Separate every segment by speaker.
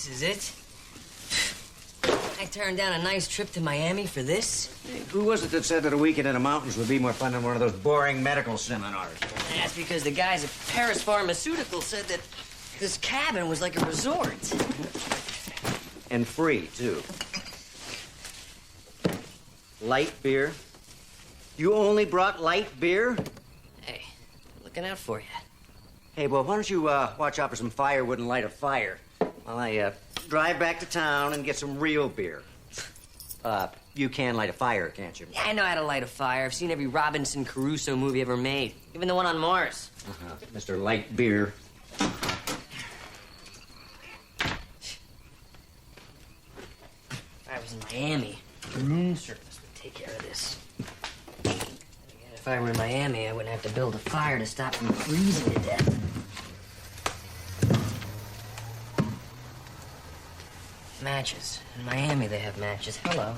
Speaker 1: This is it? I turned down a nice trip to Miami for this?
Speaker 2: Hey, who was it that said that a weekend in the mountains would be more fun than one of those boring medical seminars?
Speaker 1: That's because the guys at Paris Pharmaceuticals said that this cabin was like a resort.
Speaker 2: And free, too. Light beer? You only brought light beer?
Speaker 1: Hey, looking out for you.
Speaker 2: Hey, well, why don't you watch out for some firewood and light a fire while I drive back to town and get some real beer. You can light a fire, can't you?
Speaker 1: Yeah, I know how to light a fire. I've seen every Robinson Crusoe movie ever made, even the one on Mars.
Speaker 2: Mr. Light Beer.
Speaker 1: If I was in Miami, the room service would take care of this. Again, if I were in Miami, I wouldn't have to build a fire to stop from freezing to death. Matches. In Miami, they have matches. Hello.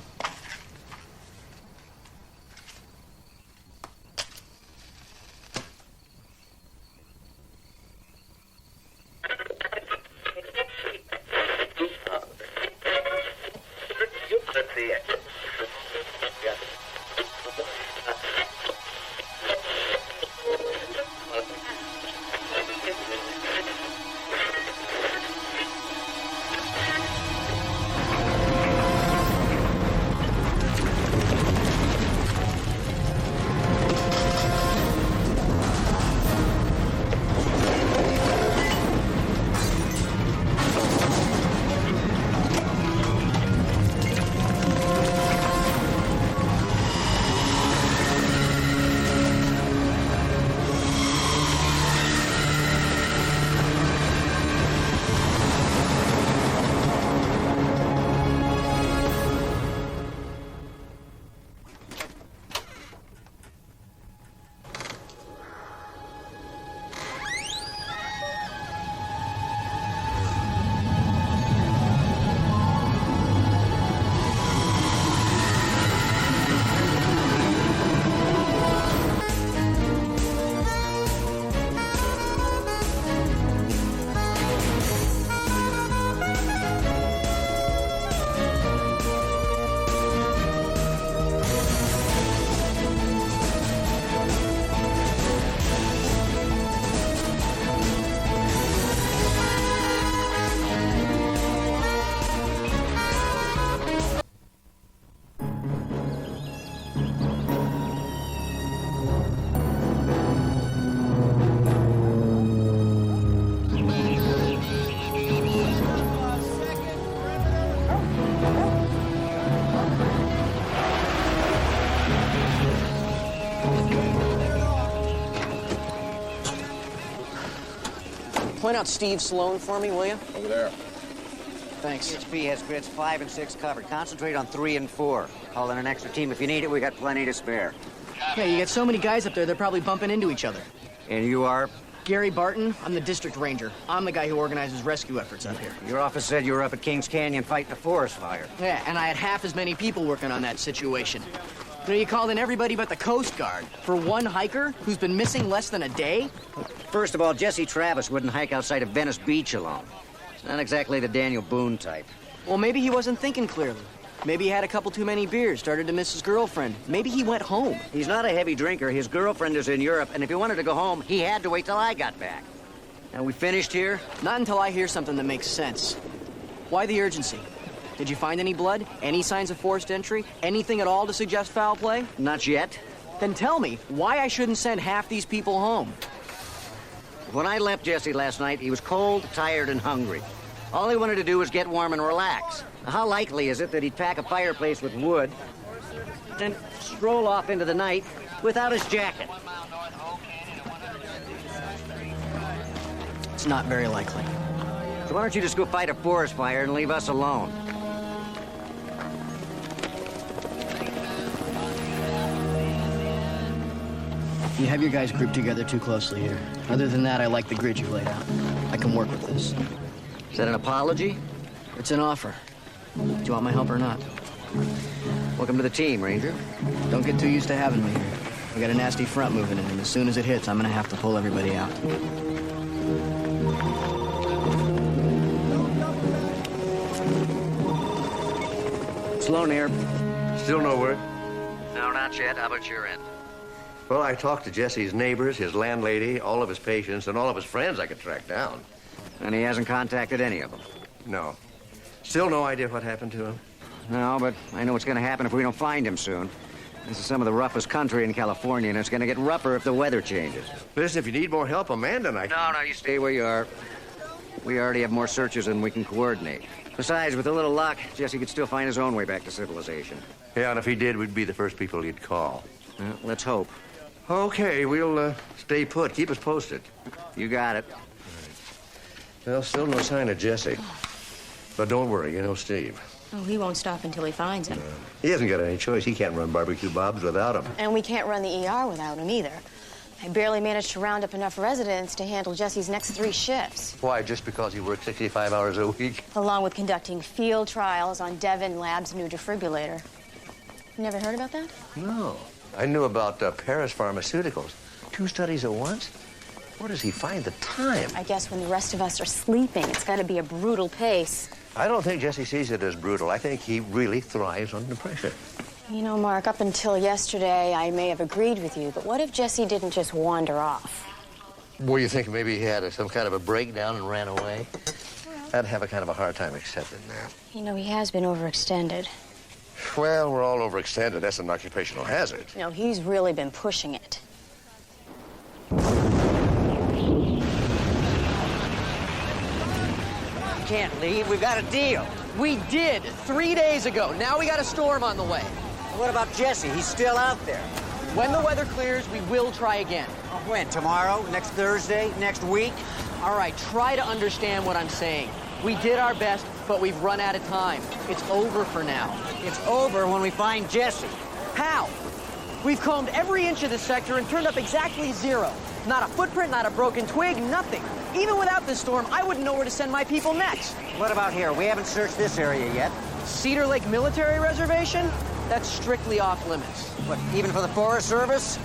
Speaker 3: Point out Steve Sloan for me, will you?
Speaker 4: Over there.
Speaker 3: Thanks.
Speaker 2: HP has grids 5 and 6 covered. Concentrate on 3 and 4. Call in an extra team if you need it. We got plenty to spare.
Speaker 3: Hey, you get so many guys up there, they're probably bumping into each other.
Speaker 2: And you are?
Speaker 3: Gary Barton. I'm the district ranger. I'm the guy who organizes rescue efforts up here.
Speaker 2: Your office said you were up at Kings Canyon fighting a forest fire.
Speaker 3: Yeah, and I had half as many people working on that situation. You know, you called in everybody but the Coast Guard for one hiker who's been missing less than a day?
Speaker 2: First of all, Jesse Travis wouldn't hike outside of Venice Beach alone. He's not exactly the Daniel Boone type.
Speaker 3: Well, maybe he wasn't thinking clearly. Maybe he had a couple too many beers, started to miss his girlfriend. Maybe he went home.
Speaker 2: He's not a heavy drinker. His girlfriend is in Europe, and if he wanted to go home, he had to wait till I got back. Now, we finished here?
Speaker 3: Not until I hear something that makes sense. Why the urgency? Did you find any blood? Any signs of forced entry? Anything at all to suggest foul play?
Speaker 2: Not yet.
Speaker 3: Then tell me why I shouldn't send half these people home.
Speaker 2: When I left Jesse last night, he was cold, tired, and hungry. All he wanted to do was get warm and relax. Now, how likely is it that he'd pack a fireplace with wood, then stroll off into the night without his jacket?
Speaker 3: It's not very likely.
Speaker 2: So why don't you just go fight a forest fire and leave us alone?
Speaker 3: You have your guys grouped together too closely here. Other than that, I like the grid you laid out. I can work with this.
Speaker 2: Is that an apology?
Speaker 3: It's an offer. Do you want my help or not?
Speaker 2: Welcome to the team, Ranger.
Speaker 3: Don't get too used to having me here. We got a nasty front moving in, and as soon as it hits, I'm gonna have to pull everybody out.
Speaker 2: Sloan here.
Speaker 4: Still no word?
Speaker 2: No, not yet. How about your end?
Speaker 4: Well, I talked to Jesse's neighbors, his landlady, all of his patients, and all of his friends I could track down.
Speaker 2: And he hasn't contacted any of them?
Speaker 4: No. Still no idea what happened to him?
Speaker 2: No, but I know what's going to happen if we don't find him soon. This is some of the roughest country in California, and it's going to get rougher if the weather changes.
Speaker 4: Listen, if you need more help, Amanda and I...
Speaker 2: No, you stay where you are. We already have more searches than we can coordinate. Besides, with a little luck, Jesse could still find his own way back to civilization.
Speaker 4: Yeah, and if he did, we'd be the first people he'd call.
Speaker 2: Well, let's hope.
Speaker 4: Okay, we'll stay put. Keep us posted.
Speaker 2: You got it.
Speaker 4: Well, still no sign of Jesse. But don't worry, you know Steve.
Speaker 5: Oh, he won't stop until he finds him.
Speaker 4: He hasn't got any choice. He can't run Barbecue Bob's without him.
Speaker 5: And we can't run the ER without him either. I barely managed to round up enough residents to handle Jesse's next 3 shifts.
Speaker 4: Why, just because he works 65 hours a week?
Speaker 5: Along with conducting field trials on Devon Labs' new defibrillator. You never heard about that?
Speaker 4: No. I knew about Paris Pharmaceuticals. 2 studies at once? Where does he find the time?
Speaker 5: I guess when the rest of us are sleeping, it's got to be a brutal pace.
Speaker 4: I don't think Jesse sees it as brutal. I think he really thrives under pressure.
Speaker 5: You know, Mark, up until yesterday, I may have agreed with you, but what if Jesse didn't just wander off?
Speaker 4: Well, you think maybe he had some kind of a breakdown and ran away? I'd have a kind of a hard time accepting that.
Speaker 5: You know, he has been overextended.
Speaker 4: Well, we're all overextended. That's an occupational hazard.
Speaker 5: No, he's really been pushing it.
Speaker 2: Can't leave. We've got a deal.
Speaker 3: We did 3 days ago. Now we got a storm on the way.
Speaker 2: What about Jesse? He's still out there.
Speaker 3: When the weather clears, we will try again.
Speaker 2: When? Tomorrow? Next Thursday? Next week?
Speaker 3: All right, try to understand what I'm saying. We did our best, but we've run out of time. It's over for now.
Speaker 2: It's over when we find Jesse.
Speaker 3: How? We've combed every inch of the sector and turned up exactly 0. Not a footprint, not a broken twig, nothing. Even without this storm, I wouldn't know where to send my people next.
Speaker 2: What about here? We haven't searched this area yet.
Speaker 3: Cedar Lake Military Reservation? That's strictly off limits.
Speaker 2: What, even for the Forest Service?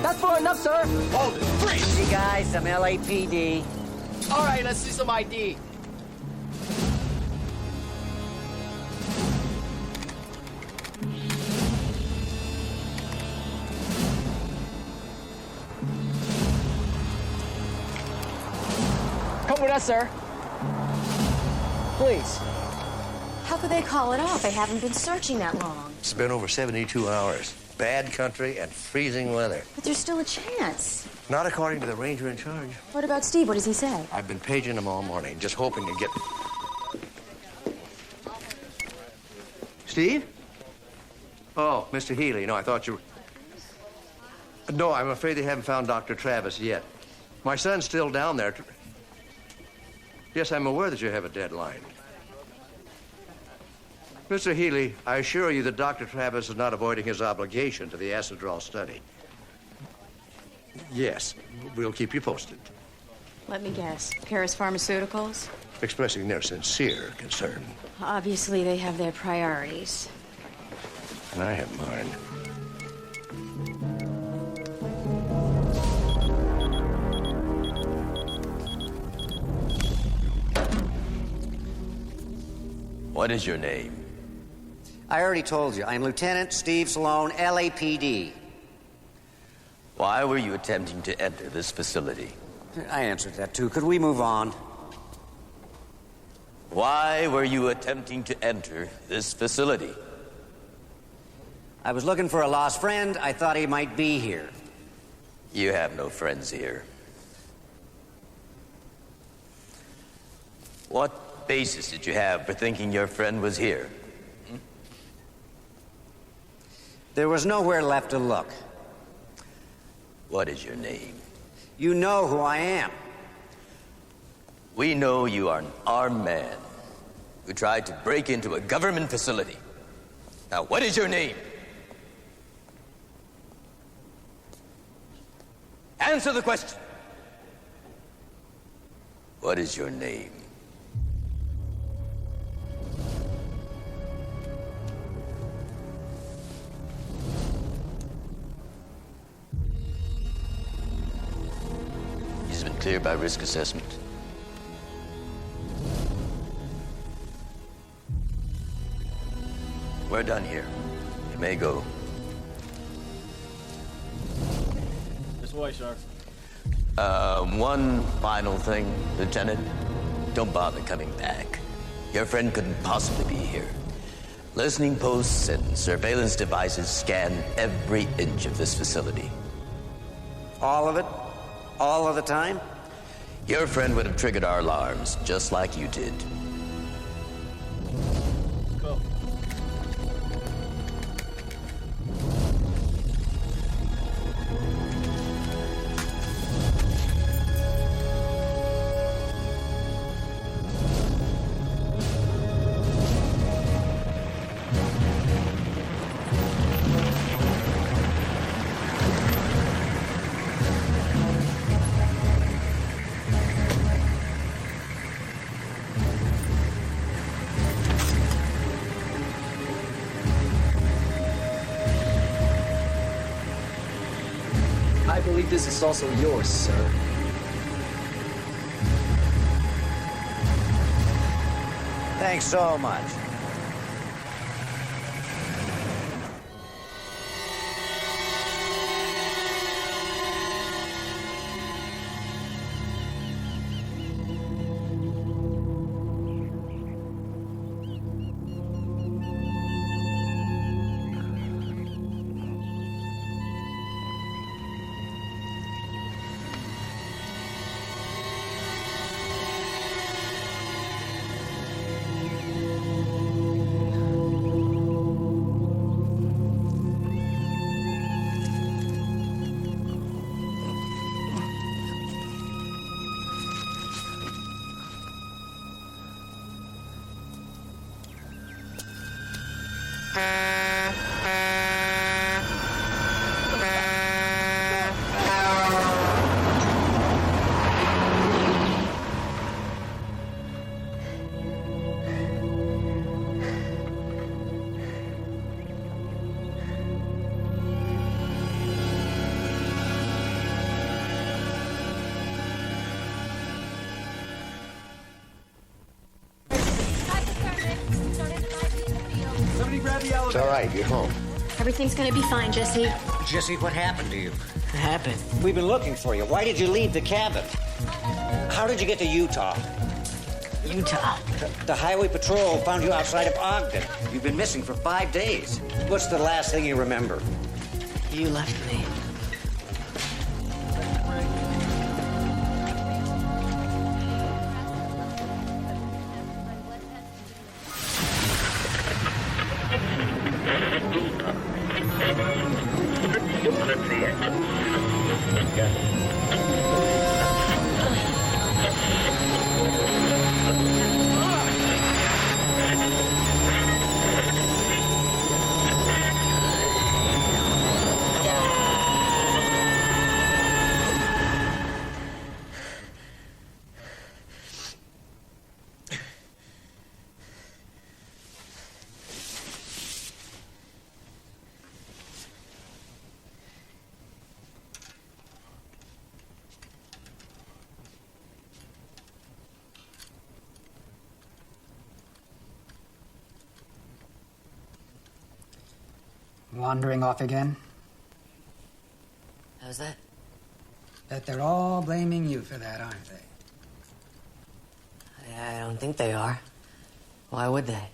Speaker 3: That's far enough, sir.
Speaker 6: Hold it, freeze!
Speaker 2: Hey, guys, some LAPD.
Speaker 6: All right, let's see some ID.
Speaker 3: Come with us, sir. Please.
Speaker 5: How could they call it off? They haven't been searching that long.
Speaker 4: It's been over 72 hours. Bad country and freezing weather.
Speaker 5: But there's still a chance.
Speaker 4: Not according to the ranger in charge.
Speaker 5: What about Steve? What does he say?
Speaker 4: I've been paging him all morning, just hoping to get... Steve? Oh, Mr. Healy. No, I thought you were... No, I'm afraid they haven't found Dr. Travis yet. My son's still down there. Yes, I'm aware that you have a deadline. Mr. Healy, I assure you that Dr. Travis is not avoiding his obligation to the acid draw study. Yes, we'll keep you posted.
Speaker 5: Let me guess. Paris Pharmaceuticals?
Speaker 4: Expressing their sincere concern.
Speaker 5: Obviously, they have their priorities.
Speaker 4: And I have mine.
Speaker 7: What is your name?
Speaker 2: I already told you. I'm Lieutenant Steve Sloan, LAPD.
Speaker 7: Why were you attempting to enter this facility?
Speaker 2: I answered that, too. Could we move on?
Speaker 7: Why were you attempting to enter this facility?
Speaker 2: I was looking for a lost friend. I thought he might be here.
Speaker 7: You have no friends here. What basis did you have for thinking your friend was here?
Speaker 2: There was nowhere left to look.
Speaker 7: What is your name?
Speaker 2: You know who I am.
Speaker 7: We know you are an armed man who tried to break into a government facility. Now, what is your name? Answer the question. What is your name? He's been cleared by risk assessment. We're done here. You may go.
Speaker 6: This way, sir.
Speaker 7: One final thing, Lieutenant. Don't bother coming back. Your friend couldn't possibly be here. Listening posts and surveillance devices scan every inch of this facility.
Speaker 2: All of it? All of the time?
Speaker 7: Your friend would have triggered our alarms, just like you did.
Speaker 6: Go.
Speaker 8: I believe this is also yours, sir.
Speaker 2: Thanks so much.
Speaker 4: It's all right. You're home.
Speaker 5: Everything's gonna be fine, Jesse.
Speaker 2: Jesse, what happened to you?
Speaker 1: What happened?
Speaker 2: We've been looking for you. Why did you leave the cabin? How did you get to Utah?
Speaker 1: Utah.
Speaker 2: The highway patrol found you outside of Ogden. You've been missing for 5 days. What's the last thing you remember?
Speaker 1: You left me.
Speaker 9: Wandering off again?
Speaker 1: How's that?
Speaker 9: Bet they're all blaming you for that, aren't they?
Speaker 1: I don't think they are. Why would they?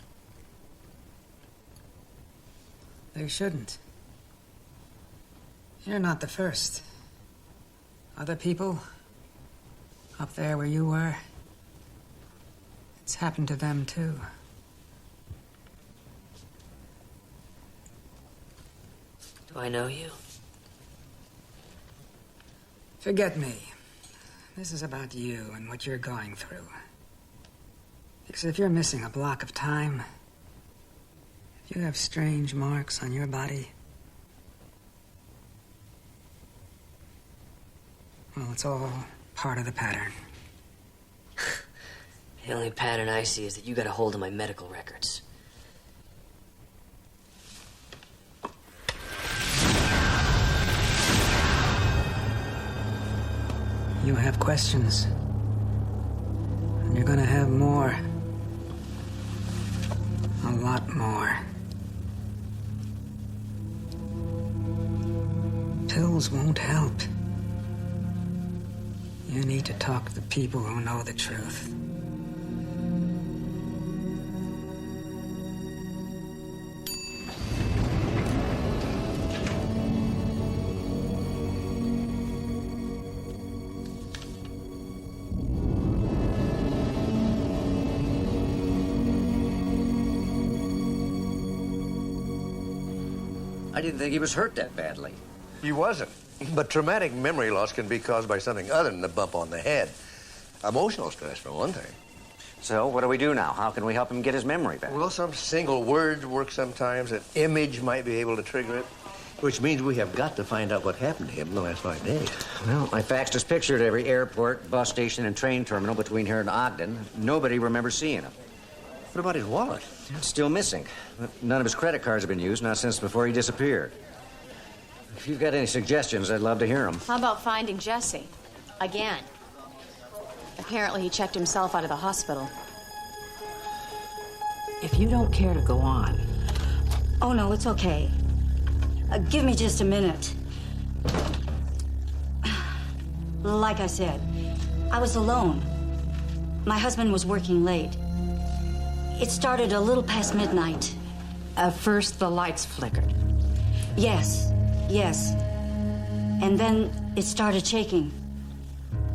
Speaker 9: They shouldn't. You're not the first. Other people, up there where you were, it's happened to them too.
Speaker 1: Do I know you?
Speaker 9: Forget me. This is about you and what you're going through. Because if you're missing a block of time, if you have strange marks on your body, well, it's all part of the pattern.
Speaker 1: The only pattern I see is that you got a hold of my medical records.
Speaker 9: You have questions. And you're gonna have more. A lot more. Pills won't help. You need to talk to the people who know the truth.
Speaker 2: I didn't think he was hurt that badly.
Speaker 4: He wasn't. But traumatic memory loss can be caused by something other than the bump on the head. Emotional stress, for one thing.
Speaker 2: So, what do we do now? How can we help him get his memory back?
Speaker 4: Well, some single words work sometimes. An image might be able to trigger it. Which means we have got to find out what happened to him in the last 5 days.
Speaker 2: Well, I faxed his picture to every airport, bus station, and train terminal between here and Ogden. Nobody remembers seeing him.
Speaker 4: What about his wallet?
Speaker 2: It's still missing. None of his credit cards have been used, not since before he disappeared. If you've got any suggestions, I'd love to hear them.
Speaker 5: How about finding Jesse? Again. Apparently he checked himself out of the hospital.
Speaker 10: If you don't care to go on...
Speaker 11: Oh, no, it's okay. Give me just a minute. Like I said, I was alone. My husband was working late. It started a little past midnight.
Speaker 10: First, the lights flickered.
Speaker 11: Yes. And then it started shaking.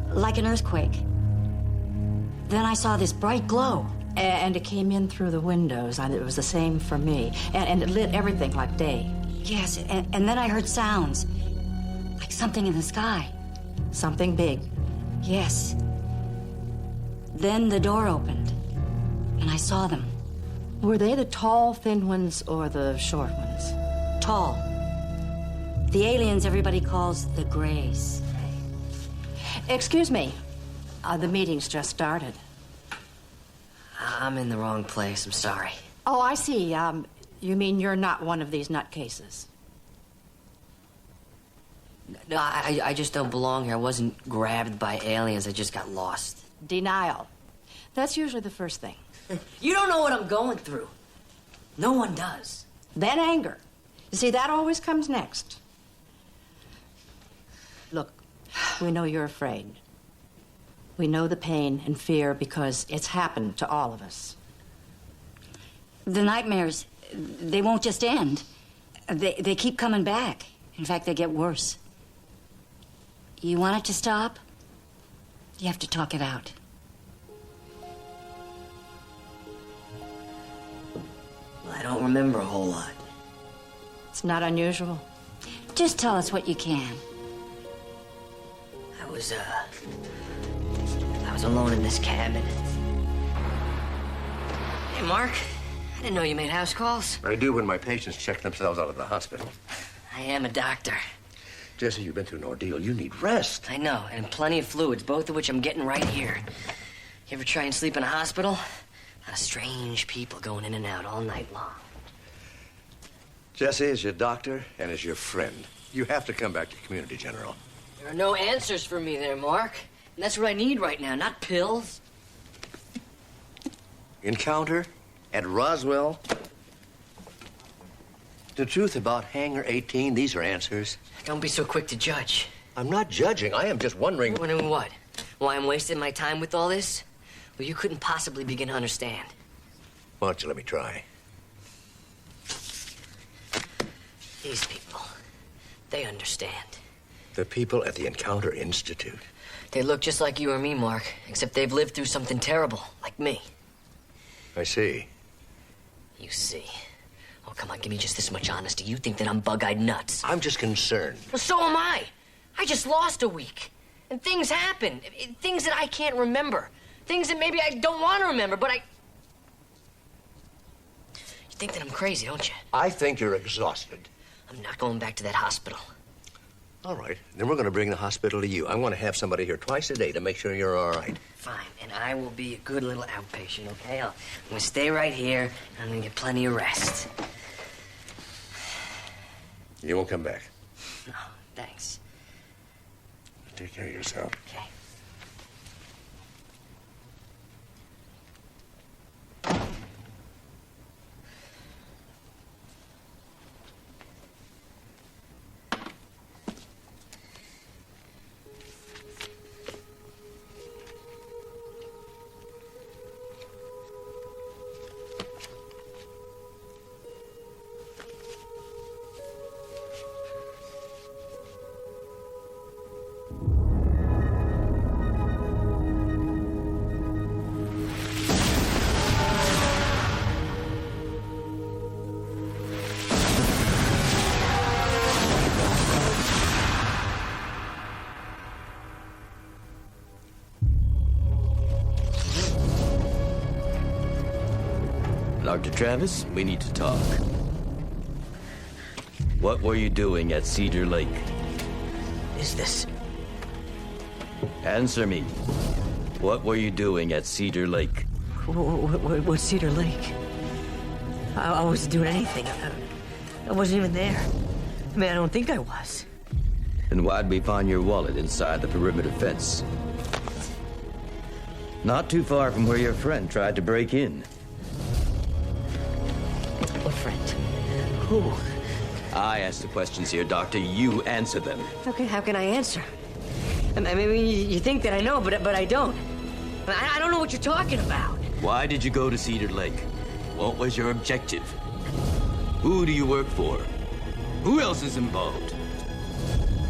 Speaker 11: Like an earthquake. Then I saw this bright glow.
Speaker 10: And it came in through the windows, and it was the same for me. And it lit everything like day.
Speaker 11: Yes, and then I heard sounds. Like something in the sky.
Speaker 10: Something big.
Speaker 11: Yes. Then the door opened. And I saw them.
Speaker 10: Were they the tall, thin ones or the short ones?
Speaker 11: Tall. The aliens everybody calls the Greys.
Speaker 10: Excuse me. The meeting's just started.
Speaker 1: I'm in the wrong place. I'm sorry.
Speaker 10: Oh, I see. You mean you're not one of these nutcases?
Speaker 1: No, I just don't belong here. I wasn't grabbed by aliens. I just got lost.
Speaker 10: Denial. That's usually the first thing.
Speaker 1: You don't know what I'm going through. No one does.
Speaker 10: Then anger. You see, that always comes next. Look, we know you're afraid. We know the pain and fear because it's happened to all of us.
Speaker 11: The nightmares, they won't just end. They keep coming back. In fact, they get worse. You want it to stop? You have to talk it out.
Speaker 1: I don't remember a whole lot.
Speaker 10: It's not unusual.
Speaker 11: Just tell us what you can.
Speaker 1: I was alone in this cabin. Hey, Mark. I didn't know you made house calls.
Speaker 4: I do when my patients check themselves out of the hospital.
Speaker 1: I am a doctor.
Speaker 4: Jesse, you've been through an ordeal. You need rest.
Speaker 1: I know, and plenty of fluids, both of which I'm getting right here. You ever try and sleep in a hospital? A lot of strange people going in and out all night long.
Speaker 4: Jesse is your doctor and is your friend. You have to come back to Community General.
Speaker 1: There are no answers for me there, Mark. And that's what I need right now, not pills.
Speaker 4: Encounter at Roswell. The truth about Hangar 18, these are answers.
Speaker 1: Don't be so quick to judge.
Speaker 4: I'm not judging. I am just wondering...
Speaker 1: Wondering what? Why I'm wasting my time with all this? Well, you couldn't possibly begin to understand.
Speaker 4: Why don't you let me try?
Speaker 1: These people, they understand.
Speaker 4: The people at the Encounter Institute.
Speaker 1: They look just like you or me, Mark, except they've lived through something terrible, like me.
Speaker 4: I see.
Speaker 1: You see. Oh, come on, give me just this much honesty. You think that I'm bug-eyed nuts.
Speaker 4: I'm just concerned.
Speaker 1: Well, so am I. I just lost a week. And things happen. Things that I can't remember. Things that maybe I don't want to remember, but I... You think that I'm crazy, don't you?
Speaker 4: I think you're exhausted.
Speaker 1: I'm not going back to that hospital.
Speaker 4: All right. Then we're going to bring the hospital to you. I want to have somebody here twice a day to make sure you're all right.
Speaker 1: Fine. And I will be a good little outpatient, okay? I'm going to stay right here, and I'm going to get plenty of rest.
Speaker 4: You won't come back.
Speaker 1: No, thanks.
Speaker 4: Take care of yourself.
Speaker 1: Okay.
Speaker 7: Dr. Travis, we need to talk. What were you doing at Cedar Lake?
Speaker 1: Is this...
Speaker 7: Answer me. What were you doing at Cedar Lake?
Speaker 1: What's Cedar Lake? I wasn't doing anything. I wasn't even there. I mean, I don't think I was.
Speaker 7: Then why'd we find your wallet inside the perimeter fence? Not too far from where your friend tried to break in.
Speaker 1: What friend? Who?
Speaker 7: I ask the questions here, Doctor. You answer them.
Speaker 1: Okay, how can I answer? I mean, you think that I know, but I don't. I don't know what you're talking about.
Speaker 7: Why did you go to Cedar Lake? What was your objective? Who do you work for? Who else is involved?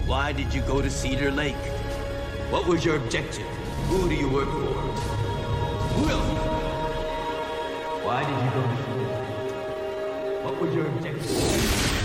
Speaker 7: Why did you go to Cedar Lake? What was your objective? Who do you work for? Who else? Why did you go to Cedar Lake? What was your objective?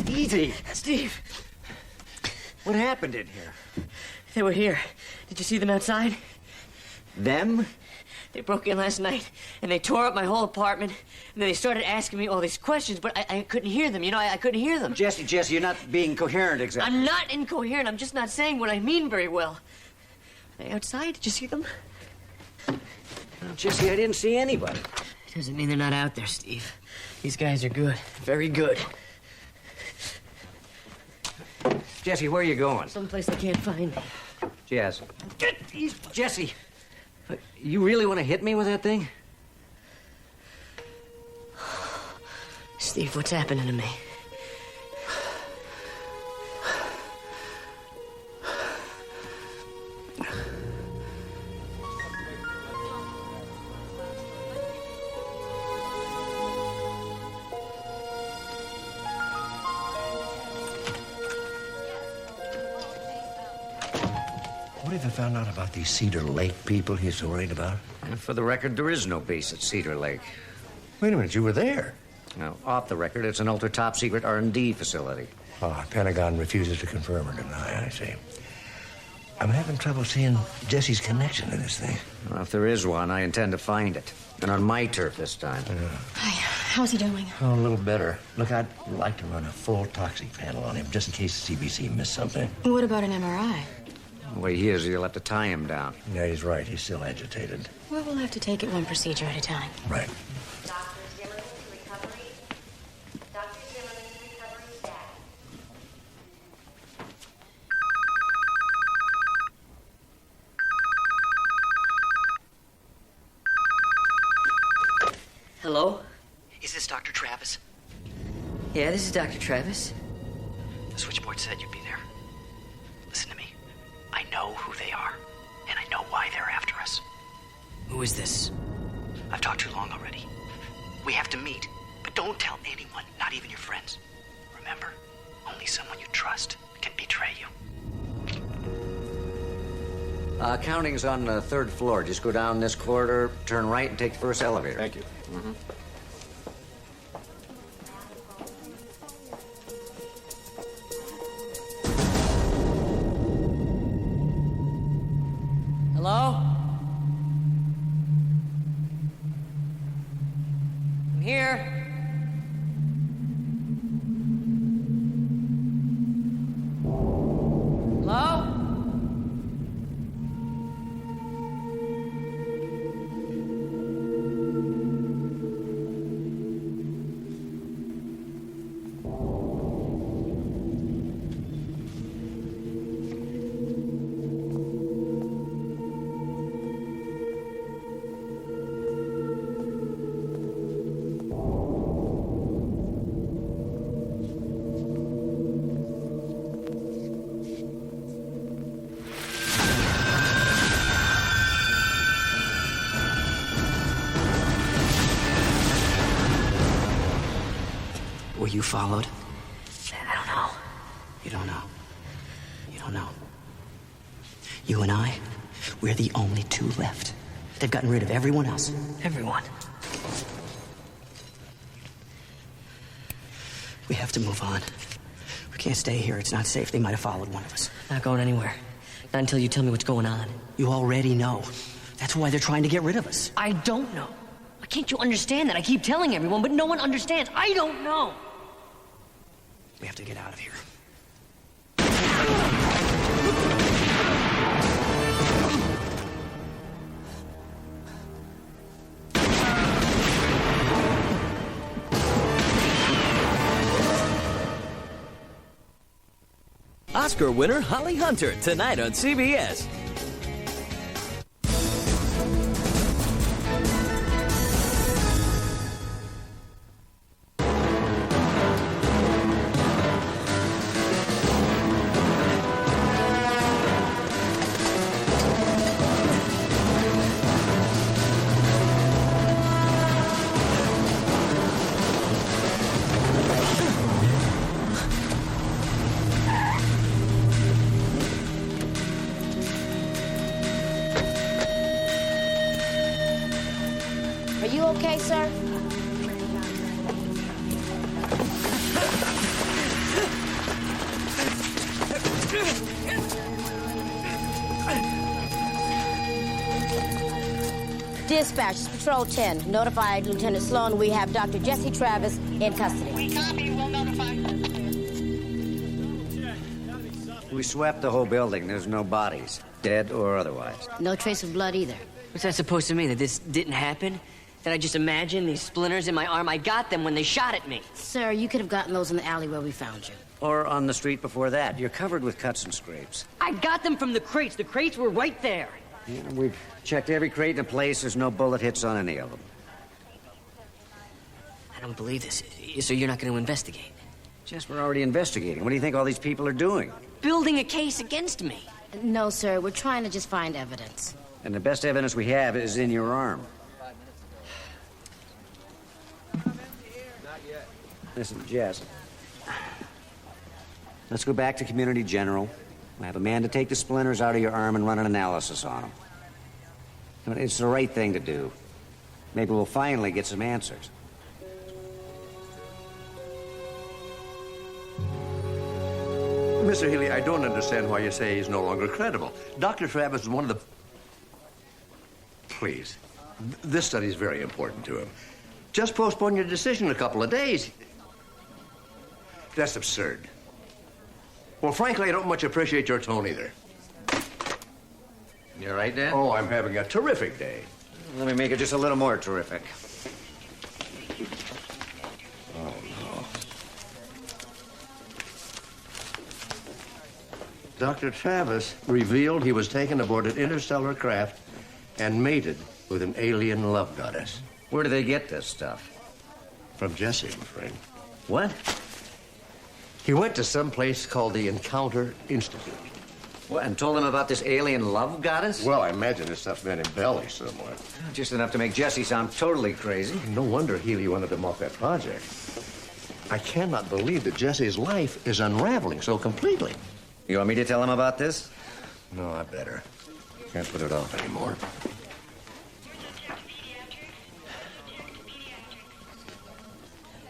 Speaker 3: Easy.
Speaker 1: Steve,
Speaker 3: What happened in here?
Speaker 1: they were here. Did you see them outside?
Speaker 3: Them?
Speaker 1: They broke in last night, and they tore up my whole apartment, and then they started asking me all these questions, but I couldn't hear them. You know, I couldn't hear them.
Speaker 3: Jesse, you're not being coherent exactly.
Speaker 1: I'm not incoherent. I'm just not saying what I mean very well. Are they outside? Did you see them?
Speaker 3: No, Jesse, I didn't see anybody.
Speaker 1: Doesn't mean they're not out there, Steve. These guys are good. Very good.
Speaker 3: Jesse, where are you going?
Speaker 1: Someplace they can't find me.
Speaker 3: Jesse, you really want to hit me with that thing?
Speaker 1: Steve, what's happening to me?
Speaker 4: What have you found out about these Cedar Lake people he's so worried about?
Speaker 3: And for the record, there is no base at Cedar Lake.
Speaker 4: Wait a minute, you were there.
Speaker 3: Now, off the record, it's an ultra-top secret R&D facility.
Speaker 4: Oh, Pentagon refuses to confirm or deny, I see. I'm having trouble seeing Jesse's connection to this thing.
Speaker 2: Well, if there is one, I intend to find it. And on my turf this time.
Speaker 5: Hi, how's he doing?
Speaker 4: Oh, a little better. Look, I'd like to run a full toxic panel on him, just in case the CBC missed something.
Speaker 5: What about an MRI?
Speaker 2: The way he is, you'll have to tie him down.
Speaker 4: Yeah, he's right. He's still agitated.
Speaker 5: Well, we'll have to take it one procedure at a time.
Speaker 4: Right.
Speaker 1: Hello?
Speaker 3: Is this Dr. Travis?
Speaker 1: Yeah, this is Dr. Travis.
Speaker 3: The switchboard said you'd be there. Listen to me. I know who they are, and I know why they're after us.
Speaker 1: Who is this?
Speaker 3: I've talked too long already. We have to meet, but don't tell anyone, not even your friends. Remember, only someone you trust can betray you.
Speaker 2: Counting's on the 3rd floor. Just go down this corridor, turn right, and take the first elevator.
Speaker 6: Thank you.
Speaker 2: Mm-hmm.
Speaker 1: Hello? I'm here. Hello?
Speaker 3: Were you followed?
Speaker 1: I don't know.
Speaker 3: You don't know. You don't know. You and I, we're the only two left. They've gotten rid of everyone else.
Speaker 1: Everyone.
Speaker 3: We have to move on. We can't stay here. It's not safe. They might have followed one of us.
Speaker 1: Not going anywhere. Not until you tell me what's going on.
Speaker 3: You already know. That's why they're trying to get rid of us.
Speaker 1: I don't know. Why can't you understand that? I keep telling everyone, but no one understands. I don't know.
Speaker 3: We have to get out of here.
Speaker 12: Oscar winner Holly Hunter tonight on CBS.
Speaker 5: Are you okay, sir? Dispatch, this is Patrol 10. Notify Lieutenant Sloan we have Dr. Jesse Travis in custody.
Speaker 13: We copy. We'll notify.
Speaker 2: We swept the whole building. There's no bodies, dead or otherwise.
Speaker 5: No trace of blood either.
Speaker 1: What's that supposed to mean? That this didn't happen? That I just imagined these splinters in my arm? I got them when they shot at me.
Speaker 5: Sir, you could have gotten those in the alley where we found you.
Speaker 2: Or on the street before that. You're covered with cuts and scrapes.
Speaker 1: I got them from the crates. The crates were right there.
Speaker 2: Yeah, we've checked every crate in the place. There's no bullet hits on any of them.
Speaker 1: I don't believe this. So you're not going to investigate?
Speaker 2: Jess, we're already investigating. What do you think all these people are doing?
Speaker 1: Building a case against me.
Speaker 5: No, sir. We're trying to just find evidence.
Speaker 2: And the best evidence we have is in your arm. Listen, Jess. Let's go back to Community General. We'll have a man to take the splinters out of your arm and run an analysis on them. I mean, it's the right thing to do. Maybe we'll finally get some answers.
Speaker 4: Mr. Healy, I don't understand why you say he's no longer credible. Dr. Travis is one of the... Please. This study is very important to him. Just postpone your decision a couple of days. That's absurd. Well, frankly, I don't much appreciate your tone either.
Speaker 2: You all right, Dad?
Speaker 4: Oh, I'm having a terrific day.
Speaker 2: Let me make it just a little more terrific.
Speaker 4: Oh, no. Dr. Travis revealed he was taken aboard an interstellar craft and mated with an alien love goddess.
Speaker 2: Where do they get this stuff?
Speaker 4: From Jesse, I'm afraid.
Speaker 2: What?
Speaker 4: He went to some place called the Encounter Institute.
Speaker 2: What, and told them about this alien love goddess?
Speaker 4: Well, I imagine this stuff's been embellished somewhat.
Speaker 2: Just enough to make Jesse sound totally crazy.
Speaker 4: No wonder Healy wanted him off that project. I cannot believe that Jesse's life is unraveling so completely.
Speaker 2: You want me to tell him about this?
Speaker 4: No, I better. Can't put it off anymore.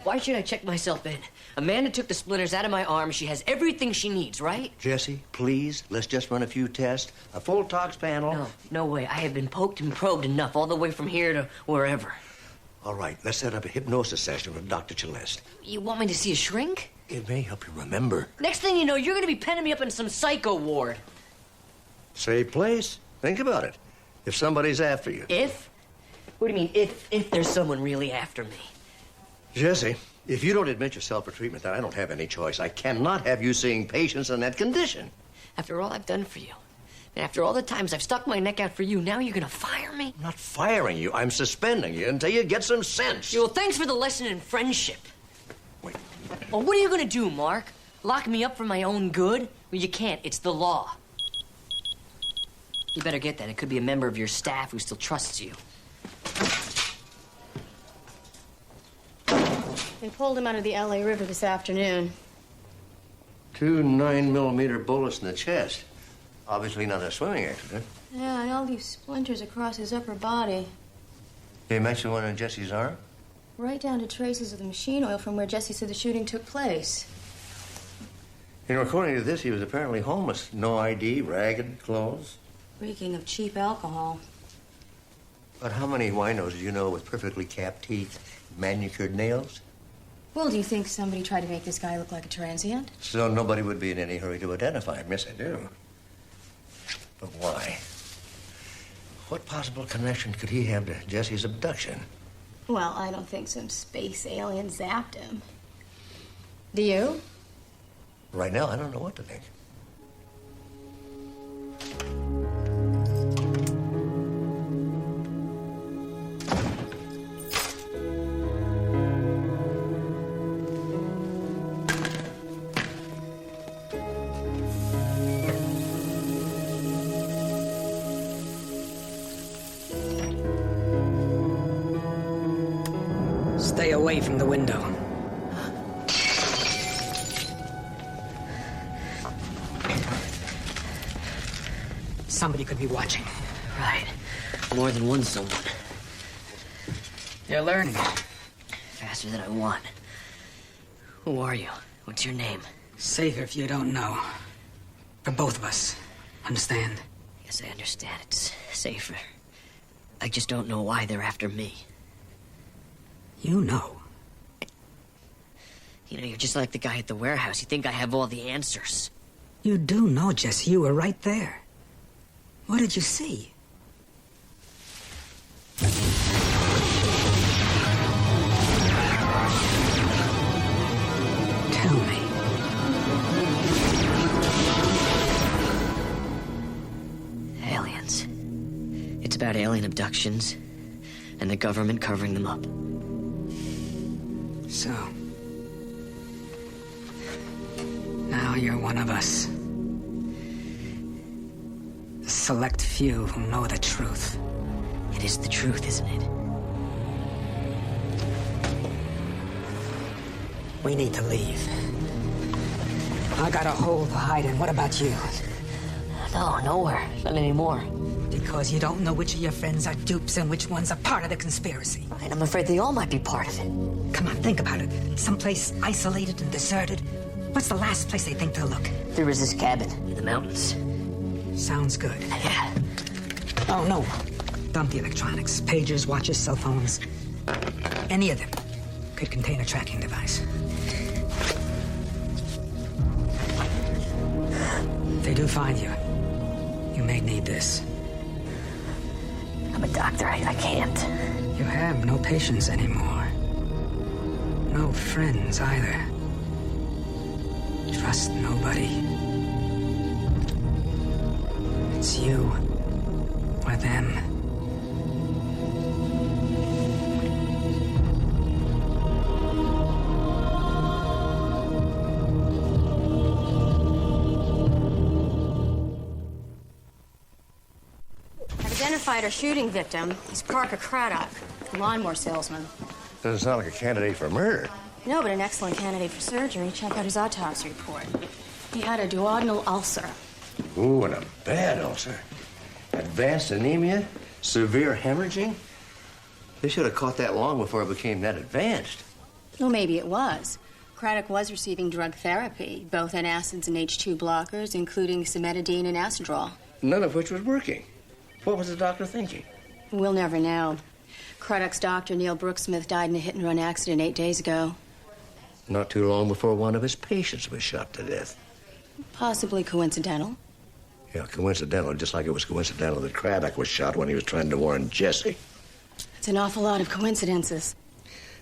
Speaker 1: Why should I check myself in? Amanda took the splinters out of my arm. She has everything she needs, right?
Speaker 4: Jesse, please, let's just run a few tests. A full tox panel.
Speaker 1: No way. I have been poked and probed enough all the way from here to wherever.
Speaker 4: All right, let's set up a hypnosis session with Dr. Celeste.
Speaker 1: You want me to see a shrink?
Speaker 4: It may help you remember.
Speaker 1: Next thing you know, you're going to be penning me up in some psycho ward.
Speaker 4: Safe place? Think about it. If somebody's after you.
Speaker 1: If? What do you mean, if there's someone really after me?
Speaker 4: Jesse, if you don't admit yourself for treatment, then I don't have any choice. I cannot have you seeing patients in that condition.
Speaker 1: After all I've done for you, and after all the times I've stuck my neck out for you, now you're going to fire me?
Speaker 4: I'm not firing you. I'm suspending you until you get some sense.
Speaker 1: Yeah, well, thanks for the lesson in friendship.
Speaker 4: Wait.
Speaker 1: Well, what are you going to do, Mark? Lock me up for my own good? Well, you can't. It's the law. You better get that. It could be a member of your staff who still trusts you.
Speaker 5: They pulled him out of the LA River this afternoon.
Speaker 4: 2 9mm bullets in the chest. Obviously not a swimming accident.
Speaker 5: Yeah, and all these splinters across his upper body.
Speaker 4: They match the one on Jesse's arm?
Speaker 5: Right down to traces of the machine oil from where Jesse said the shooting took place.
Speaker 4: You know, according to this, he was apparently homeless. No ID, ragged clothes.
Speaker 5: Reeking of cheap alcohol.
Speaker 4: But how many winos do you know with perfectly capped teeth, manicured nails?
Speaker 5: Well, do you think somebody tried to make this guy look like a transient?
Speaker 4: So nobody would be in any hurry to identify him. Yes, I do. But why? What possible connection could he have to Jesse's abduction?
Speaker 5: Well, I don't think some space alien zapped him. Do you?
Speaker 4: Right now, I don't know what to think.
Speaker 9: Stay away from the window. Somebody could be watching.
Speaker 1: Right. More than one someone.
Speaker 9: You're learning.
Speaker 1: Faster than I want. Who are you? What's your name?
Speaker 9: Safer if you don't know. For both of us. Understand?
Speaker 1: Yes, I understand. It's safer. I just don't know why they're after me.
Speaker 9: You know.
Speaker 1: You know, you're just like the guy at the warehouse. You think I have all the answers.
Speaker 9: You do know, Jesse. You were right there. What did you see? Tell me.
Speaker 1: Aliens. It's about alien abductions and the government covering them up.
Speaker 9: So, now you're one of us. The select few who know the truth.
Speaker 1: It is the truth, isn't it?
Speaker 9: We need to leave. I got a hole to hide in. What about you?
Speaker 1: No, nowhere. Not anymore.
Speaker 9: Because you don't know which of your friends are dupes and which ones are part of the conspiracy.
Speaker 1: Right, I'm afraid they all might be part of it.
Speaker 9: Come on, think about it. Someplace isolated and deserted, What's the last place they think they'll look?
Speaker 1: There was this cabin in the mountains.
Speaker 9: Sounds good.
Speaker 1: Yeah.
Speaker 9: Oh, no. Dump the electronics. Pagers, watches, cell phones. Any of them could contain a tracking device. If they do find you, you may need this.
Speaker 1: I'm a doctor. I can't.
Speaker 9: You have no patients anymore. No friends either. Trust nobody. It's you or them.
Speaker 5: I've identified our shooting victim. He's Parker Craddock, a lawnmower salesman.
Speaker 4: Doesn't sound like a candidate for murder.
Speaker 5: No, but an excellent candidate for surgery. Check out his autopsy report. He had a duodenal ulcer.
Speaker 4: Ooh, and a bad ulcer. Advanced anemia, severe hemorrhaging. They should have caught that long before it became that advanced.
Speaker 5: Well, maybe it was. Craddock was receiving drug therapy, both antacids and H2 blockers, including cimetidine and Astrodrol.
Speaker 4: None of which was working. What was the doctor thinking?
Speaker 5: We'll never know. Craddock's doctor, Neil Brooksmith, died in a hit-and-run accident 8 days ago.
Speaker 4: Not too long before one of his patients was shot to death.
Speaker 5: Possibly coincidental.
Speaker 4: Yeah, coincidental, just like it was coincidental that Craddock was shot when he was trying to warn Jesse.
Speaker 5: It's an awful lot of coincidences.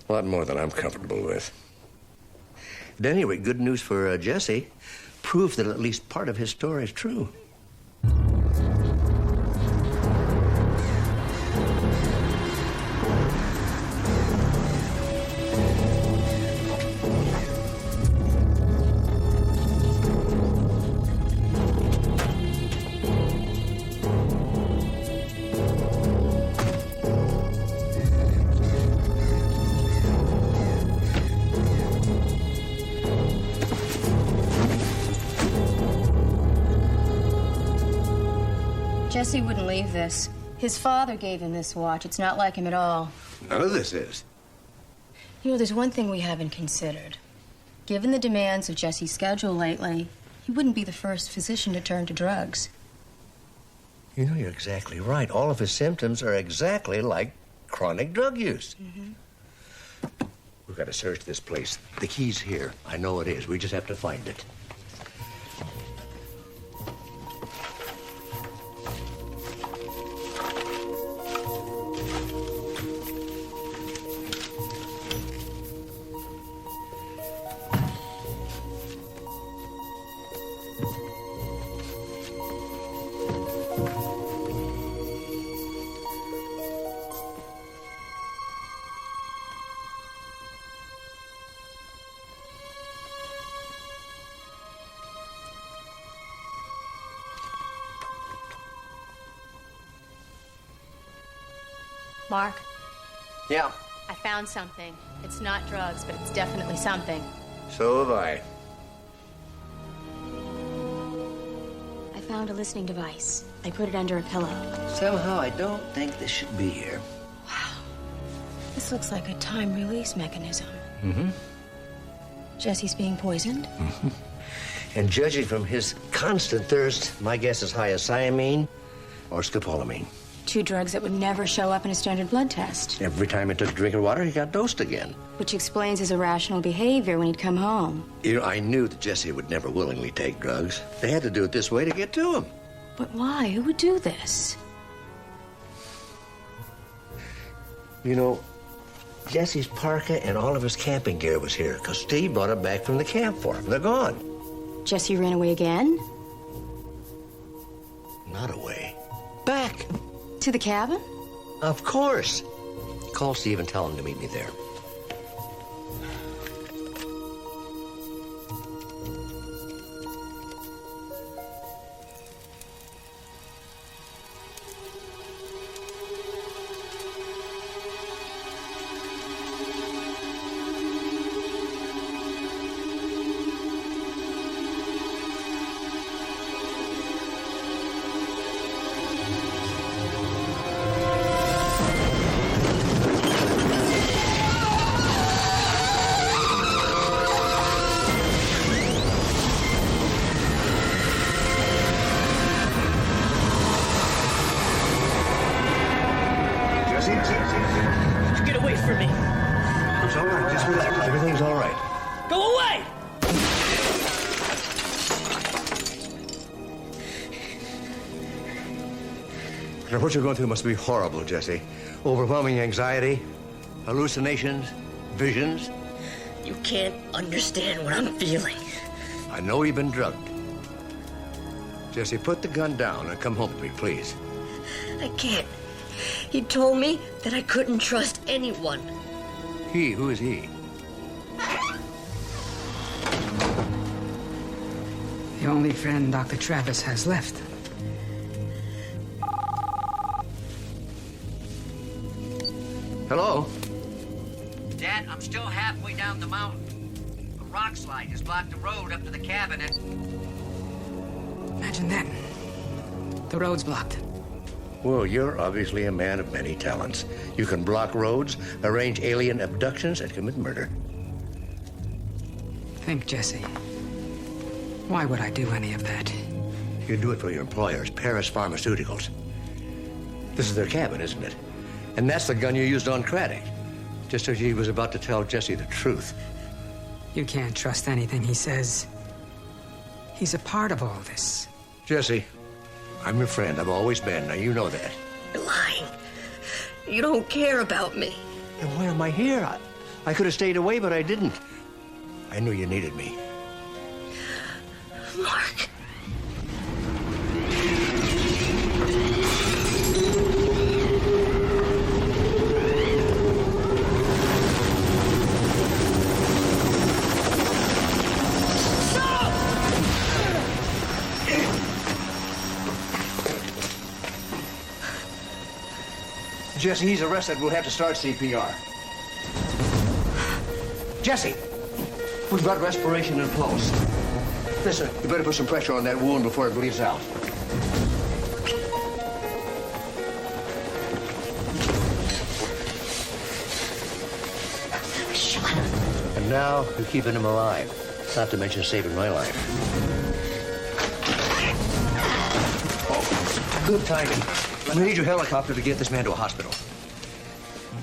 Speaker 4: A lot more than I'm comfortable with. At any rate, good news for Jesse. Proof that at least part of his story is true.
Speaker 5: Jesse wouldn't leave this. His father gave him this watch. It's not like him at all.
Speaker 4: None of this is.
Speaker 5: You know, there's one thing we haven't considered. Given the demands of Jesse's schedule lately, he wouldn't be the first physician to turn to drugs.
Speaker 4: You know, you're exactly right. All of his symptoms are exactly like chronic drug use.
Speaker 5: Mm-hmm.
Speaker 4: We've got to search this place. The key's here. I know it is. We just have to find it.
Speaker 5: Mark?
Speaker 4: Yeah.
Speaker 5: I found something. It's not drugs, but it's definitely something.
Speaker 4: So have I.
Speaker 5: I found a listening device. I put it under a pillow.
Speaker 4: Somehow I don't think this should be here.
Speaker 5: Wow. This looks like a time release mechanism.
Speaker 4: Mm-hmm.
Speaker 5: Jesse's being poisoned?
Speaker 4: Mm-hmm. And judging from his constant thirst, my guess is hyoscyamine or scopolamine.
Speaker 5: 2 drugs that would never show up in a standard blood test.
Speaker 4: Every time he took a drink of water, he got dosed again.
Speaker 5: Which explains his irrational behavior when he'd come home.
Speaker 4: You know, I knew that Jesse would never willingly take drugs. They had to do it this way to get to him.
Speaker 5: But why? Who would do this?
Speaker 4: You know, Jesse's parka and all of his camping gear was here because Steve brought it back from the camp for him. They're gone.
Speaker 5: Jesse ran away again?
Speaker 4: Not away. Back.
Speaker 5: To the cabin?
Speaker 4: Of course. Call Steve and tell him to meet me there. It's all right. Just relax. Everything's all right.
Speaker 1: Go away!
Speaker 4: Now, what you're going through must be horrible, Jesse. Overwhelming anxiety, hallucinations, visions.
Speaker 1: You can't understand what I'm feeling.
Speaker 4: I know you've been drugged. Jesse, put the gun down and come home with me, please.
Speaker 1: I can't. He told me that I couldn't trust anyone.
Speaker 4: He? Who is he?
Speaker 9: The only friend Dr. Travis has left.
Speaker 4: Hello?
Speaker 2: Dad, I'm still halfway down the mountain. A rock slide has blocked the road up to the cabin and...
Speaker 9: Imagine that. The road's blocked.
Speaker 4: Well, you're obviously a man of many talents. You can block roads, arrange alien abductions, and commit murder.
Speaker 9: Think, Jesse. Why would I do any of that?
Speaker 4: You do it for your employers, Paris Pharmaceuticals. This is their cabin, isn't it? And that's the gun you used on Craddock, just as he was about to tell Jesse the truth.
Speaker 9: You can't trust anything he says. He's a part of all this.
Speaker 4: Jesse, I'm your friend. I've always been. Now, you know that.
Speaker 1: You're lying. You don't care about me.
Speaker 4: Then why am I here? I could have stayed away, but I didn't. I knew you needed me.
Speaker 1: Mark.
Speaker 4: Jesse, he's arrested. We'll have to start CPR. Jesse! We've got respiration and pulse. Listen, you better put some pressure on that wound before it bleeds out.
Speaker 1: Shut up.
Speaker 4: And now you're keeping him alive. Not to mention saving my life. Oh, good timing. We need your helicopter to get this man to a hospital.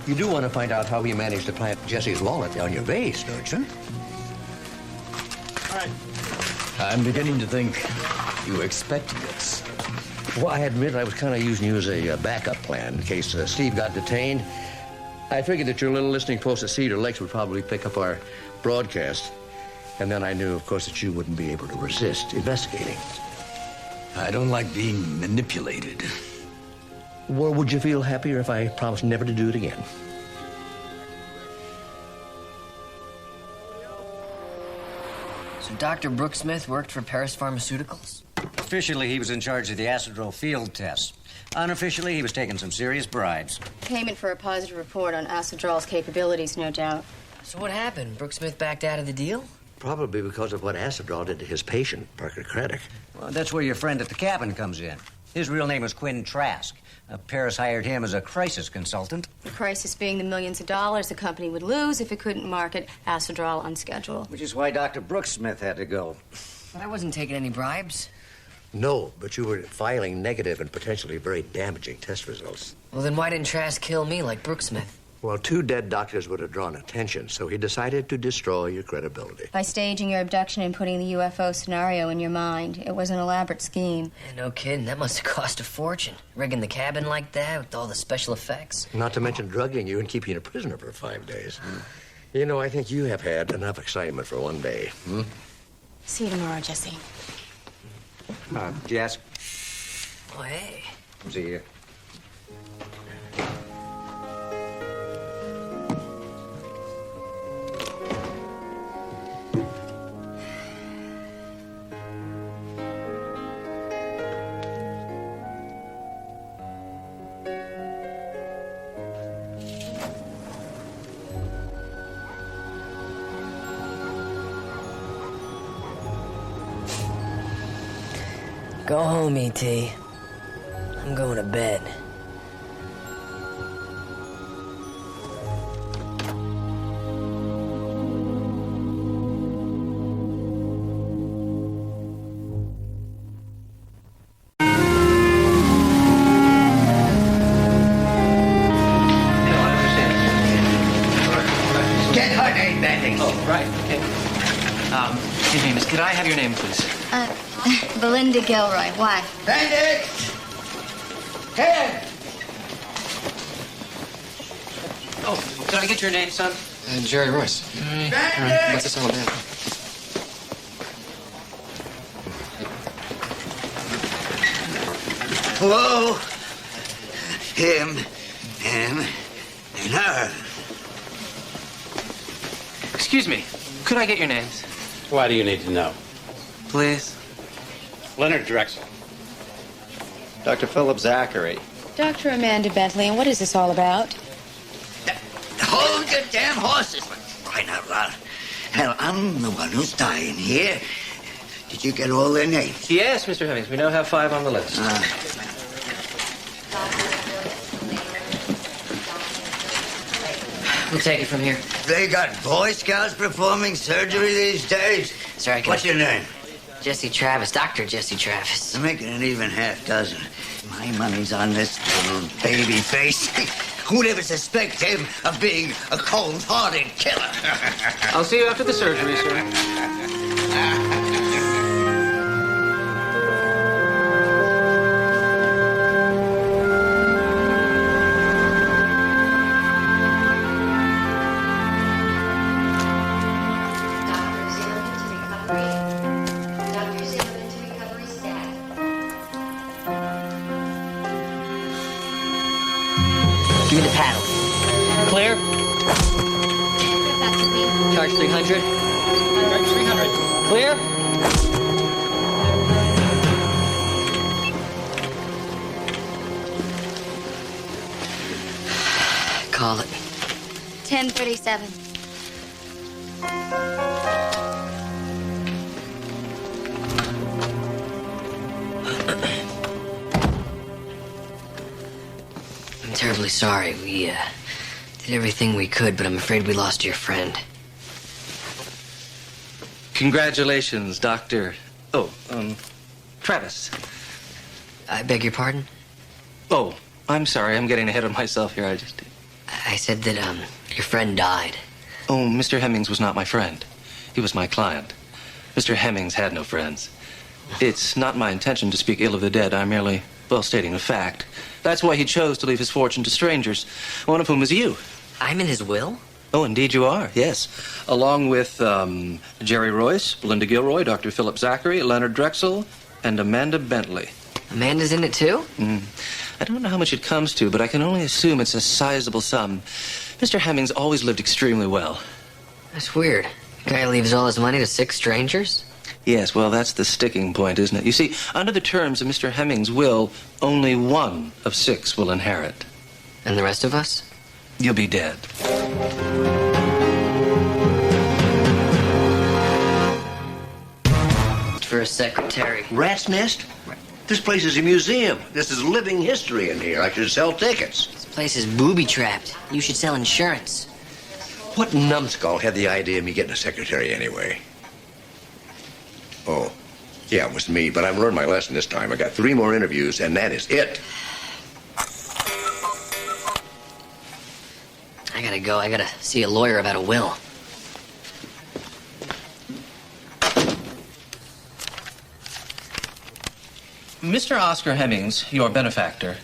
Speaker 4: You do want to find out how he managed to plant Jesse's wallet on your vase, don't you?
Speaker 6: All right.
Speaker 7: I'm beginning to think you expected this.
Speaker 4: Well, I admit I was kind of using you as a backup plan in case Steve got detained. I figured that your little listening post at Cedar Lakes would probably pick up our broadcast. And then I knew, of course, that you wouldn't be able to resist investigating.
Speaker 7: I don't like being manipulated.
Speaker 4: Well, would you feel happier if I promised never to do it again?
Speaker 1: So Dr. Brooksmith worked for Paris Pharmaceuticals?
Speaker 2: Officially, he was in charge of the Acidrol field tests. Unofficially, he was taking some serious bribes.
Speaker 5: Payment for a positive report on Acidrol's capabilities, no doubt.
Speaker 1: So what happened? Brooksmith backed out of the deal?
Speaker 4: Probably because of what Acidrol did to his patient, Parker Craddock.
Speaker 2: Well, that's where your friend at the cabin comes in. His real name was Quinn Trask. Paris hired him as a crisis consultant.
Speaker 5: The crisis being the millions of dollars the company would lose if it couldn't market Acidrol on schedule.
Speaker 2: Which is why Dr. Brooksmith had to go.
Speaker 1: But I wasn't taking any bribes.
Speaker 4: No, but you were filing negative and potentially very damaging test results.
Speaker 1: Well, then why didn't Trask kill me like Brooksmith?
Speaker 4: Well, 2 dead doctors would have drawn attention, so he decided to destroy your credibility.
Speaker 5: By staging your abduction and putting the UFO scenario in your mind, it was an elaborate scheme.
Speaker 1: Yeah, no kidding. That must have cost a fortune. Rigging the cabin like that with all the special effects.
Speaker 4: Not to mention drugging you and keeping you a prisoner for 5 days. You know, I think you have had enough excitement for one day.
Speaker 5: See you tomorrow, Jesse.
Speaker 2: Jess.
Speaker 1: Oh, hey.
Speaker 2: See you.
Speaker 1: Go home, E.T. I'm going to bed.
Speaker 13: my name, Bendix.
Speaker 14: Oh, right. Okay. Excuse me, miss. Could I have your name, please?
Speaker 5: Belinda Gilroy. Why?
Speaker 13: Bendix! Here!
Speaker 14: Oh, could I get your name, son?
Speaker 8: Jerry Royce.
Speaker 14: All
Speaker 13: right.
Speaker 8: What's this all about?
Speaker 13: Hello? Him, and her.
Speaker 14: Excuse me. Could I get your names?
Speaker 15: Why do you need to know?
Speaker 14: Please.
Speaker 15: Leonard Drexel.
Speaker 16: Dr. Philip Zachary.
Speaker 5: Dr. Amanda Bentley, and what is this all about?
Speaker 13: Hold your damn horses. Right out loud. Hell, I'm the one who's dying here. Did you get all their names?
Speaker 14: Yes, Mr. Hemmings. We now have 5 on the list.
Speaker 1: We'll take it from here.
Speaker 13: They got Boy Scouts performing surgery these days?
Speaker 1: Sorry,
Speaker 13: What's your name?
Speaker 1: Jesse Travis. Dr. Jesse Travis.
Speaker 13: I'm making an even half dozen. My money's on this little baby face. Who'd ever suspect him of being a cold-hearted killer?
Speaker 14: I'll see you after the surgery, sir.
Speaker 1: Give me the paddle. Clear. Charge 300.
Speaker 14: Charge 300.
Speaker 1: Clear. Call it.
Speaker 5: 10:37.
Speaker 1: I'm terribly sorry. We did everything we could, but I'm afraid we lost your friend.
Speaker 14: Congratulations, Dr. Travis.
Speaker 1: I beg your pardon?
Speaker 14: Oh, I'm sorry. I'm getting ahead of myself here.
Speaker 1: I said that, your friend died.
Speaker 14: Oh, Mr. Hemmings was not my friend. He was my client. Mr. Hemmings had no friends. It's not my intention to speak ill of the dead. I'm merely, stating a fact. That's why he chose to leave his fortune to strangers, one of whom is you.
Speaker 1: I'm in his will?
Speaker 14: Oh, indeed you are, yes. Along with Jerry Royce, Belinda Gilroy, Dr. Philip Zachary, Leonard Drexel, and Amanda Bentley.
Speaker 1: Amanda's in it, too?
Speaker 14: I don't know how much it comes to, but I can only assume it's a sizable sum. Mr. Hemmings always lived extremely well.
Speaker 1: That's weird. The guy leaves all his money to 6 strangers?
Speaker 14: Yes, well, that's the sticking point, isn't it? You see, under the terms of Mr. Hemmings' will, only 1 of 6 will inherit.
Speaker 1: And the rest of us?
Speaker 14: You'll be dead.
Speaker 1: For a secretary.
Speaker 4: Rat's nest? This place is a museum. This is living history in here. I should sell tickets.
Speaker 1: This place is booby-trapped. You should sell insurance.
Speaker 4: What numbskull had the idea of me getting a secretary anyway? Oh, yeah, it was me, but I've learned my lesson this time. I got 3 more interviews, and that is it.
Speaker 1: I gotta go. I gotta see a lawyer about a will.
Speaker 14: Mr. Oscar Hemmings, your benefactor.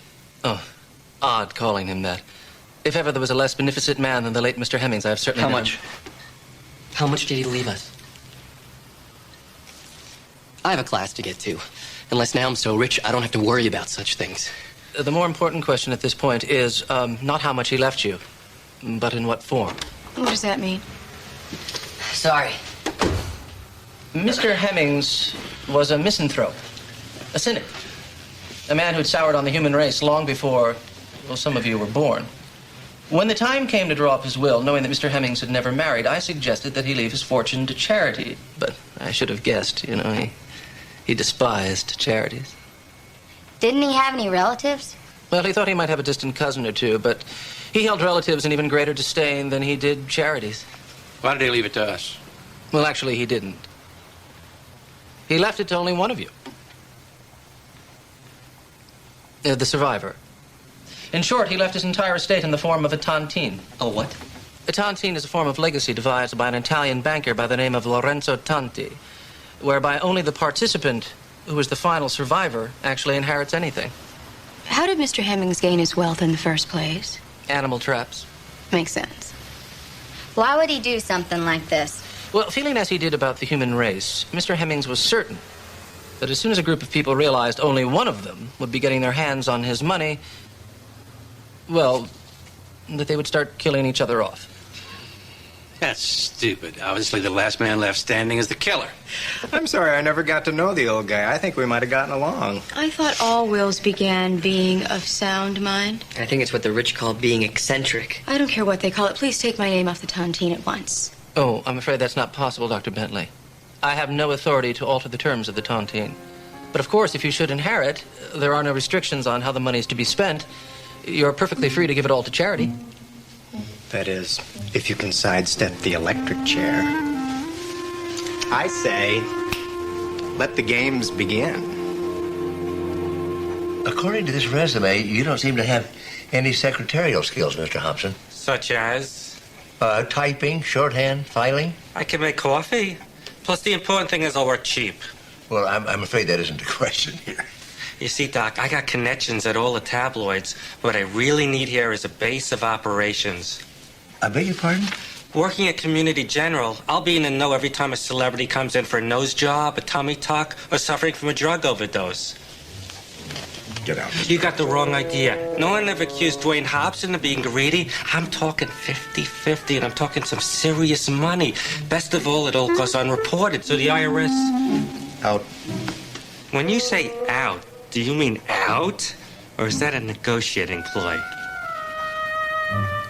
Speaker 14: Oh, odd calling him that. If ever there was a less beneficent man than the late Mr. Hemmings, I've certainly...
Speaker 1: How much? How much did he leave us? I have a class to get to. Unless now I'm so rich, I don't have to worry about such things.
Speaker 14: The more important question at this point is not how much he left you, but in what form.
Speaker 5: What does that mean?
Speaker 1: Sorry.
Speaker 14: Mr. Hemmings was a misanthrope, a cynic, a man who'd soured on the human race long before, some of you were born. When the time came to draw up his will, knowing that Mr. Hemmings had never married, I suggested that he leave his fortune to charity. But I should have guessed, he despised charities.
Speaker 5: Didn't he have any relatives?
Speaker 14: Well, he thought he might have a distant cousin or two, but he held relatives in even greater disdain than he did charities.
Speaker 15: Why did he leave it to us?
Speaker 14: Well, actually, he didn't. He left it to only one of you. The survivor. In short, he left his entire estate in the form of a tontine.
Speaker 1: A what?
Speaker 14: A tontine is a form of legacy devised by an Italian banker by the name of Lorenzo Tanti, whereby only the participant, who is the final survivor, actually inherits anything.
Speaker 5: How did Mr. Hemmings gain his wealth in the first place?
Speaker 14: Animal traps.
Speaker 5: Makes sense.
Speaker 11: Why would he do something like this?
Speaker 14: Well, feeling as he did about the human race, Mr. Hemmings was certain that as soon as a group of people realized only one of them would be getting their hands on his money, well, that they would start killing each other off.
Speaker 15: That's stupid. Obviously, the last man left standing is the killer.
Speaker 17: I'm sorry I never got to know the old guy. I think we might have gotten along.
Speaker 5: I thought all wills began being of sound mind.
Speaker 1: I think it's what the rich call being eccentric.
Speaker 5: I don't care what they call it. Please take my name off the tontine at once.
Speaker 14: Oh, I'm afraid that's not possible, Dr. Bentley. I have no authority to alter the terms of the tontine. But of course, if you should inherit, there are no restrictions on how the money is to be spent. You're perfectly free to give it all to charity.
Speaker 17: That is, if you can sidestep the electric chair. I say, let the games begin.
Speaker 4: According to this resume, you don't seem to have any secretarial skills, Mr. Hobson.
Speaker 18: Such as?
Speaker 4: Typing, shorthand, filing.
Speaker 18: I can make coffee. Plus, the important thing is I'll work cheap.
Speaker 4: Well, I'm afraid that isn't the question here.
Speaker 18: You see, Doc, I got connections at all the tabloids. What I really need here is a base of operations.
Speaker 4: I beg your pardon?
Speaker 18: Working at Community General, I'll be in the know every time a celebrity comes in for a nose job, a tummy tuck, or suffering from a drug overdose.
Speaker 4: Get out.
Speaker 18: You got the wrong idea. No one ever accused Dwayne Hobson of being greedy. I'm talking 50-50, and I'm talking some serious money. Best of all, it all goes unreported, so the IRS...
Speaker 4: Out.
Speaker 18: When you say out, do you mean out? Or is that a negotiating ploy?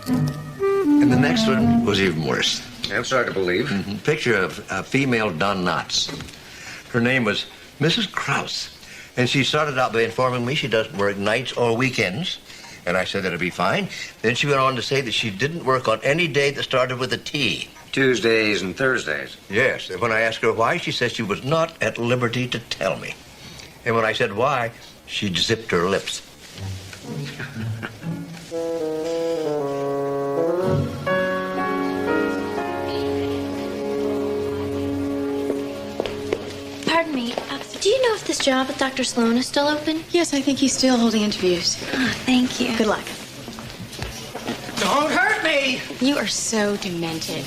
Speaker 4: And the next one was even worse.
Speaker 17: That's hard to believe.
Speaker 4: Picture of a female Don Knotts. Her name was Mrs. Krause. And she started out by informing me she doesn't work nights or weekends. And I said that'd be fine. Then she went on to say that she didn't work on any day that started with a T.
Speaker 17: Tuesdays and Thursdays.
Speaker 4: Yes. And when I asked her why, she said she was not at liberty to tell me. And when I said why, she zipped her lips.
Speaker 5: Pardon me. Do you know if this job with Dr. Sloan is still open? Yes, I think he's still holding interviews. Oh, thank you. Good luck.
Speaker 17: Don't hurt me!
Speaker 5: You are so demented.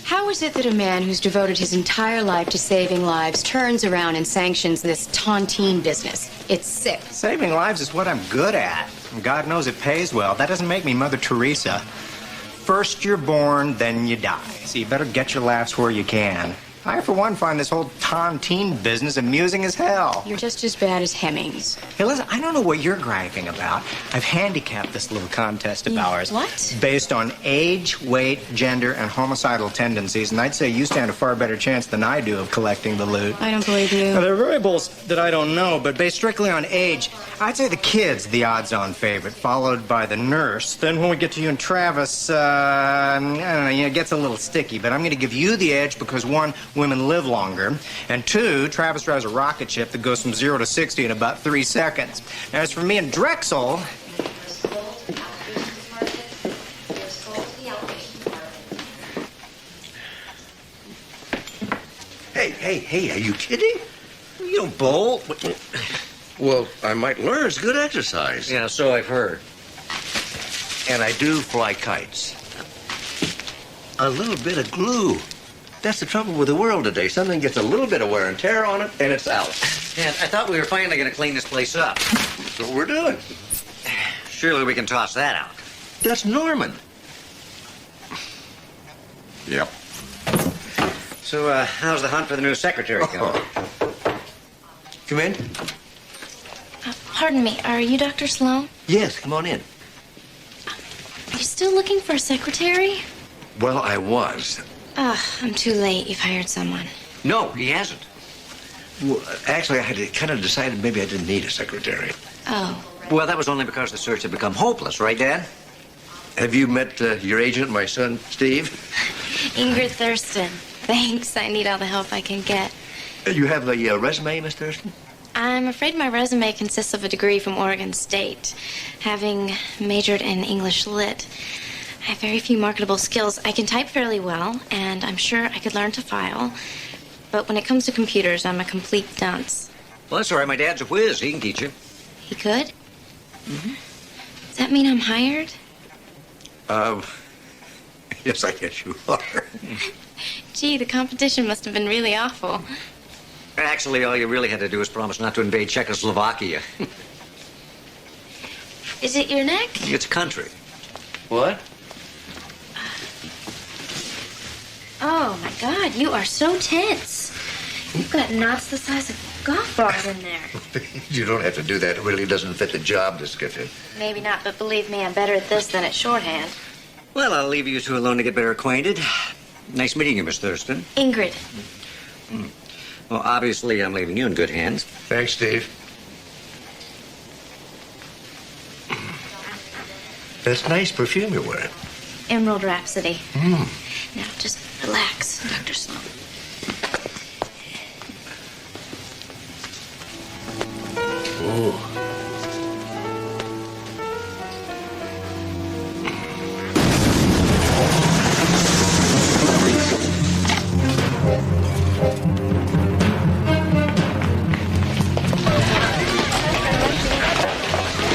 Speaker 5: How is it that a man who's devoted his entire life to saving lives turns around and sanctions this tontine business? It's sick.
Speaker 17: Saving lives is what I'm good at. And God knows it pays well. That doesn't make me Mother Teresa. First you're born, then you die. So you better get your laughs where you can. I, for one, find this whole tontine business amusing as hell.
Speaker 5: You're just as bad as Hemmings.
Speaker 17: Hey, listen, I don't know what you're griping about. I've handicapped this little contest of ours.
Speaker 5: What?
Speaker 17: Based on age, weight, gender, and homicidal tendencies, and I'd say you stand a far better chance than I do of collecting the loot.
Speaker 5: I don't believe you.
Speaker 17: Now, there are variables that I don't know, but based strictly on age, I'd say the kid's the odds-on favorite, followed by the nurse. Then when we get to you and Travis, I don't know, it gets a little sticky, but I'm going to give you the edge because, one, women live longer, and two, Travis drives a rocket ship that goes from 0 to 60 in about 3 seconds. As for me and Drexel...
Speaker 4: Hey, are you kidding? You don't bowl. Well, I might learn. It's good exercise.
Speaker 2: Yeah, so I've heard.
Speaker 4: And I do fly kites. A little bit of glue. That's the trouble with the world today. Something gets a little bit of wear and tear on it, and it's out.
Speaker 2: Yeah, I thought we were finally going to clean this place up.
Speaker 4: That's what we're doing.
Speaker 2: Surely we can toss that out.
Speaker 4: That's Norman. Yep.
Speaker 2: So, how's the hunt for the new secretary going?
Speaker 4: Come in.
Speaker 5: Pardon me, are you Dr. Sloan?
Speaker 4: Yes, come on in.
Speaker 5: Are you still looking for a secretary?
Speaker 4: Well, I was.
Speaker 5: I'm too late. You've hired someone.
Speaker 2: No, he hasn't.
Speaker 4: Well, actually, I had kind of decided maybe I didn't need a secretary.
Speaker 5: Oh.
Speaker 2: Well, that was only because the search had become hopeless, right, Dad?
Speaker 4: Have you met your agent, my son, Steve?
Speaker 5: Ingrid Thurston. Thanks. I need all the help I can get.
Speaker 4: You have a resume, Miss Thurston?
Speaker 5: I'm afraid my resume consists of a degree from Oregon State, having majored in English Lit.
Speaker 19: I have very few marketable skills. I can type fairly well, and I'm sure I could learn to file. But when it comes to computers, I'm a complete dunce.
Speaker 2: Well, that's all right. My dad's a whiz. He can teach you.
Speaker 19: He could? Mm-hmm. Does that mean I'm hired?
Speaker 4: Yes, I guess you are.
Speaker 19: Gee, the competition must have been really awful.
Speaker 2: Actually, all you really had to do was promise not to invade Czechoslovakia.
Speaker 19: Is it your neck?
Speaker 2: It's a country.
Speaker 4: What?
Speaker 19: Oh, my God, you are so tense. You've got knots the size of golf balls in there.
Speaker 4: You don't have to do that. It really doesn't fit the job description.
Speaker 19: Maybe not, but believe me, I'm better at this than at shorthand.
Speaker 2: Well, I'll leave you two alone to get better acquainted. Nice meeting you, Miss Thurston.
Speaker 19: Ingrid.
Speaker 2: Well, obviously, I'm leaving you in good hands.
Speaker 4: Thanks, Steve. That's nice perfume you're wearing.
Speaker 19: Emerald Rhapsody.
Speaker 4: Mm.
Speaker 19: Now, just relax, Dr. Sloan.
Speaker 4: Ooh.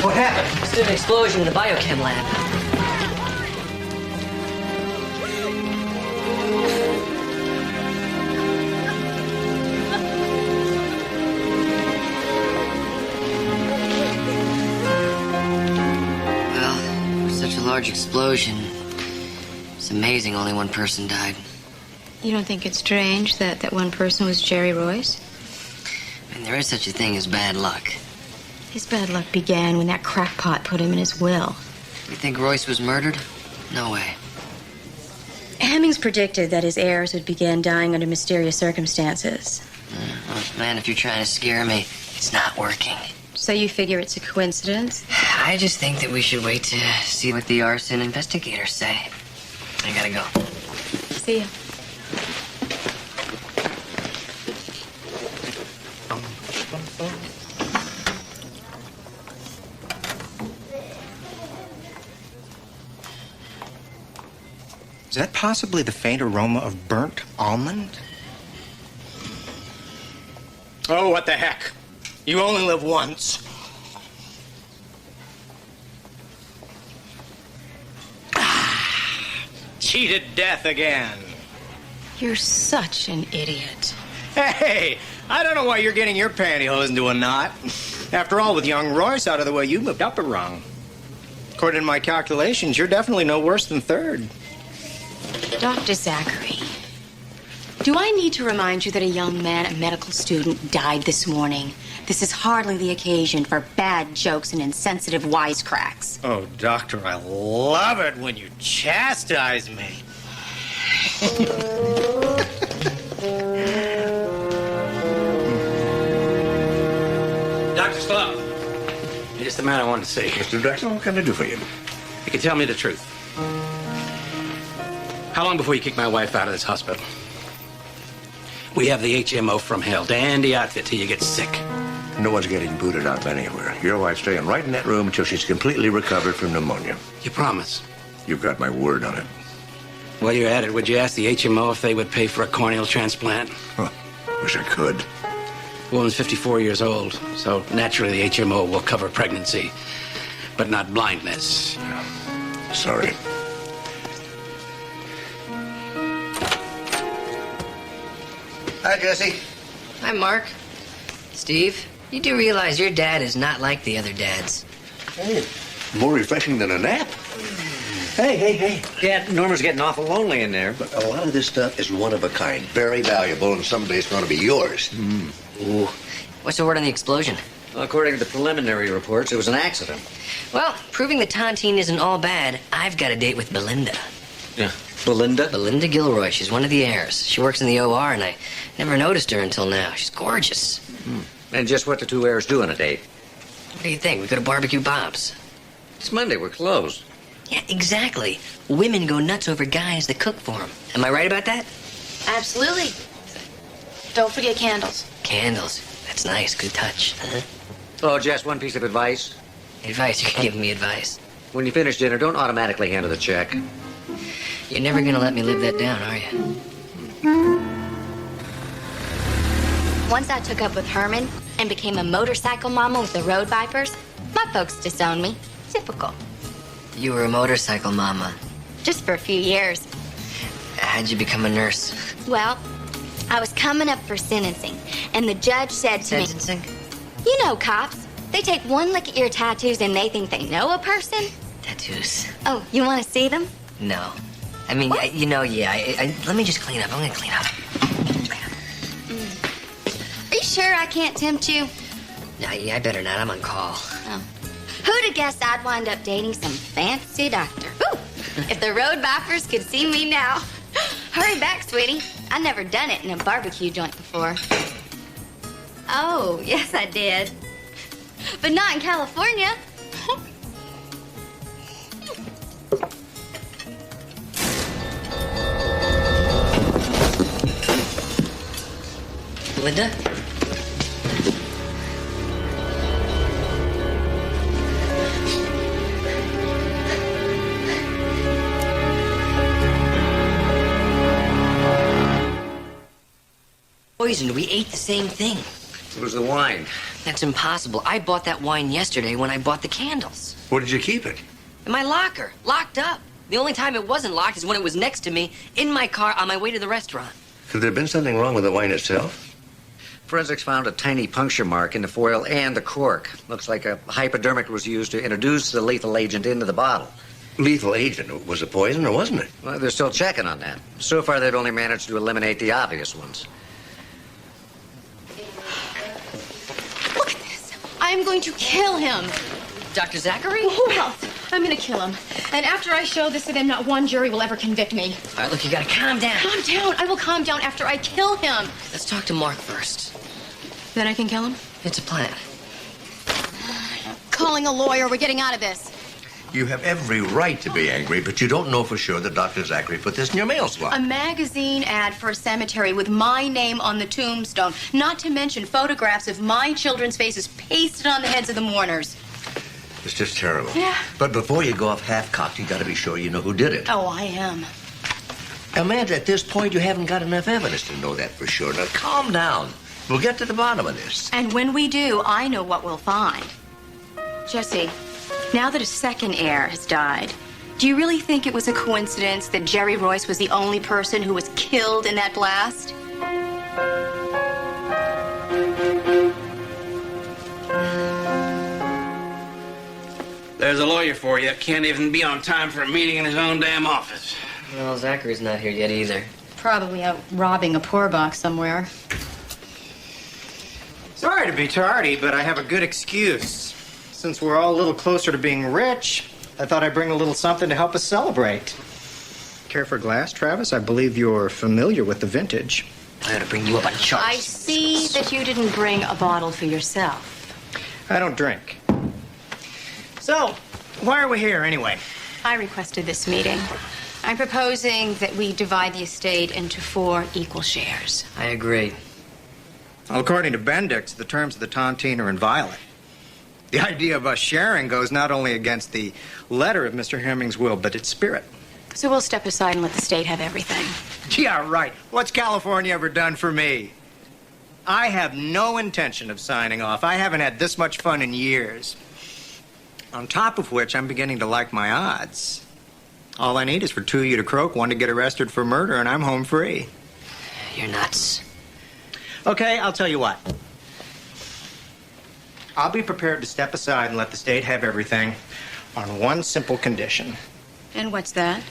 Speaker 1: What happened? Just an explosion in the biochem lab. Well, such a large explosion. It's amazing only one person died.
Speaker 19: You don't think it's strange that one person was Jerry Royce?
Speaker 1: I mean, there is such a thing as bad luck.
Speaker 19: His bad luck began when that crackpot put him in his will.
Speaker 1: You think Royce was murdered? No way.
Speaker 19: Hemmings predicted that his heirs would begin dying under mysterious circumstances.
Speaker 1: Well, man, if you're trying to scare me, it's not working.
Speaker 19: So you figure it's a coincidence?
Speaker 1: I just think that we should wait to see what the arson investigators say. I gotta go.
Speaker 19: See ya.
Speaker 17: Is that possibly the faint aroma of burnt almond? Oh, what the heck? You only live once. Cheated death again.
Speaker 19: You're such an idiot.
Speaker 17: Hey, I don't know why you're getting your pantyhose into a knot. After all, with young Royce out of the way, you moved up a rung. According to my calculations, you're definitely no worse than third.
Speaker 19: Dr. Zachary, do I need to remind you that a young man, a medical student, died this morning? This is hardly the occasion for bad jokes and insensitive wisecracks.
Speaker 17: Oh, Doctor, I love it when you chastise me.
Speaker 15: Dr. Sloan. You're just the man I wanted to see.
Speaker 4: Mr. Drexel, what can I do for you?
Speaker 15: You can tell me the truth. How long before you kick my wife out of this hospital? We have the HMO from hell. Dandy outfit till you get sick.
Speaker 4: No one's getting booted out of anywhere. Your wife's staying right in that room until she's completely recovered from pneumonia.
Speaker 15: You promise?
Speaker 4: You've got my word on it.
Speaker 15: While you're at it, would you ask the HMO if they would pay for a corneal transplant?
Speaker 4: Huh. Wish I could.
Speaker 15: The woman's 54 years old, so naturally the HMO will cover pregnancy, but not blindness.
Speaker 4: Sorry. Hi, Jesse.
Speaker 1: Hi, Mark. Steve, you do realize your dad is not like the other dads.
Speaker 4: Hey, more refreshing than a nap. Hey.
Speaker 2: Dad, Norma's getting awful lonely in there.
Speaker 4: But a lot of this stuff is one of a kind, very valuable, and someday it's going to be yours.
Speaker 1: Ooh. What's the word on the explosion?
Speaker 2: Well, according to the preliminary reports, it was an accident.
Speaker 1: Well, proving the tontine isn't all bad, I've got a date with Belinda.
Speaker 2: Yeah. Belinda?
Speaker 1: Belinda Gilroy. She's one of the heirs. She works in the OR, and I never noticed her until now. She's gorgeous.
Speaker 2: And just what the two heirs do on a date.
Speaker 1: What do you think? We go to Barbecue Bob's.
Speaker 2: It's Monday. We're closed.
Speaker 1: Yeah, exactly. Women go nuts over guys that cook for them. Am I right about that?
Speaker 19: Absolutely. Don't forget candles.
Speaker 1: Candles. That's nice. Good touch. Huh?
Speaker 2: Oh, Jess, one piece of advice.
Speaker 1: Advice? You're giving me advice.
Speaker 2: When you finish dinner, don't automatically hand her the check.
Speaker 1: You're never gonna let me live that down, are you?
Speaker 19: Once I took up with Herman and became a motorcycle mama with the road vipers, my folks disowned me. Typical.
Speaker 1: You were a motorcycle mama.
Speaker 19: Just for a few years.
Speaker 1: How'd you become a nurse?
Speaker 19: Well, I was coming up for sentencing, and the judge said to me...
Speaker 1: Sentencing?
Speaker 19: You know cops. They take one look at your tattoos and they think they know a person.
Speaker 1: Tattoos.
Speaker 19: Oh, you want to see them?
Speaker 1: No. I mean, let me just clean up. I'm gonna clean up.
Speaker 19: Are you sure I can't tempt you?
Speaker 1: No, I better not. I'm on call.
Speaker 19: Oh. Who'd have guessed I'd wind up dating some fancy doctor? Whew. If the road vipers could see me now. Hurry back, sweetie. I've never done it in a barbecue joint before. Oh, yes, I did. But not in California.
Speaker 1: Linda? Poisoned. We ate the same thing.
Speaker 4: It was the wine.
Speaker 1: That's impossible. I bought that wine yesterday when I bought the candles.
Speaker 4: Where did you keep it?
Speaker 1: In my locker. Locked up. The only time it wasn't locked is when it was next to me in my car on my way to the restaurant.
Speaker 4: Could there have been something wrong with the wine itself?
Speaker 2: Forensics found a tiny puncture mark in the foil and the cork. Looks like a hypodermic was used to introduce the lethal agent into the bottle.
Speaker 4: Lethal agent? Was it poison or wasn't it?
Speaker 2: Well, they're still checking on that. So far, they've only managed to eliminate the obvious ones.
Speaker 5: I'm going to kill him.
Speaker 1: Dr. Zachary?
Speaker 5: Who else? I'm going to kill him. And after I show this to them, not one jury will ever convict me.
Speaker 1: All right, look, you gotta calm down.
Speaker 5: Calm down. I will calm down after I kill him.
Speaker 1: Let's talk to Mark first.
Speaker 5: Then I can kill him?
Speaker 1: It's a plan.
Speaker 5: Calling a lawyer. We're getting out of this.
Speaker 4: You have every right to be angry, but you don't know for sure that Dr. Zachary put this in your mail slot.
Speaker 5: A magazine ad for a cemetery with my name on the tombstone. Not to mention photographs of my children's faces pasted on the heads of the mourners.
Speaker 4: It's just terrible.
Speaker 5: Yeah.
Speaker 4: But before you go off half-cocked, you gotta be sure you know who did it.
Speaker 5: Oh, I am.
Speaker 4: Amanda, at this point, you haven't got enough evidence to know that for sure. Now, calm down. We'll get to the bottom of this.
Speaker 5: And when we do, I know what we'll find. Jesse, now that a second heir has died, do you really think it was a coincidence that Jerry Royce was the only person who was killed in that blast?
Speaker 15: There's a lawyer for you. Can't even be on time for a meeting in his own damn office.
Speaker 1: Well, Zachary's not here yet either.
Speaker 5: Probably out robbing a poor box somewhere.
Speaker 17: Sorry to be tardy, but I have a good excuse. Since we're all a little closer to being rich, I thought I'd bring a little something to help us celebrate. Care for a glass, Travis? I believe you're familiar with the vintage.
Speaker 1: I ought to bring you up on charts.
Speaker 5: I see that you didn't bring a bottle for yourself.
Speaker 17: I don't drink. So, why are we here anyway?
Speaker 5: I requested this meeting. I'm proposing that we divide the estate into 4 equal shares.
Speaker 1: I agree.
Speaker 17: Well, according to Bendix, the terms of the tontine are inviolate. The idea of us sharing goes not only against the letter of Mr. Hemming's will, but its spirit.
Speaker 5: So we'll step aside and let the state have everything.
Speaker 17: Yeah, right. What's California ever done for me? I have no intention of signing off. I haven't had this much fun in years. On top of which, I'm beginning to like my odds. All I need is for 2 of you to croak, 1 to get arrested for murder, and I'm home free.
Speaker 1: You're nuts.
Speaker 17: Okay, I'll tell you what. I'll be prepared to step aside and let the state have everything on one simple condition.
Speaker 5: And what's that?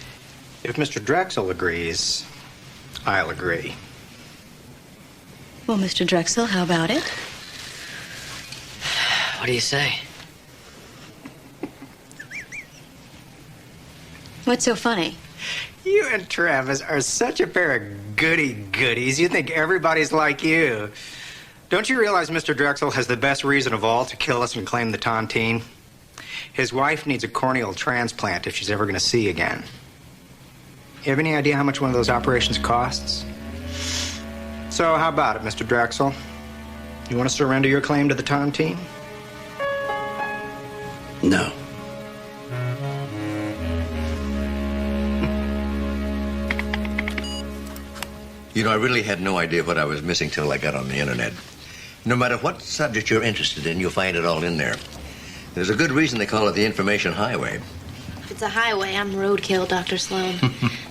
Speaker 17: If Mr. Drexel agrees, I'll agree.
Speaker 5: Well, Mr. Drexel, how about it?
Speaker 1: What do you say?
Speaker 5: What's so funny?
Speaker 17: You and Travis are such a pair of goody-goodies. You think everybody's like you. Don't you realize Mr. Drexel has the best reason of all to kill us and claim the tontine? His wife needs a corneal transplant if she's ever going to see again. You have any idea how much one of those operations costs? So how about it, Mr. Drexel? You want to surrender your claim to the tontine?
Speaker 15: No.
Speaker 4: You know, I really had no idea what I was missing till I got on the internet. No matter what subject you're interested in, you'll find it all in there. There's a good reason they call it the information highway.
Speaker 19: If it's a highway, I'm roadkill, Dr. Sloan.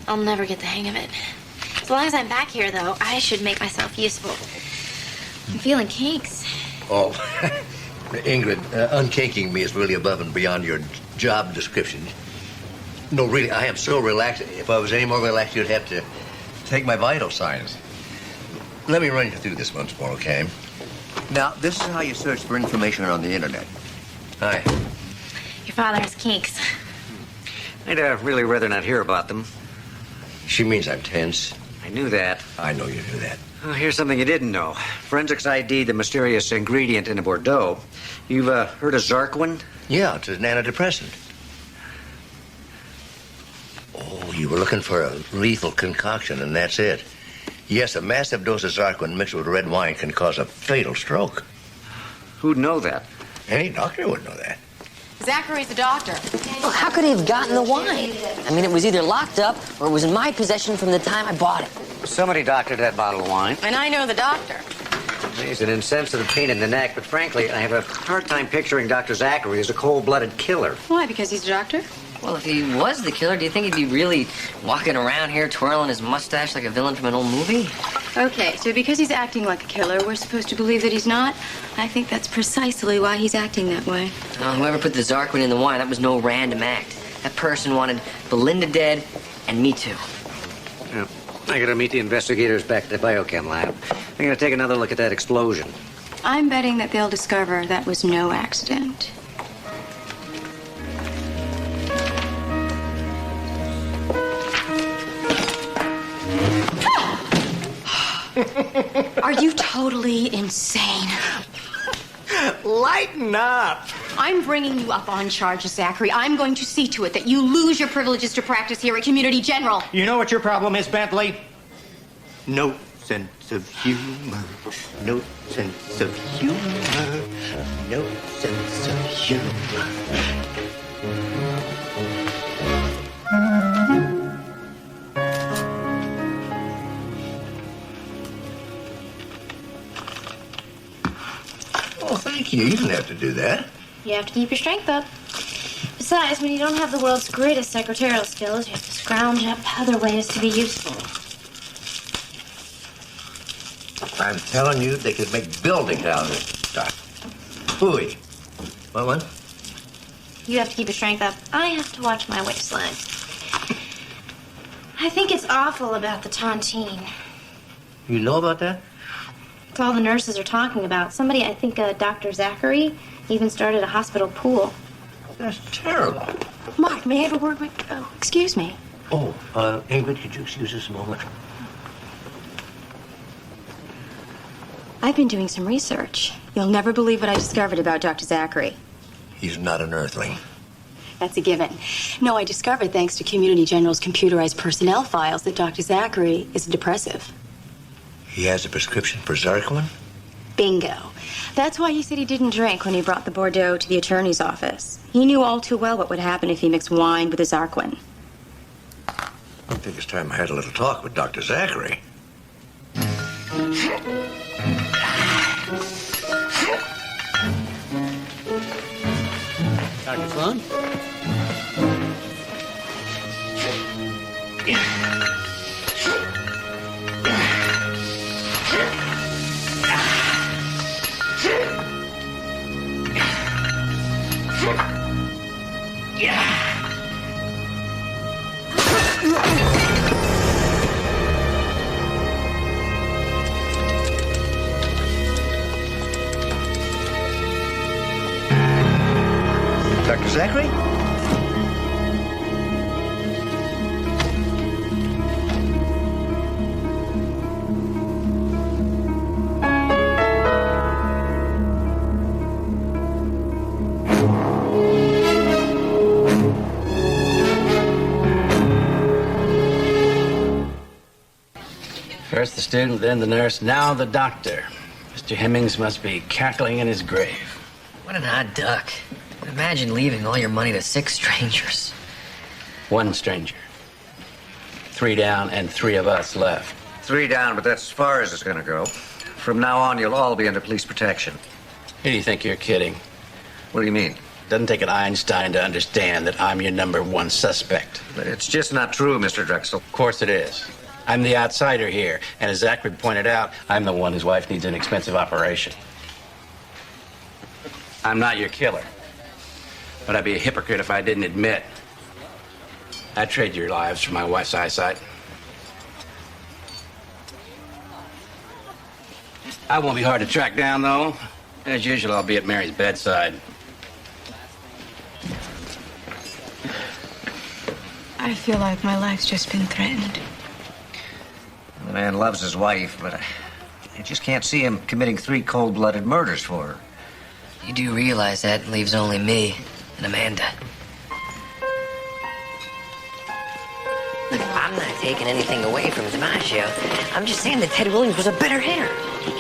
Speaker 19: I'll never get the hang of it. As long as I'm back here, though, I should make myself useful. I'm feeling kinks.
Speaker 4: Oh, Ingrid, uncaking me is really above and beyond your job description. No, really, I am so relaxed. If I was any more relaxed, you'd have to take my vital signs. Let me run you through this once more, okay? Now, this is how you search for information on the internet. Hi.
Speaker 19: Your father has kinks.
Speaker 2: I'd really rather not hear about them.
Speaker 4: She means I'm tense.
Speaker 2: I knew that.
Speaker 4: I know you knew that.
Speaker 2: Oh, here's something you didn't know. Forensics ID'd the mysterious ingredient in a Bordeaux. You've heard of Zarquin?
Speaker 4: Yeah, it's an antidepressant. Oh, you were looking for a lethal concoction, and that's it. Yes, a massive dose of Zarquin mixed with red wine can cause a fatal stroke.
Speaker 2: Who'd know that?
Speaker 4: Any doctor would know that.
Speaker 5: Zachary's the doctor.
Speaker 1: Well, how could he have gotten the wine? I mean, it was either locked up or it was in my possession from the time I bought it.
Speaker 2: Somebody doctored that bottle of wine.
Speaker 5: And I know the doctor.
Speaker 2: He's an insensitive pain in the neck, but frankly, I have a hard time picturing Dr. Zachary as a cold-blooded killer.
Speaker 5: Why? Because he's a doctor?
Speaker 1: Well, if he was the killer, do you think he'd be really walking around here twirling his mustache like a villain from an old movie?
Speaker 5: Okay, so because he's acting like a killer, we're supposed to believe that he's not? I think that's precisely why he's acting that way.
Speaker 1: Whoever put the Zarquin in the wine, that was no random act. That person wanted Belinda dead, and me too.
Speaker 2: Yeah. I gotta meet the investigators back at the biochem lab. I'm gonna take another look at that explosion.
Speaker 5: I'm betting that they'll discover that was no accident. Are you totally insane?
Speaker 17: Lighten up.
Speaker 5: I'm bringing you up on charges, Zachary. I'm going to see to it that you lose your privileges to practice here at Community General.
Speaker 17: You know what your problem is, Bentley? No sense of humor. No sense of humor. No sense of humor.
Speaker 4: Oh, thank you. You didn't have to do that.
Speaker 19: You have to keep your strength up. Besides, when you don't have the world's greatest secretarial skills, you have to scrounge up other ways to be useful.
Speaker 4: I'm telling you, they could make buildings out of it. Hooey. What?
Speaker 19: You have to keep your strength up. I have to watch my waistline. I think it's awful about the tontine.
Speaker 4: You know about that?
Speaker 19: It's all the nurses are talking about. Somebody, I think Dr. Zachary, even started a hospital pool.
Speaker 4: That's terrible.
Speaker 5: Mark, may I have a word with... Oh, excuse me.
Speaker 4: Oh, Ingrid, could you excuse us a moment?
Speaker 5: I've been doing some research. You'll never believe what I discovered about Dr. Zachary.
Speaker 4: He's not an earthling.
Speaker 5: That's a given. No, I discovered, thanks to Community General's computerized personnel files, that Dr. Zachary is a depressive.
Speaker 4: He has a prescription for Zarquin?
Speaker 5: Bingo. That's why he said he didn't drink when he brought the Bordeaux to the attorney's office. He knew all too well what would happen if he mixed wine with his Zarquin.
Speaker 4: I think it's time I had a little talk with Dr. Zachary.
Speaker 6: Dr. Sloan?
Speaker 4: Dr. Zachary?
Speaker 15: First the student, then the nurse, now the doctor. Mr. Hemmings must be cackling in his grave.
Speaker 1: What an odd duck. Imagine leaving all your money to 6 strangers.
Speaker 15: One stranger. 3 down and 3 of us left.
Speaker 2: 3 down, but that's as far as it's gonna go. From now on, you'll all be under police protection.
Speaker 15: Who do you think you're kidding?
Speaker 2: What do you mean?
Speaker 15: Doesn't take an Einstein to understand that I'm your #1 suspect.
Speaker 2: But it's just not true, Mr. Drexel.
Speaker 15: Of course it is. I'm the outsider here, and as Zachary pointed out, I'm the one whose wife needs an expensive operation. I'm not your killer, but I'd be a hypocrite if I didn't admit I'd trade your lives for my wife's eyesight. I won't be hard to track down, though. As usual, I'll be at Mary's bedside.
Speaker 19: I feel like my life's just been threatened.
Speaker 2: The man loves his wife, but I just can't see him committing 3 cold-blooded murders for her.
Speaker 1: You do realize that leaves only me and Amanda. Look, I'm not taking anything away from DiMaggio. I'm just saying that Ted Williams was a better hitter.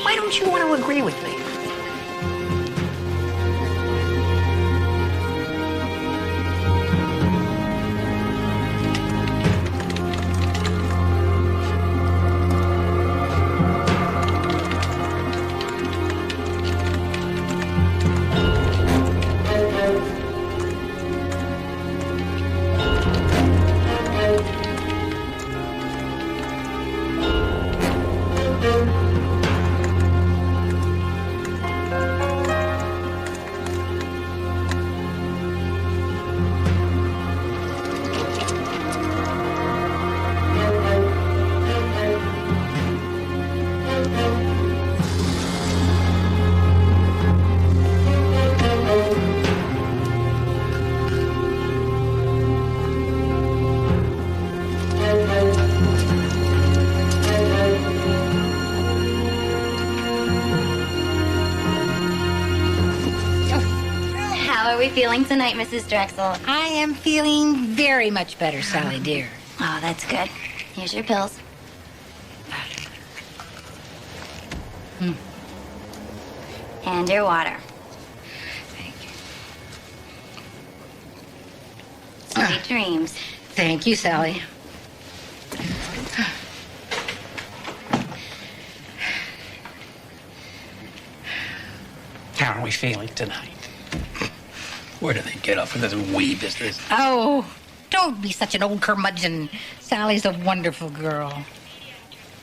Speaker 1: Why don't you want to agree with me?
Speaker 20: Feeling tonight, Mrs. Drexel?
Speaker 21: I am feeling very much better, Sally dear.
Speaker 20: Oh, that's good. Here's your pills. And your water.
Speaker 21: Thank
Speaker 20: you. Sweet dreams.
Speaker 21: Thank you, Sally.
Speaker 15: How are we feeling tonight? Where do they get off with this wee business?
Speaker 21: Oh, don't be such an old curmudgeon. Sally's a wonderful girl.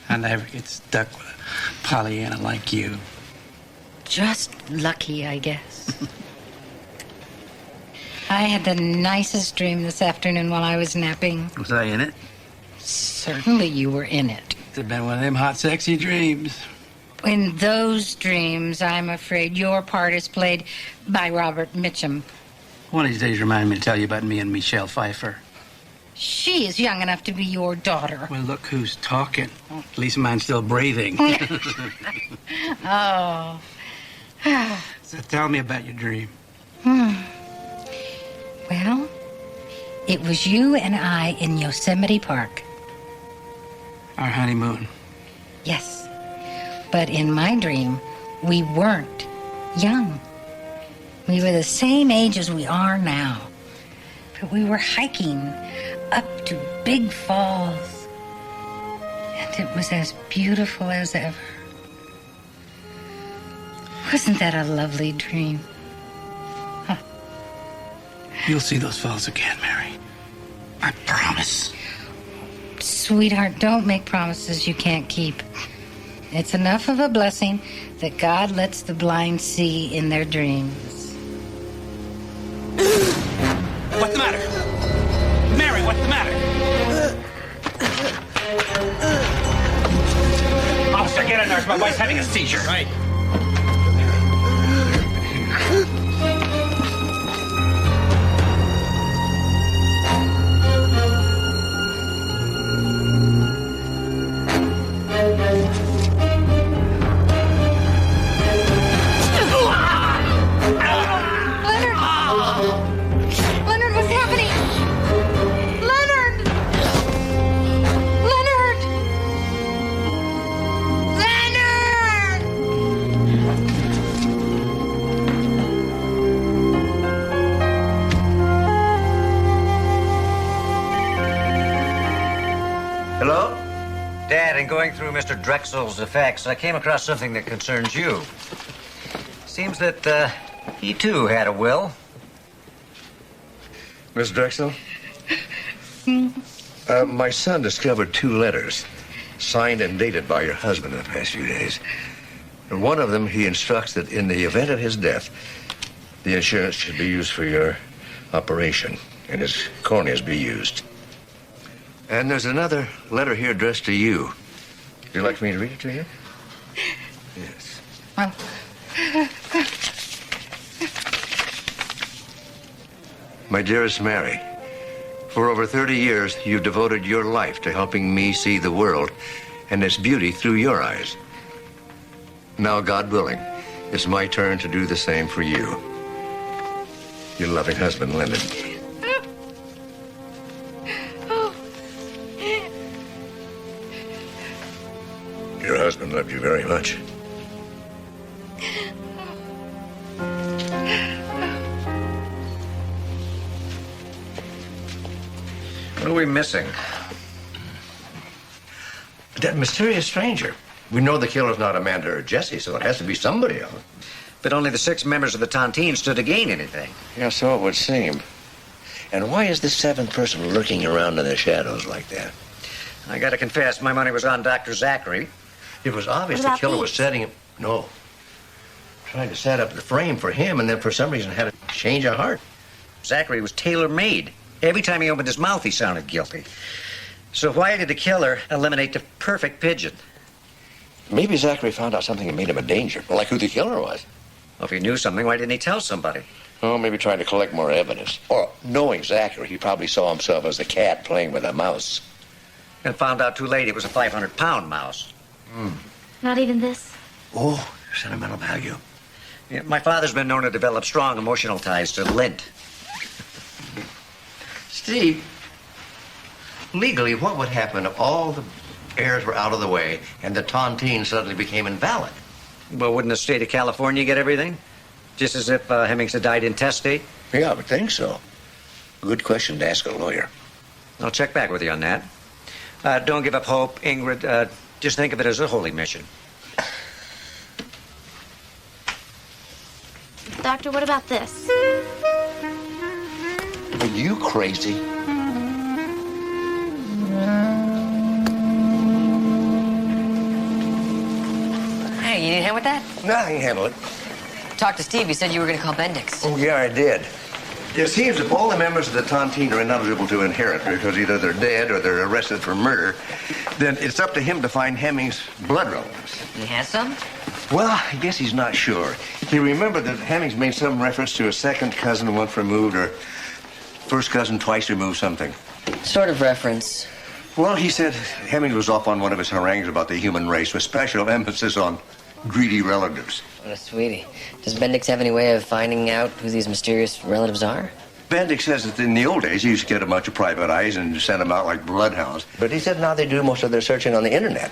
Speaker 15: I never get stuck with a Pollyanna like you.
Speaker 21: Just lucky, I guess. I had the nicest dream this afternoon while I was napping.
Speaker 15: Was I in it?
Speaker 21: Certainly you were in it.
Speaker 15: It's been one of them hot, sexy dreams.
Speaker 21: In those dreams, I'm afraid your part is played by Robert Mitchum.
Speaker 15: One of these days, remind me to tell you about me and Michelle Pfeiffer.
Speaker 21: She is young enough to be your daughter.
Speaker 15: Well, look who's talking. At least mine's still breathing.
Speaker 21: Oh.
Speaker 15: So tell me about your dream.
Speaker 21: Well, it was you and I in Yosemite Park.
Speaker 15: Our honeymoon.
Speaker 21: Yes. But in my dream, we weren't young. We were the same age as we are now. But we were hiking up to Big Falls. And it was as beautiful as ever. Wasn't that a lovely dream? Huh.
Speaker 15: You'll see those falls again, Mary. I promise.
Speaker 21: Sweetheart, don't make promises you can't keep. It's enough of a blessing that God lets the blind see in their dreams.
Speaker 15: What's the matter? Mary, what's the matter? Officer, get a nurse. My wife's having a seizure. Right.
Speaker 2: through Mr. Drexel's effects, I came across something that concerns you. Seems that he too had a will.
Speaker 4: Miss Drexel? My son discovered 2 letters, signed and dated by your husband in the past few days. In one of them, he instructs that in the event of his death, the insurance should be used for your operation, and his corneas be used. And there's another letter here addressed to you. Would you like me to read it to you? Yes. My dearest Mary, for over 30 years, you've devoted your life to helping me see the world and its beauty through your eyes. Now, God willing, it's my turn to do the same for you. Your loving husband, Lyndon. Your husband loved you very much.
Speaker 2: What are we missing?
Speaker 4: That mysterious stranger. We know the killer's not Amanda or Jesse, so it has to be somebody else.
Speaker 2: But only the 6 members of the tontine stood to gain anything.
Speaker 4: Yeah, so it would seem. And why is this 7th person lurking around in the shadows like that?
Speaker 2: I gotta confess, my money was on Dr. Zachary.
Speaker 4: It was obvious the killer was setting him... No. Trying to set up the frame for him, and then for some reason had a change of heart.
Speaker 2: Zachary was tailor-made. Every time he opened his mouth, he sounded guilty. So why did the killer eliminate the perfect pigeon?
Speaker 4: Maybe Zachary found out something that made him a danger, like who the killer was.
Speaker 2: Well, if he knew something, why didn't he tell somebody?
Speaker 4: Oh, maybe trying to collect more evidence. Or, knowing Zachary, he probably saw himself as a cat playing with a mouse.
Speaker 2: And found out too late it was a 500-pound mouse.
Speaker 20: Not even this?
Speaker 4: Oh, sentimental value.
Speaker 2: Yeah, my father's been known to develop strong emotional ties to lint.
Speaker 4: Steve, legally, what would happen if all the heirs were out of the way and the tontine suddenly became invalid?
Speaker 2: Well, wouldn't the state of California get everything? Just as if Hemmings had died intestate?
Speaker 4: Yeah, I would think so. Good question to ask a lawyer.
Speaker 2: I'll check back with you on that. Don't give up hope, Ingrid. Just think of it as a holy mission.
Speaker 20: Doctor, what about this?
Speaker 4: Are you crazy?
Speaker 1: Hey, you need a hand with that?
Speaker 4: No, I can handle it.
Speaker 1: Talk to Steve. He said you were going to call Bendix.
Speaker 4: Oh, yeah, I did. It seems if all the members of the tontine are ineligible to inherit because either they're dead or they're arrested for murder, then it's up to him to find Hemmings' blood relatives.
Speaker 1: He has some?
Speaker 4: Well, I guess he's not sure. He remembered that Hemmings made some reference to a second cousin once removed or first cousin twice removed something.
Speaker 1: Sort of reference.
Speaker 4: Well, he said Hemmings was off on one of his harangues about the human race with special emphasis on greedy relatives.
Speaker 1: What a sweetie. Does Bendix have any way of finding out who these mysterious relatives are?
Speaker 4: Bendix says that in the old days, he used to get a bunch of private eyes and send them out like bloodhounds. But he said now they do most of their searching on the internet.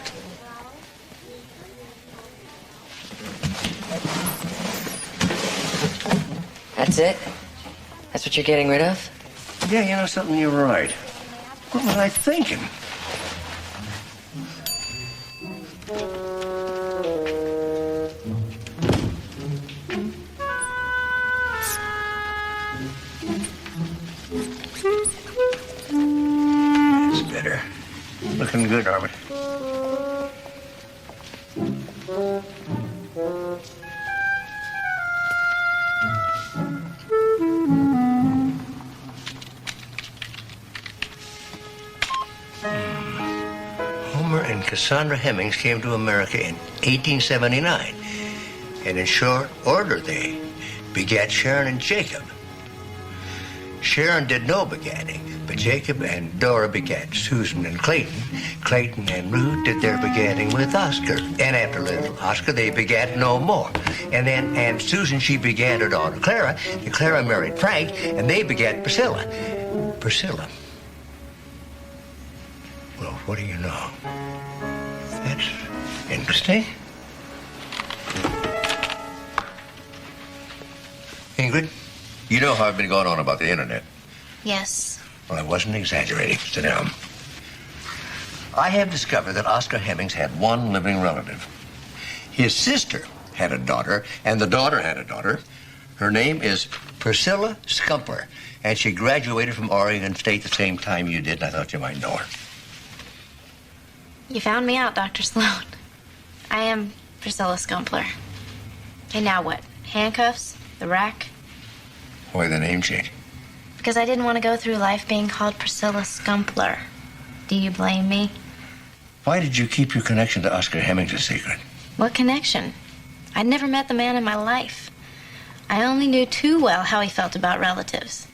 Speaker 1: That's it? That's what you're getting rid of?
Speaker 4: Yeah, you know something, you're right. What was I thinking? It's better. Looking good, Armin. Homer and Cassandra Hemmings came to America in 1879. And in short order, they begat Sharon and Jacob. Sharon did no begatting, but Jacob and Dora begat Susan and Clayton. Clayton and Ruth did their begatting with Oscar. And after little Oscar, they begat no more. And then Aunt Susan, she begat her daughter Clara. And Clara married Frank, and they begat Priscilla. Priscilla. Well, what do you know? That's interesting. Ingrid, you know how I've been going on about the internet.
Speaker 20: Yes.
Speaker 4: Well, I wasn't exaggerating. Sit down. I have discovered that Oscar Hemmings had one living relative. His sister had a daughter, and the daughter had a daughter. Her name is Priscilla Scumpler, and she graduated from Oregon State the same time you did, and I thought you might know her.
Speaker 20: You found me out, Dr. Sloan. I am Priscilla Scumpler. Okay, now what? Handcuffs? The rack?
Speaker 4: Why the name change?
Speaker 20: Because I didn't want to go through life being called Priscilla Scumpler. Do you blame me?
Speaker 4: Why did you keep your connection to Oscar Hemmings a secret?
Speaker 20: What connection? I'd never met the man in my life. I only knew too well how he felt about relatives.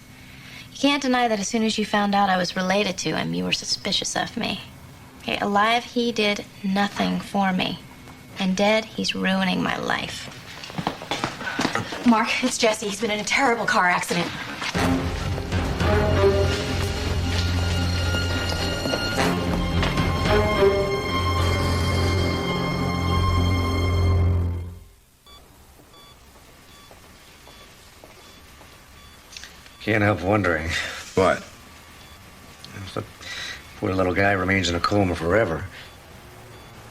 Speaker 20: You can't deny that as soon as you found out I was related to him, you were suspicious of me. Okay, alive, he did nothing for me. And dead, he's ruining my life.
Speaker 19: Mark, it's Jesse. He's been in a terrible car accident.
Speaker 15: Can't help wondering.
Speaker 4: What?
Speaker 15: If the poor little guy remains in a coma forever,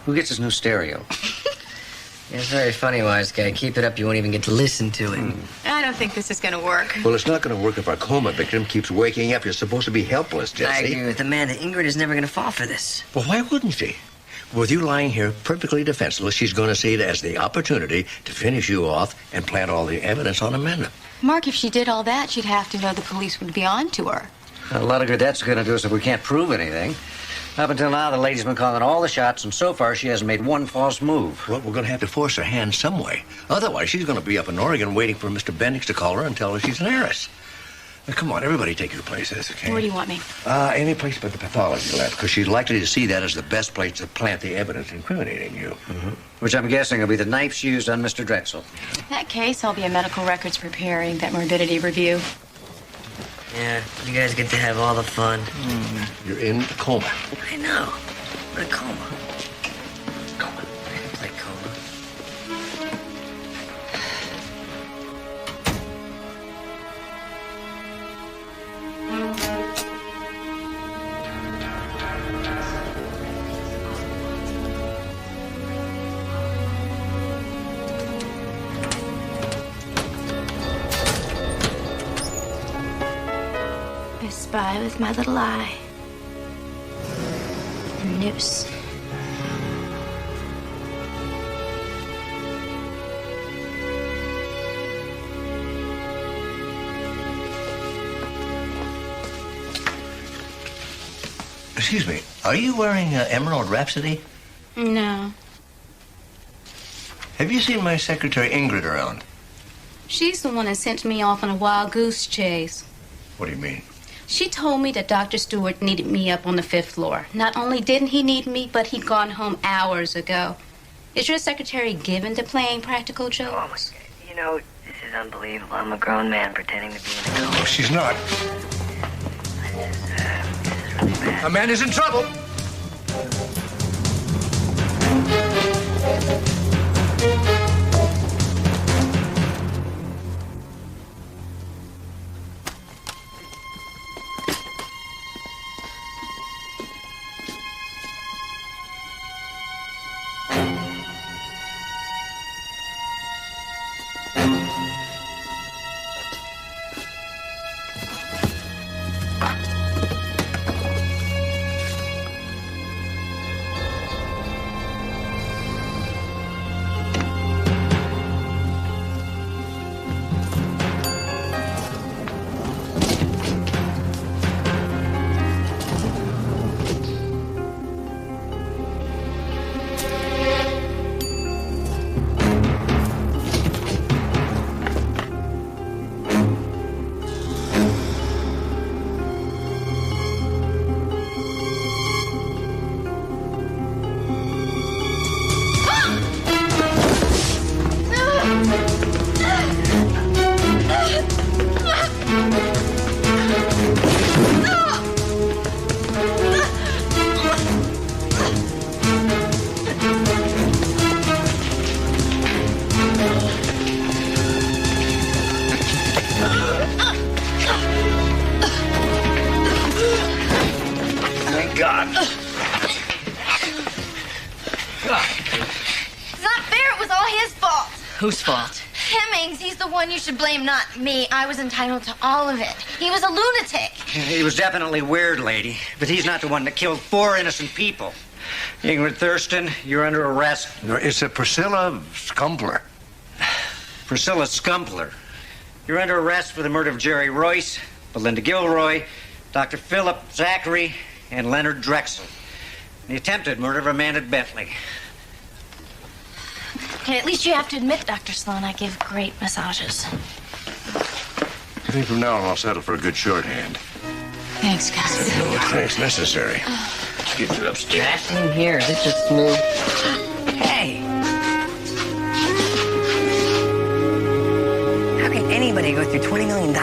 Speaker 15: who gets his new stereo?
Speaker 1: It's very funny, wise guy. Keep it up, you won't even get to listen to it.
Speaker 19: I don't think this is going to work.
Speaker 4: Well, it's not going to work if our coma victim keeps waking up. You're supposed to be helpless, Jesse.
Speaker 1: I agree with Amanda. Ingrid is never going to fall for this.
Speaker 4: Well, why wouldn't she? With you lying here perfectly defenseless, she's going to see it as the opportunity to finish you off and plant all the evidence on Amanda.
Speaker 19: Mark, if she did all that, she'd have to know the police would be on to her.
Speaker 17: A lot of good that's going to do us if we can't prove anything. Up until now, the lady's been calling all the shots, and so far she hasn't made one false move.
Speaker 4: Well, we're going to have to force her hand some way. Otherwise, she's going to be up in Oregon waiting for Mr. Bendix to call her and tell her she's an heiress. Now, come on, everybody take your places, okay?
Speaker 19: Where do you want me?
Speaker 4: Any place but the pathology lab, because she's likely to see that as the best place to plant the evidence incriminating you.
Speaker 17: Mm-hmm. Which I'm guessing will be the knives used on Mr. Drexel.
Speaker 19: In that case, I'll be a medical records preparing that morbidity review.
Speaker 1: Yeah, you guys get to have all the fun.
Speaker 4: You're in a coma.
Speaker 1: I know. What a coma. Coma. I can play coma.
Speaker 20: I spy with my little eye. A noose.
Speaker 4: Excuse me, are you wearing Emerald Rhapsody?
Speaker 19: No.
Speaker 4: Have you seen my secretary Ingrid around?
Speaker 19: She's the one that sent me off on a wild goose chase.
Speaker 4: What do you mean?
Speaker 19: She told me that Dr. Stewart needed me up on the 5th floor. Not only didn't he need me, but he'd gone home hours ago. Is your secretary given to playing practical jokes?
Speaker 1: You know, this is unbelievable. I'm a grown man pretending to be in a coma.
Speaker 4: Oh, she's not. Amanda's in trouble.
Speaker 20: It's not fair. It was all his fault.
Speaker 1: Whose fault?
Speaker 20: Hemmings, he's the one you should blame, not me. I was entitled to all of it. He was a lunatic.
Speaker 2: He was definitely weird, lady, but he's not the one that killed 4 innocent people. Ingrid Thurston, you're under arrest.
Speaker 4: No, it's a Priscilla Scumpler.
Speaker 2: Priscilla Scumpler. You're under arrest for the murder of Jerry Royce, Belinda Gilroy, Dr. Philip Zachary, and Leonard Drexel. The attempted murder of Amanda Bentley.
Speaker 20: Okay, at least you have to admit, Dr. Sloan, I give great massages.
Speaker 4: I think from now on I'll settle for a good shorthand.
Speaker 20: Thanks, Gus.
Speaker 4: No thanks necessary. Let's get you upstairs.
Speaker 1: Back in here. This is smooth. Hey! How can anybody go through $20 million?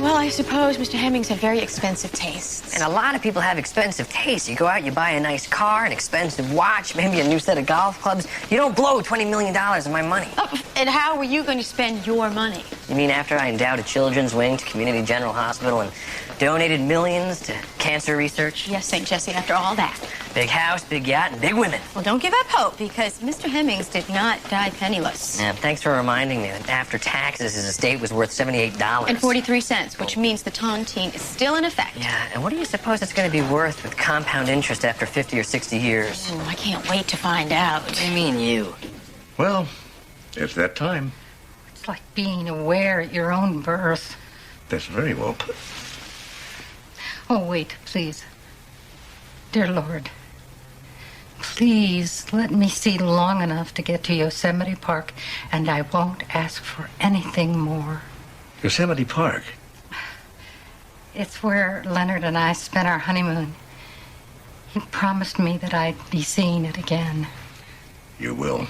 Speaker 19: Well, I suppose Mr. Hemmings had very expensive tastes.
Speaker 1: And a lot of people have expensive tastes. You go out, you buy a nice car, an expensive watch, maybe a new set of golf clubs. You don't blow $20 million of my money.
Speaker 19: Oh, and how were you going to spend your money?
Speaker 1: You mean after I endowed a children's wing to Community General Hospital and donated millions to cancer research?
Speaker 19: Yes, St. Jesse, after all that.
Speaker 1: Big house, big yacht, and big women.
Speaker 19: Well, don't give up hope, because Mr. Hemmings did not die penniless.
Speaker 1: Yeah, thanks for reminding me that after taxes, his estate was worth $78.
Speaker 19: And 43 cents, which means the tontine is still in effect.
Speaker 1: Yeah, and what do you suppose it's going to be worth with compound interest after 50 or 60 years?
Speaker 19: Oh, I can't wait to find out.
Speaker 1: What do you mean, you?
Speaker 4: Well, it's that time.
Speaker 21: It's like being aware at your own birth.
Speaker 4: That's very well put.
Speaker 21: Oh, wait, please. Dear Lord, please let me see long enough to get to Yosemite Park, and I won't ask for anything more.
Speaker 4: Yosemite Park?
Speaker 21: It's where Leonard and I spent our honeymoon. He promised me that I'd be seeing it again.
Speaker 4: You will.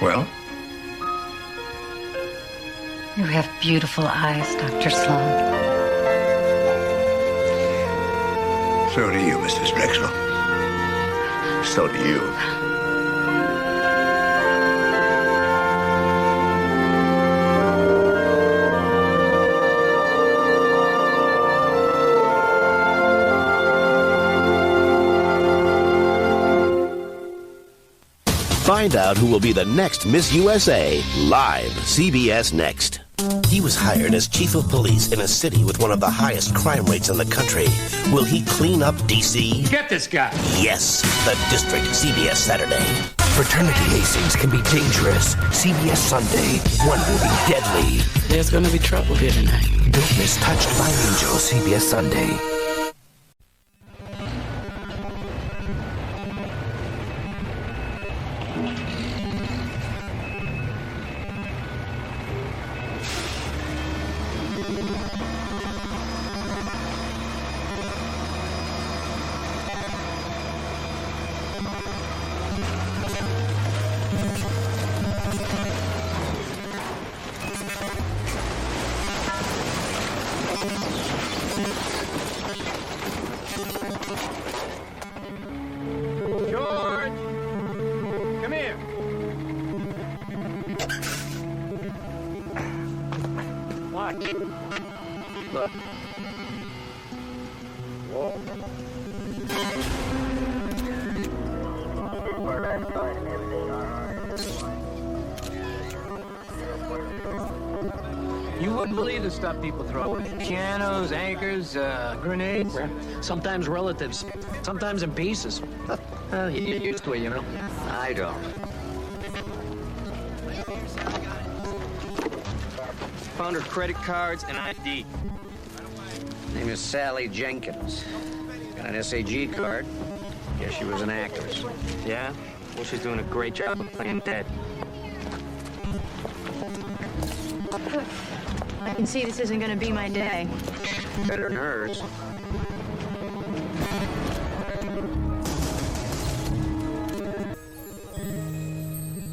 Speaker 4: Well?
Speaker 21: You have beautiful eyes, Dr. Sloan.
Speaker 4: So do you, Mrs. Drexel. So do you.
Speaker 10: Find out who will be the next Miss USA, live, CBS Next. He was hired as chief of police in a city with one of the highest crime rates in the country. Will he clean up D.C.?
Speaker 15: Get this guy.
Speaker 10: Yes, The District, CBS Saturday.
Speaker 22: Fraternity hazings can be dangerous. CBS Sunday, one will be deadly.
Speaker 15: There's gonna be trouble here tonight.
Speaker 22: Don't miss Touched by Angels, CBS Sunday.
Speaker 15: George! Come here. Watch. Look.
Speaker 6: You wouldn't believe the stuff people throw. Pianos, anchors, grenades. Sometimes relatives. Sometimes in pieces. You get used to it, you know.
Speaker 2: I don't.
Speaker 6: Found her credit cards and ID.
Speaker 2: Name is Sally Jenkins. Got an SAG card. Guess she was an actress.
Speaker 6: Yeah? Well, she's doing a great job of playing dead.
Speaker 19: I can see this isn't going to be my day.
Speaker 2: Better than hers.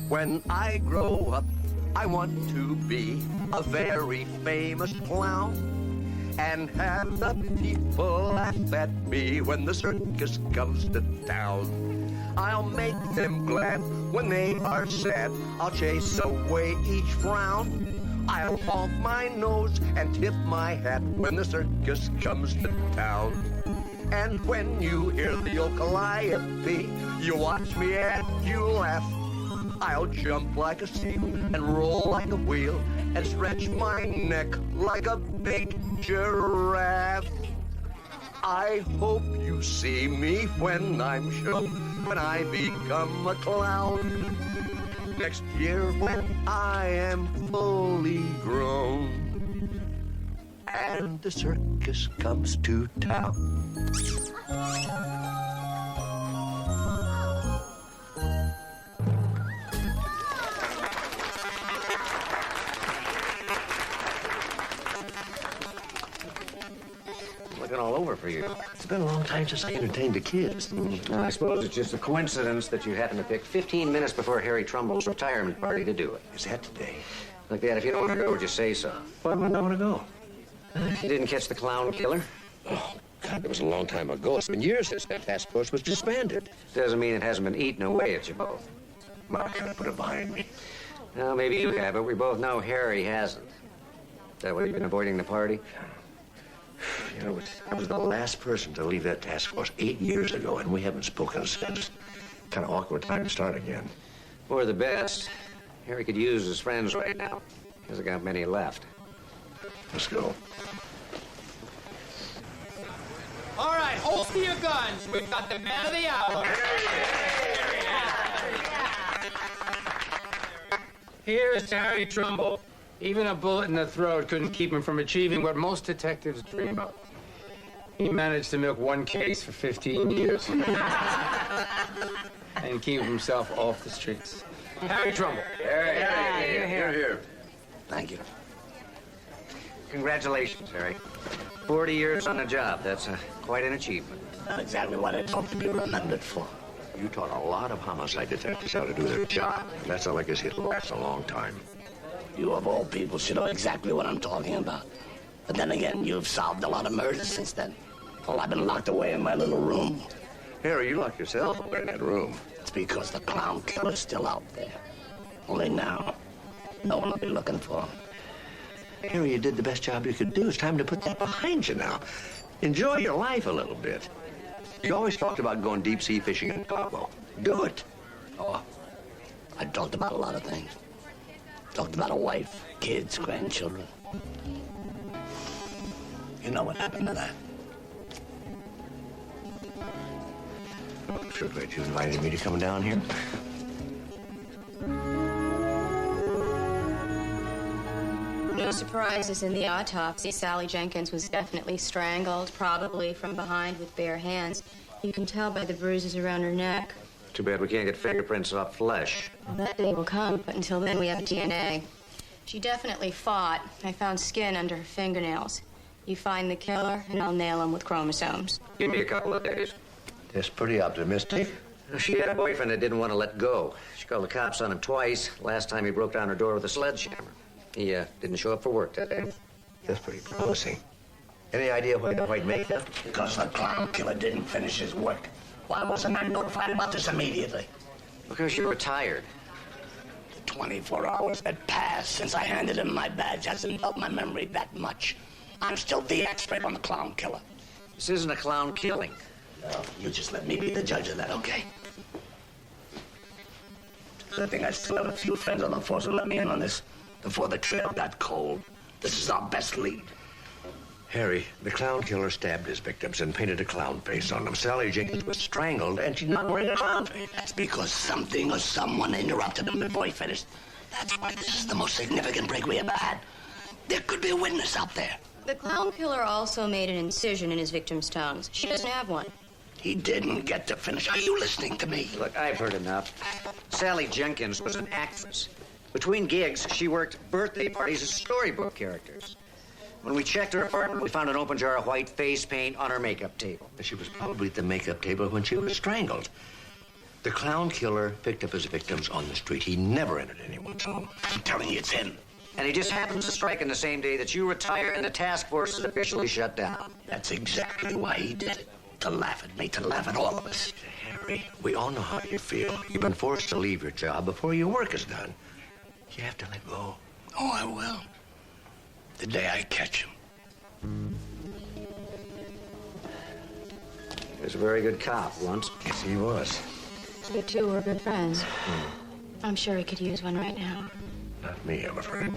Speaker 22: When I grow up, I want to be a very famous clown.
Speaker 4: and have the people laugh at me when the circus comes to town. I'll make them glad when they are sad. I'll chase away each frown. I'll honk my nose and tip my hat when the circus comes to town. And when you hear the old calliope, you watch me and you laugh. I'll jump like a seal and roll like a wheel and stretch my neck like a big giraffe. I hope you see me when I'm shown, when I become a clown. Next year when I am fully grown and the circus comes to town.
Speaker 2: Looking all over for you.
Speaker 4: It's been a long time since I entertained the kids.
Speaker 2: I suppose it's just a coincidence that you happen to pick 15 minutes before Harry Trumbull's retirement party to do it.
Speaker 4: Is that today?
Speaker 2: Like that, if you don't want to go, just say so.
Speaker 4: Why would I want to go?
Speaker 2: You didn't catch the clown killer?
Speaker 4: Oh, God, it was a long time ago. It's been years since that task force was disbanded.
Speaker 2: Doesn't mean it hasn't been eaten away at you both.
Speaker 4: Mark, I put it behind me.
Speaker 2: Well, maybe you have, but we both know Harry hasn't. Is that why you've been avoiding the party?
Speaker 4: You know, I was the last person to leave that task force 8 years ago, and we haven't spoken since. Kind of awkward time to start again.
Speaker 2: Or the best. Harry could use his friends right now. Hasn't got many left.
Speaker 4: Let's go.
Speaker 6: All right, holster your guns. We've got the man of the hour. Here is Harry Trumbull. Even a bullet in the throat couldn't keep him from achieving what most detectives dream of. He managed to milk one case for 15 years and keep himself off the streets. Harry Trumbull.
Speaker 4: Here.
Speaker 2: Thank you. Congratulations, Harry. 40 years on the job. That's quite an achievement.
Speaker 10: Not exactly what I hope to be remembered for.
Speaker 4: You taught a lot of homicide detectives how to do their job. That's not like this hit lasts a long time.
Speaker 10: You of all people should know exactly what I'm talking about. But then again, you've solved a lot of murders since then. Well, I've been locked away in my little room.
Speaker 4: Harry, you locked yourself away in that room.
Speaker 10: It's because the clown killer's still out there. Only now, no one will be looking for him.
Speaker 4: Harry, you did the best job you could do. It's time to put that behind you now. Enjoy your life a little bit. You always talked about going deep-sea fishing in Cabo. Do it.
Speaker 10: Oh, I talked about a lot of things. Talked about a wife, kids, grandchildren. You know what happened to that?
Speaker 4: I'm sure glad you invited me to come down here.
Speaker 19: No surprises in the autopsy. Sally Jenkins was definitely strangled, probably from behind with bare hands. You can tell by the bruises around her neck.
Speaker 2: Too bad we can't get fingerprints off flesh.
Speaker 19: Well, that day will come, but until then we have DNA. She definitely fought. I found skin under her fingernails. You find the killer, and I'll nail him with chromosomes.
Speaker 2: Give me a couple of days.
Speaker 4: That's pretty optimistic.
Speaker 2: She had a boyfriend that didn't want to let go. She called the cops on him twice. Last time he broke down her door with a sledgehammer. He didn't show up for work that day.
Speaker 4: That's pretty promising. Any idea why the white makeup?
Speaker 10: Because the clown killer didn't finish his work. Why wasn't I notified about this immediately?
Speaker 2: Because you were tired.
Speaker 10: The 24 hours had passed since I handed him my badge. Hasn't helped my memory that much. I'm still the expert on the clown killer.
Speaker 2: This isn't a clown killing.
Speaker 10: No, you just let me be the judge of that, okay? Good thing I still have a few friends on the force who let me in on this before the trail got cold. This is our best lead.
Speaker 4: Harry, the clown killer stabbed his victims and painted a clown face on them. Sally Jenkins was strangled, and she's not wearing a clown face.
Speaker 10: That's because something or someone interrupted him before he finished. That's why this is the most significant break we ever had. There could be a witness out there.
Speaker 19: The clown killer also made an incision in his victim's tongues. She doesn't have one.
Speaker 10: He didn't get to finish. Are you listening to me?
Speaker 2: Look, I've heard enough. Sally Jenkins was an actress. Between gigs, she worked birthday parties as storybook characters. When we checked her apartment, we found an open jar of white face paint on her makeup table.
Speaker 4: She was probably at the makeup table when she was strangled. The clown killer picked up his victims on the street. He never entered anyone's home.
Speaker 10: I'm telling you, it's him.
Speaker 2: And he just happens to strike on the same day that you retire and the task force is officially shut down.
Speaker 10: That's exactly why he did it. To laugh at me, to laugh at all of us. Harry, we all know how you feel. You've been forced to leave your job before your work is done. You have to let go. Oh, I will. The day I catch him.
Speaker 2: He was a very good cop once.
Speaker 10: Yes, he was.
Speaker 19: The two were good friends. I'm sure he could use one right now.
Speaker 10: Not me, I'm afraid.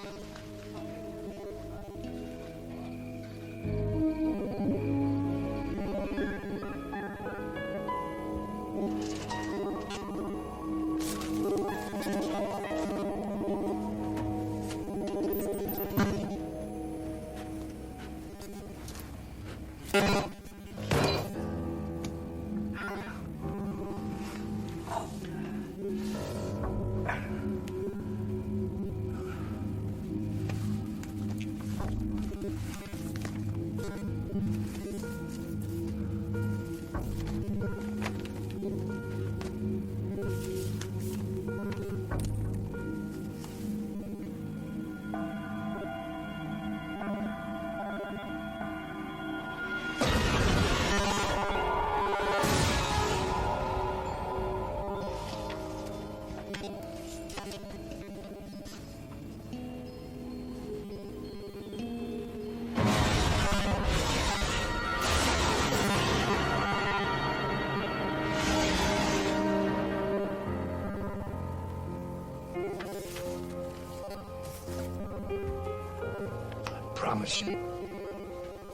Speaker 10: Promise you,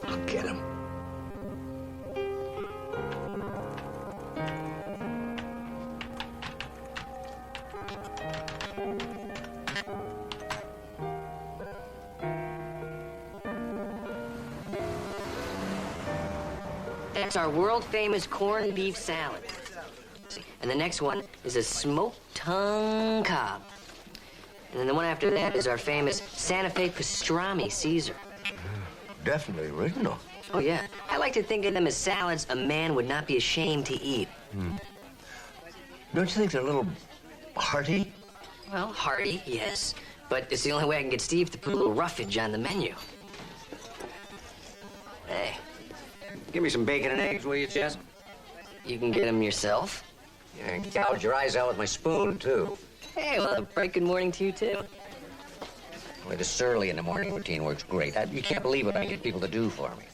Speaker 10: I'll get him.
Speaker 1: That's our world-famous corned beef salad. And the next one is a smoked tongue cob. And then the one after that is our famous Santa Fe pastrami Caesar.
Speaker 10: Definitely original.
Speaker 1: Oh, yeah. I like to think of them as salads a man would not be ashamed to eat.
Speaker 10: Don't you think they're a little hearty?
Speaker 1: Well, hearty, yes. But it's the only way I can get Steve to put a little roughage on the menu. Hey.
Speaker 2: Give me some bacon and eggs, will you, Jess?
Speaker 1: You can get them yourself.
Speaker 2: Yeah, and gouge your eyes out with my spoon, too.
Speaker 1: Hey, well, a bright good morning to you, too.
Speaker 2: Well, this early in the morning routine works great. You can't believe what I get people to do for me.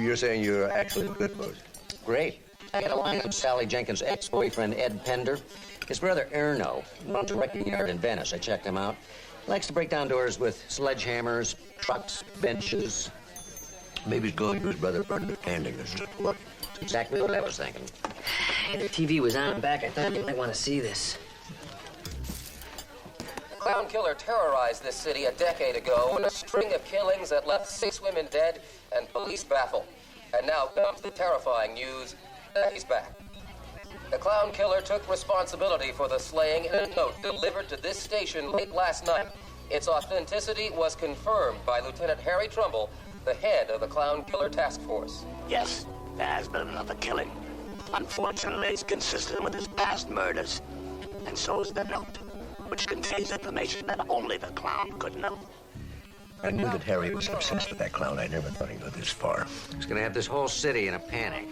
Speaker 10: You're saying you're actually good, boss?
Speaker 2: Great. I got a line of Sally Jenkins' ex-boyfriend, Ed Pender. His brother, Erno, runs a wrecking yard in Venice. I checked him out. He likes to break down doors with sledgehammers, trucks, benches.
Speaker 10: Maybe he's going to his brother for understanding this.
Speaker 2: Look, that's exactly what I was thinking.
Speaker 1: The TV was on back. I thought you might want to see this.
Speaker 14: Clown killer terrorized this city a decade ago in a string of killings that left 6 women dead and police baffled. And now comes the terrifying news that he's back. The clown killer took responsibility for the slaying in a note delivered to this station late last night. Its authenticity was confirmed by Lieutenant Harry Trumbull, the head of the Clown Killer Task Force.
Speaker 10: Yes, there has been another killing. Unfortunately, it's consistent with his past murders. And so is the note, which contains information that only the clown could know. I knew that Harry was obsessed with that clown. I never thought he'd go this far.
Speaker 2: He's gonna have this whole city in a panic.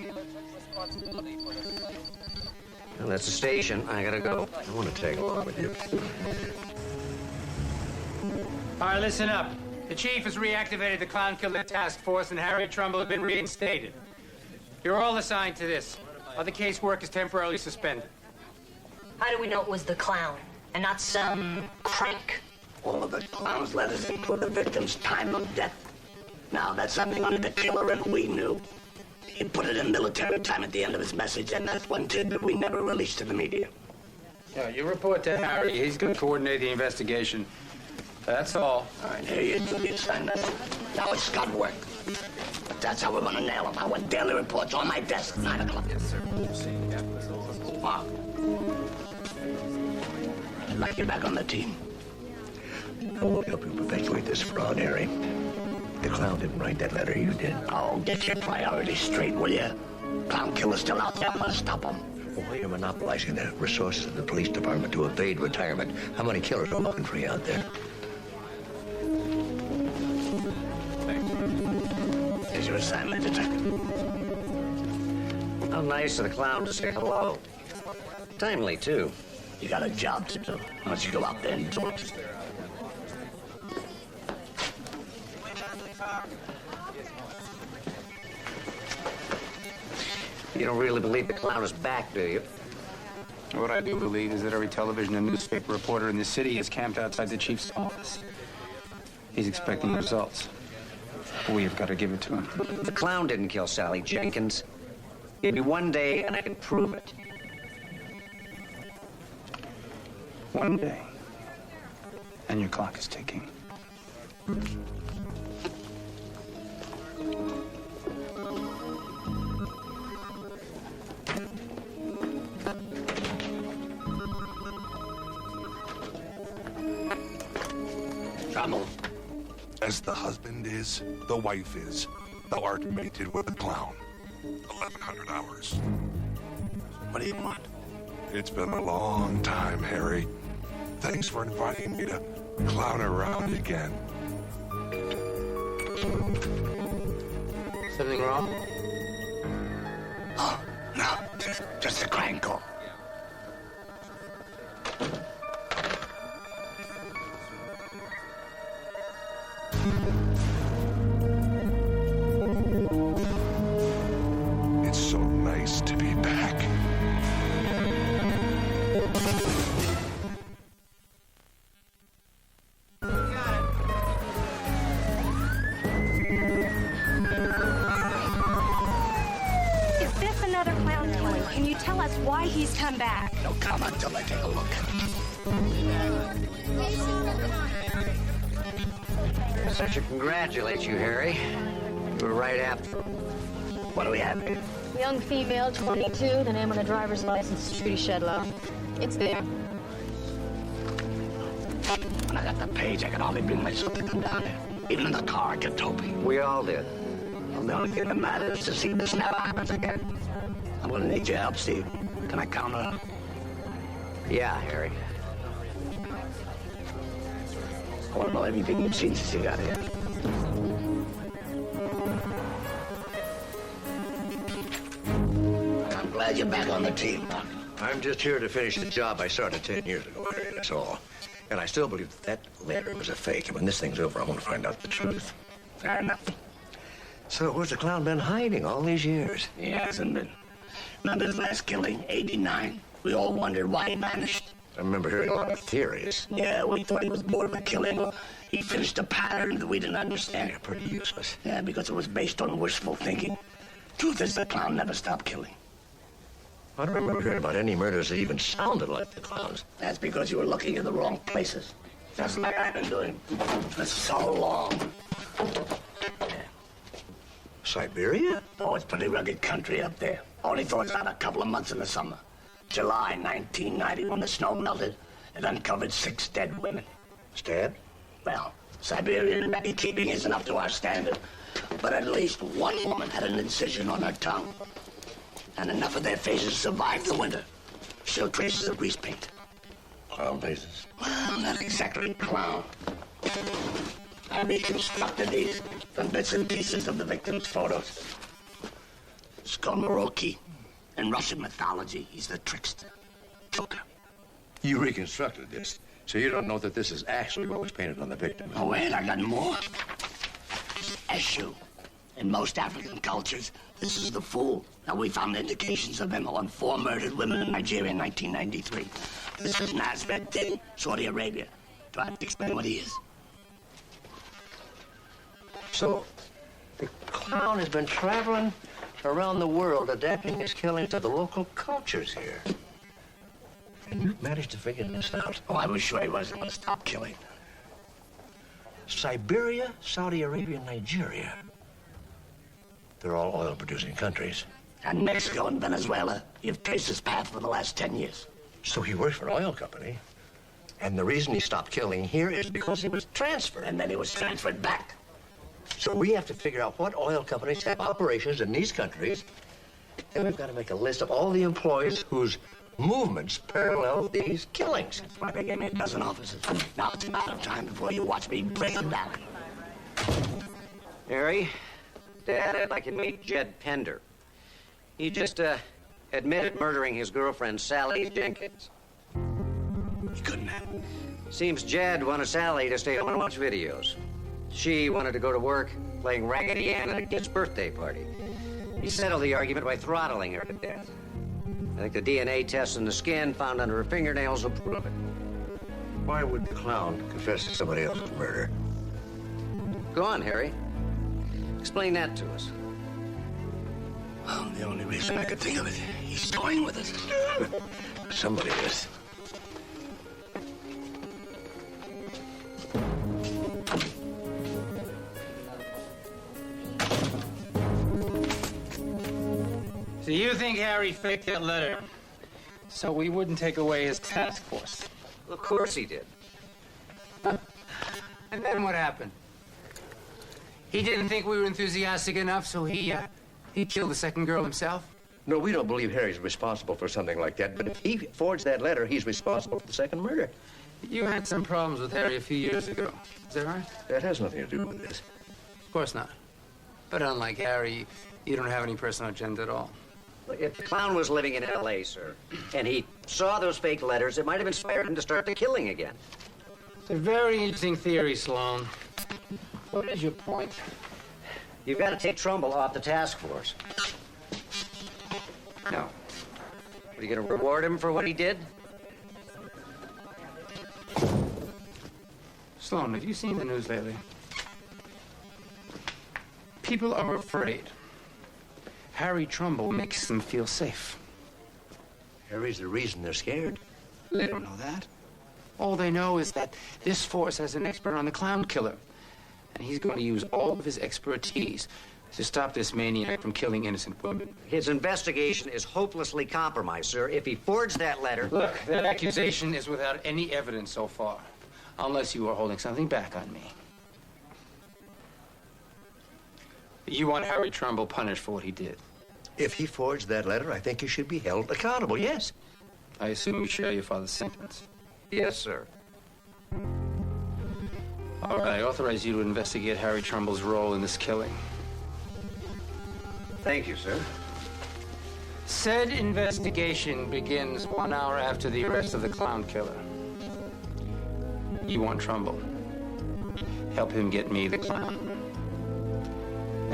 Speaker 2: Well, that's the station. I gotta go.
Speaker 10: I want to tag along with you.
Speaker 6: All right, listen up. The chief has reactivated the Clown Killer Task Force, and Harry Trumbull has been reinstated. You're all assigned to this. Other casework is temporarily suspended.
Speaker 1: How do we know it was the clown and not some crank?
Speaker 10: All of the clown's letters include the victim's time of death. Now, that's something only the killer and we knew. He put it in military time at the end of his message, and that's one tidbit we never released to the media.
Speaker 6: Yeah, you report to Harry. He's going to coordinate the investigation. That's all.
Speaker 10: All right, here you do the assignment. Now it's scut work. That's how we're going to nail him. I want daily reports on my desk at 9 o'clock.
Speaker 6: Yes, sir.
Speaker 10: Mark. I'd like you back on the team. I won't help you perpetuate this fraud, Harry. The clown didn't write that letter, you did. Oh, get your priorities straight, will you? Clown killer's still out there. I'm going to stop him. Well, you're monopolizing the resources of the police department to evade retirement. How many killers are looking for you out there?
Speaker 13: assignment, Detective.
Speaker 2: How nice of the clown to say hello. Timely, too.
Speaker 13: You got a job to do. Why don't you go out there and do it?
Speaker 2: You don't really believe the clown is back, do you?
Speaker 15: What I do believe is that every television and newspaper reporter in the city is camped outside the chief's office. He's expecting results. We have got to give it to him.
Speaker 2: The clown didn't kill Sally Jenkins. Maybe one day, and I can prove it.
Speaker 15: One day. And your clock is ticking.
Speaker 13: Trouble.
Speaker 3: As the husband is, the wife is. Thou art mated with the clown. 1,100 hours.
Speaker 13: What do you want?
Speaker 3: It's been a long time, Harry. Thanks for inviting me to clown around again.
Speaker 14: Something wrong?
Speaker 13: Oh, no. Just a crank call.
Speaker 3: It's so nice to be back.
Speaker 19: Is this another clown killing? Can you tell us why he's come back?
Speaker 13: No comment until I take a look.
Speaker 2: I should congratulate you, Harry. You were right after.
Speaker 13: What do we have here?
Speaker 20: Young female, 22, the name on the driver's license is Trudy Shedlow. It's there.
Speaker 13: When I got the page, I could hardly bring myself to come down there. Even in the car, I kept hoping.
Speaker 2: We all did.
Speaker 13: Well, the only thing that matters is to see this never happens again. I'm gonna need your help, Steve. Can I count on it?
Speaker 2: Yeah, Harry.
Speaker 13: I want to know everything you've seen since you got here. I'm glad you're back on the team, Doc.
Speaker 4: I'm just here to finish the job I started 10 years ago, Harry, that's all. And I still believe that letter was a fake. And when this thing's over, I'm going to find out the truth.
Speaker 13: Fair enough.
Speaker 4: So where's the clown been hiding all these years?
Speaker 13: He hasn't been. Remember his last killing, 89? We all wondered why he vanished.
Speaker 4: I remember hearing a lot of theories.
Speaker 13: Yeah, we thought he was bored with killing, or he finished a pattern that we didn't understand.
Speaker 4: They're pretty useless.
Speaker 13: Yeah, because it was based on wishful thinking. Truth is, the clown never stopped killing.
Speaker 4: I don't remember hearing about any murders that even sounded like the clown's.
Speaker 13: That's because you were looking in the wrong places. Just like I've been doing for so long.
Speaker 4: Siberia?
Speaker 13: Oh, it's pretty rugged country up there. Only thaws out a couple of months in the summer. July 1990, when the snow melted, it uncovered 6 dead women.
Speaker 4: Stabbed?
Speaker 13: Well, Siberian record-keeping isn't up to our standard, but at least one woman had an incision on her tongue. And enough of their faces survived the winter. Still traces of grease paint.
Speaker 4: Clown faces?
Speaker 13: Well, not exactly clown. I reconstructed these from bits and pieces of the victims' photos. Skomoroki. In Russian mythology, he's the trickster. Joker.
Speaker 4: You reconstructed this, so you don't know that this is actually what was painted on the victim.
Speaker 13: Oh, wait, I got more. Eshu. In most African cultures, this is the fool. Now, we found indications of him on 4 murdered women in Nigeria in 1993. This is Nasreddin, Saudi Arabia. Do I have to explain what he is?
Speaker 4: So, the clown has been traveling around the world, adapting his killings to the local cultures here. And you've managed to figure this out.
Speaker 13: Oh, I was sure he wasn't going to stop killing.
Speaker 4: Siberia, Saudi Arabia, Nigeria. They're all oil-producing countries.
Speaker 13: And Mexico and Venezuela. You've traced his path for the last 10 years.
Speaker 4: So he worked for an oil company. And the reason he stopped killing here is because he was transferred.
Speaker 13: And then he was transferred back.
Speaker 4: So we have to figure out what oil companies have operations in these countries. And we've got to make a list of all the employees whose movements parallel these killings.
Speaker 13: That's why they gave me a dozen officers. Now it's a matter of time before you watch me break them down.
Speaker 2: Harry, Dad, I'd like you to meet Jed Pender. He just, admitted murdering his girlfriend, Sally Jenkins.
Speaker 13: He couldn't have.
Speaker 2: Seems Jed wanted Sally to stay home and watch videos. She wanted to go to work playing Raggedy Ann at a kid's birthday party. He settled the argument by throttling her to death. I think the DNA tests in the skin found under her fingernails will prove it.
Speaker 4: Why would the clown confess to somebody else's murder?
Speaker 2: Go on, Harry. Explain that to us.
Speaker 13: Well, the only reason I could think of it, he's toying with us.
Speaker 4: Somebody is.
Speaker 6: So you think Harry faked that letter so we wouldn't take away his task force?
Speaker 2: Of course he did.
Speaker 6: And then what happened? He didn't think we were enthusiastic enough, so he killed the second girl himself?
Speaker 4: No, we don't believe Harry's responsible for something like that. But if he forged that letter, he's responsible for the second murder.
Speaker 6: You had some problems with Harry a few years ago. Is that right?
Speaker 4: That has nothing to do with this.
Speaker 6: Of course not. But unlike Harry, you don't have any personal agenda at all.
Speaker 2: If the clown was living in L.A., sir, and he saw those fake letters, it might have inspired him to start the killing again.
Speaker 6: It's a very interesting theory, Sloan. What is your point?
Speaker 2: You've got to take Trumbull off the task force. No. Are you going to reward him for what he did?
Speaker 6: Sloan, have you seen the news lately? People are afraid. Harry Trumbull makes them feel safe.
Speaker 4: Harry's the reason they're scared.
Speaker 6: They don't know that. All they know is that this force has an expert on the clown killer. And he's going to use all of his expertise to stop this maniac from killing innocent women.
Speaker 2: His investigation is hopelessly compromised, sir. If he forged that letter...
Speaker 6: Look, that accusation is without any evidence so far. Unless you are holding something back on me. You want Harry Trumbull punished for what he did?
Speaker 4: If he forged that letter, I think he should be held accountable, yes.
Speaker 6: I assume you share your father's sentiments.
Speaker 2: Yes, sir.
Speaker 6: All right, I authorize you to investigate Harry Trumbull's role in this killing.
Speaker 2: Thank you, sir.
Speaker 6: Said investigation begins 1 hour after the arrest of the clown killer. You want Trumbull. Help him get me the clown.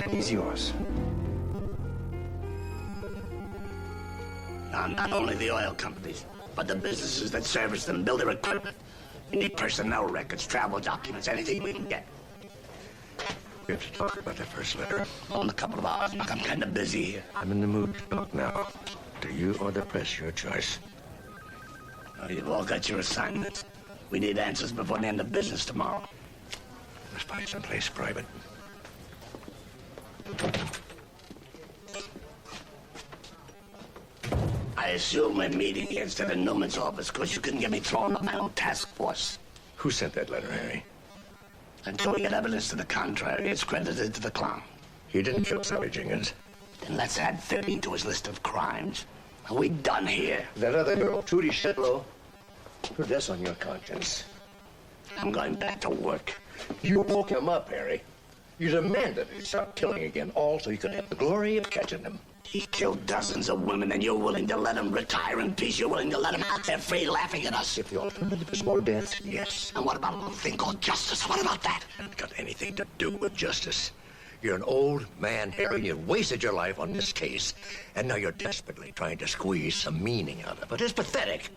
Speaker 6: And he's yours.
Speaker 13: Now, not only the oil companies, but the businesses that service them, build their equipment. We need personnel records, travel documents, anything we can get.
Speaker 4: We have to talk about that first letter.
Speaker 13: Oh, in a couple of hours. Look, I'm kind of busy here.
Speaker 4: I'm in the mood to talk now. To you or the press, your choice.
Speaker 13: Oh, you've all got your assignments. We need answers before the end of business tomorrow.
Speaker 4: Let's find someplace private.
Speaker 13: I assume we're meeting here instead of Newman's office because you couldn't get me thrown on my own task force.
Speaker 4: Who sent that letter, Harry?
Speaker 13: Until we get evidence to the contrary, it's credited to the clown.
Speaker 4: He didn't kill Sally Jenkins.
Speaker 13: Then let's add 30 to his list of crimes. Are we done here?
Speaker 4: That other girl, Trudy Shedlow, put this on your conscience.
Speaker 13: I'm going back to work.
Speaker 4: You woke him up, Harry. You demanded he stop killing again, all so you could have the glory of catching him.
Speaker 13: He killed dozens of women, and you're willing to let him retire in peace. You're willing to let him out there free, laughing at us.
Speaker 4: If the alternative is more death, yes.
Speaker 13: And what about a little thing called justice? What about that?
Speaker 4: Hasn't got anything to do with justice. You're an old man, Harry. You've wasted your life on this case, and now you're desperately trying to squeeze some meaning out of it. It's pathetic.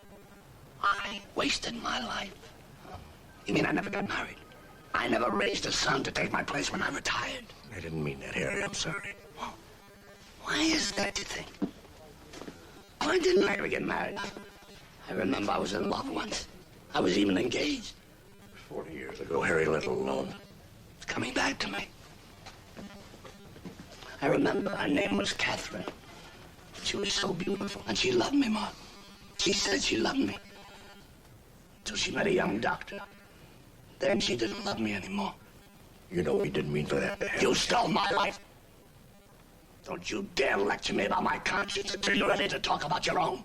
Speaker 13: I wasted my life. You mean I never got married? I never raised a son to take my place when I retired?
Speaker 4: I didn't mean that, Harry. I'm sorry.
Speaker 13: Why is that, you think? Why didn't I ever get married? I remember I was in love once. I was even engaged.
Speaker 4: 40 years ago, Harry, let alone.
Speaker 13: It's coming back to me. I remember her name was Catherine. She was so beautiful, and she loved me, Mark. She said she loved me. Till she met a young doctor. Then she didn't love me anymore.
Speaker 4: You know he didn't mean for that to happen.
Speaker 13: You stole my life. Don't you dare lecture me about my conscience until you're ready to talk about your own.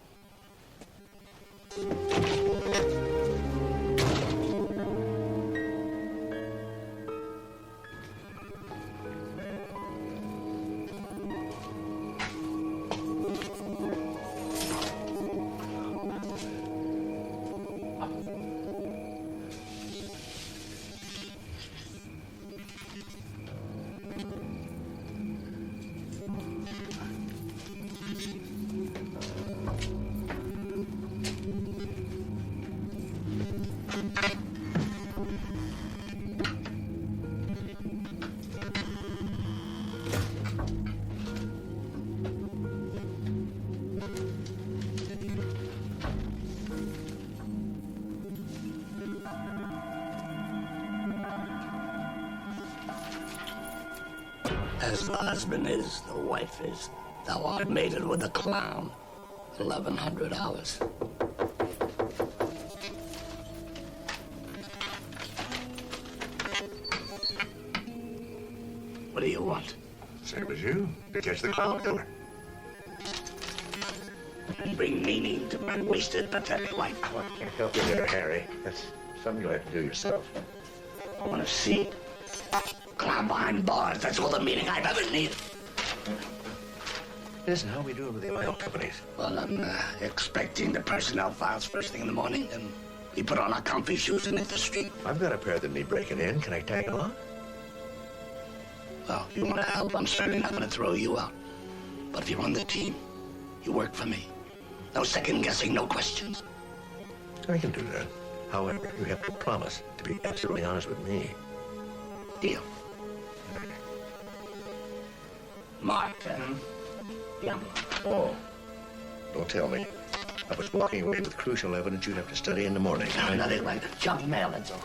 Speaker 13: As the husband is, the wife is. Thou art mated with a clown. 1,100 hours. What do you want?
Speaker 3: Same as you. To catch the clown killer.
Speaker 13: Bring meaning to my wasted, pathetic life.
Speaker 4: I can't help you there, Harry. That's something you'll have to do yourself.
Speaker 13: I want to see clown behind bars. That's all the meaning I've ever needed.
Speaker 4: Listen, how are we doing with the oil companies?
Speaker 13: Well, I'm expecting the personnel files first thing in the morning. Then we put on our comfy shoes and hit the street.
Speaker 4: I've got a pair that need breaking in. Can I tag along?
Speaker 13: Well, if you want to help, I'm certainly not going to throw you out. But if you're on the team, you work for me. No second guessing, no questions.
Speaker 4: I can do that. However, you have to promise to be absolutely honest with me.
Speaker 13: Deal. Mark, yeah.
Speaker 4: Oh, don't tell me. I was walking away with crucial evidence you'd have to study in the morning.
Speaker 13: No, nothing like junk mail, that's all.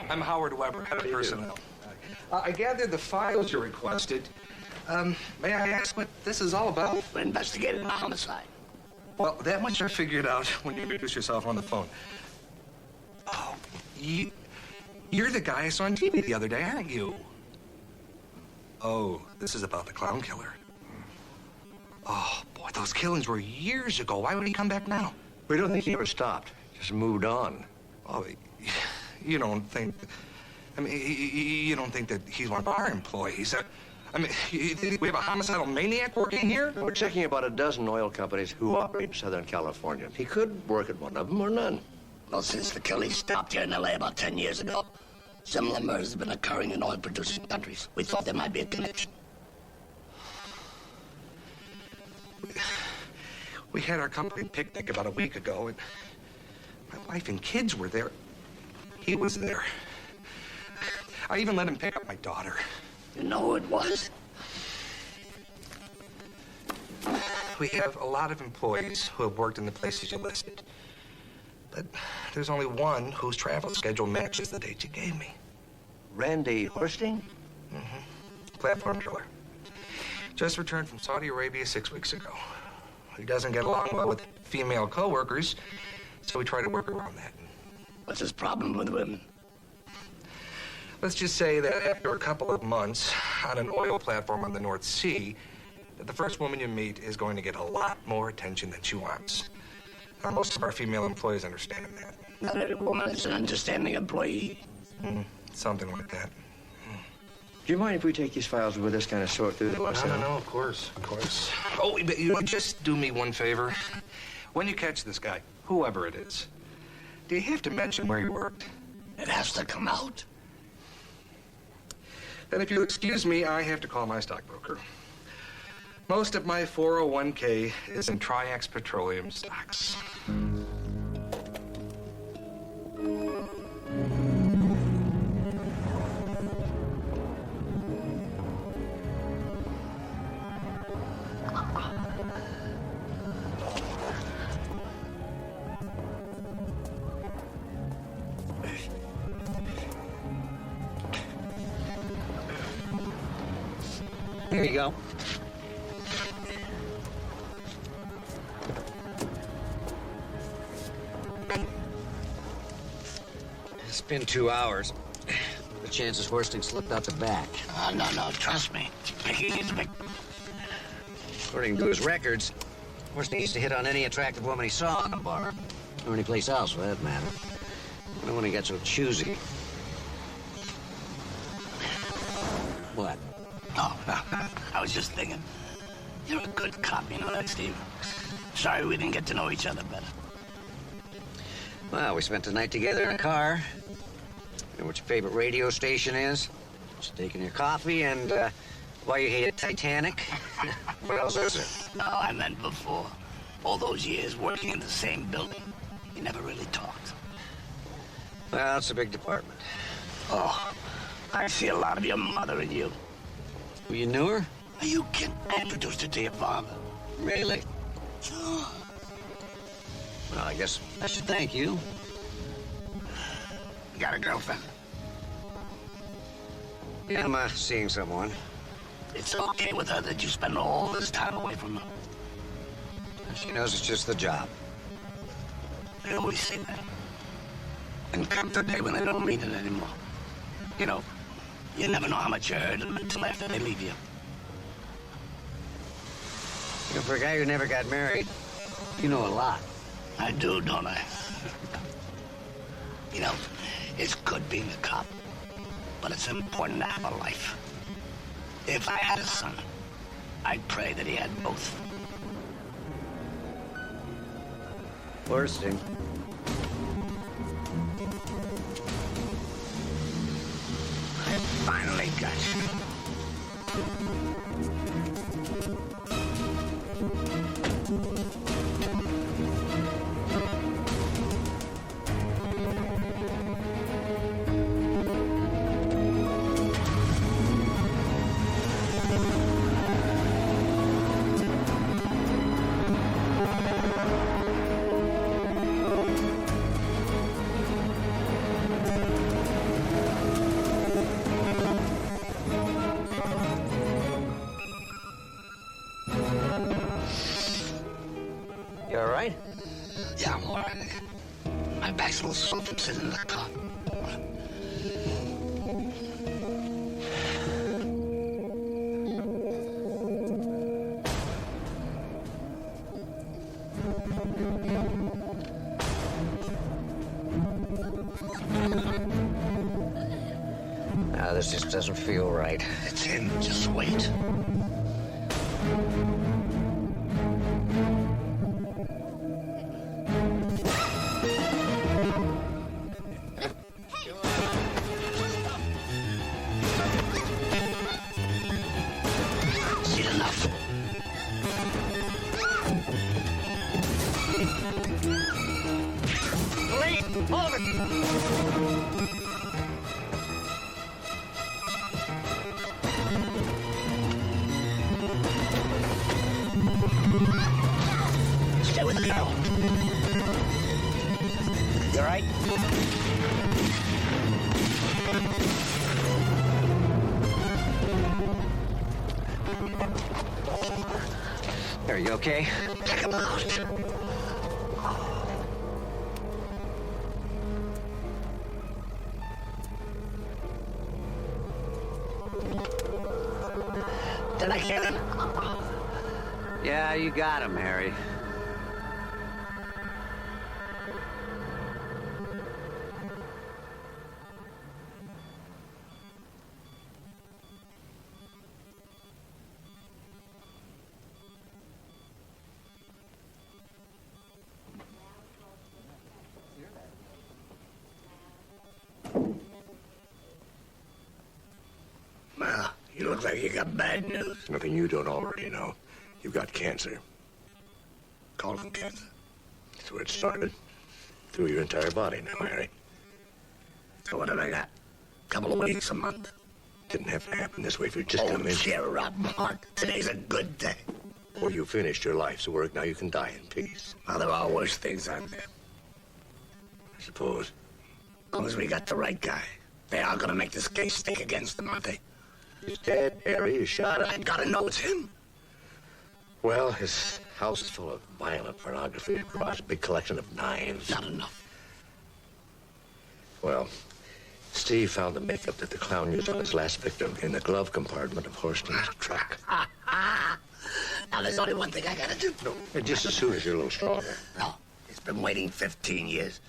Speaker 9: I'm Howard Weber, head of personnel. I gathered the files you requested. May I ask what this is all about?
Speaker 13: We're investigating a homicide.
Speaker 9: Well, that much I figured out when you introduced yourself on the phone. Oh, you're the guy I saw on TV the other day, aren't you? Oh, this is about the clown killer. Oh, boy, those killings were years ago. Why would he come back now?
Speaker 4: We don't think he ever stopped. Just moved on.
Speaker 9: Oh, you don't think... I mean, you don't think that he's one of our employees? I mean, you think we have a homicidal maniac working here?
Speaker 4: We're checking about a dozen oil companies who operate in Southern California. He could work at one of them or none.
Speaker 13: Well, since the killing stopped here in L.A. about 10 years ago, similar murders have been occurring in oil-producing countries. We thought there might be a connection.
Speaker 9: We had our company picnic about a week ago, and my wife and kids were there. He was there. I even let him pick up my daughter.
Speaker 13: You know who it was?
Speaker 9: We have a lot of employees who have worked in the places you listed. But there's only one whose travel schedule matches the date you gave me.
Speaker 4: Randy Horsting?
Speaker 9: Mm-hmm. Platform killer. Just returned from Saudi Arabia 6 weeks ago. He doesn't get along well with female co-workers, so we try to work around that.
Speaker 13: What's his problem with women?
Speaker 9: Let's just say that after a couple of months on an oil platform on the North Sea, that the first woman you meet is going to get a lot more attention than she wants. Now, most of our female employees understand that.
Speaker 13: Not every woman is an understanding employee.
Speaker 9: Something like that.
Speaker 4: Do you mind if we take these files with us, kind of sort through them?
Speaker 9: No, of course. Oh, but you just do me one favor. When you catch this guy, whoever it is, do you have to mention where he worked?
Speaker 13: It has to come out.
Speaker 9: Then if you'll excuse me, I have to call my stockbroker. Most of my 401k is in Triax Petroleum stocks.
Speaker 2: Here you go. It's been 2 hours. The chances Horsting slipped out the back.
Speaker 13: No, trust me. He's a victim.
Speaker 2: According to his records, Horsting used to hit on any attractive woman he saw in a bar. Or any place else, for that matter. I don't want to get so choosy. What?
Speaker 13: Oh, I was just thinking. You're a good cop, you know that, Steve? Sorry we didn't get to know each other better.
Speaker 2: Well, we spent the night together in a car. You know what your favorite radio station is? Just taking your coffee and Why you hated Titanic? What else is it?
Speaker 13: No, I meant before. All those years working in the same building, you never really talked.
Speaker 2: Well, it's a big department.
Speaker 13: Oh, I see a lot of your mother in you.
Speaker 2: Well, you knew her?
Speaker 13: Are you kidding? I introduced her to your father.
Speaker 2: Really?
Speaker 13: Sure.
Speaker 2: Well, I guess I should thank you.
Speaker 13: You got a girlfriend?
Speaker 2: Yeah, I'm seeing someone.
Speaker 13: It's okay with her that you spend all this time away from her.
Speaker 2: She knows it's just the job.
Speaker 13: They always say that. And come the day when they don't mean it anymore. You know, you never know how much you heard them until after they leave you.
Speaker 2: You know, for a guy who never got married, you know a lot.
Speaker 13: I do, don't I? You know, it's good being a cop, but it's important to have a life. If I had a son, I'd pray that he had both.
Speaker 2: Bursting.
Speaker 13: I finally got you.
Speaker 2: You all right?
Speaker 13: Yeah, I'm all right. My back's a little sore from sitting in the car.
Speaker 2: No, this just doesn't feel right.
Speaker 13: It's him. Just wait. Stay with the girl. You all right?
Speaker 2: Are you okay?
Speaker 13: Take him out. Did I get him?
Speaker 2: Yeah, you got him, Harry.
Speaker 13: Well, you look like you got bad news.
Speaker 7: Nothing you don't already know. You've got cancer.
Speaker 13: Colon cancer.
Speaker 7: That's where it started. Through your entire body now, Harry.
Speaker 13: So what have I got? Couple of weeks, a month?
Speaker 7: Didn't have to happen this way if you'd just come in.
Speaker 13: Cheer up, Mark. Today's a good day.
Speaker 7: Well, you finished your life's work. Now you can die in peace.
Speaker 13: Well, there are worse things out there.
Speaker 7: I suppose.
Speaker 13: As long as we got the right guy. They are gonna make this case stick against him, aren't they?
Speaker 7: He's dead, Harry. He's shot up.
Speaker 13: I gotta know it's him.
Speaker 7: Well, his house is full of violent pornography. Across a big collection of knives.
Speaker 13: Not enough.
Speaker 7: Well, Steve found the makeup that the clown used on his last victim in the glove compartment of Horston's truck.
Speaker 13: Now, there's only one thing I gotta do.
Speaker 7: No, just as soon as you're a little stronger.
Speaker 13: No, he's been waiting 15 years.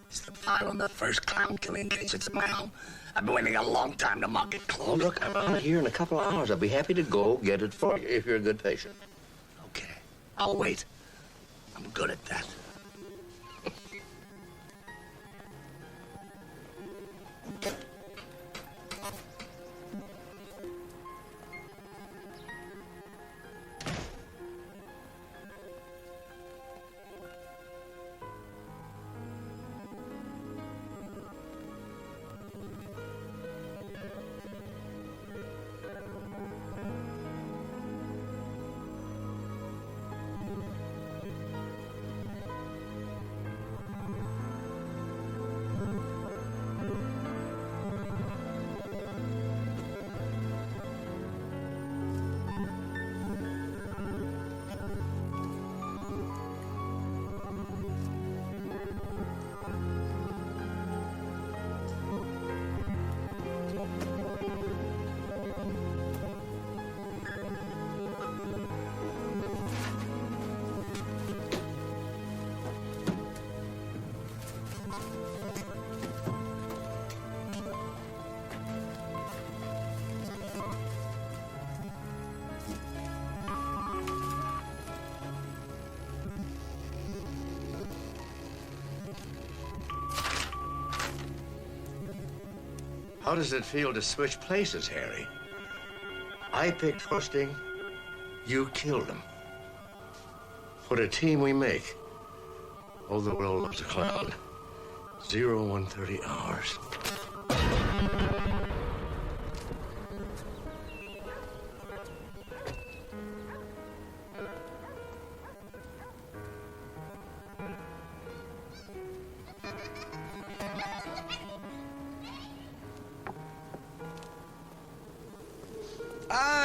Speaker 13: It's the file on the first clown killing case. It's in my home. I've been waiting a long time to mark it
Speaker 7: Well,
Speaker 13: closed.
Speaker 7: look, I'm out here in a couple of hours. I'll be happy to go get it for you if you're a good patient.
Speaker 13: Okay, I'll wait. I'm good at that.
Speaker 7: How does it feel to switch places, Harry? I picked Horsting, you killed him. What a team we make. Oh, the world loves a clown. 0130 hours.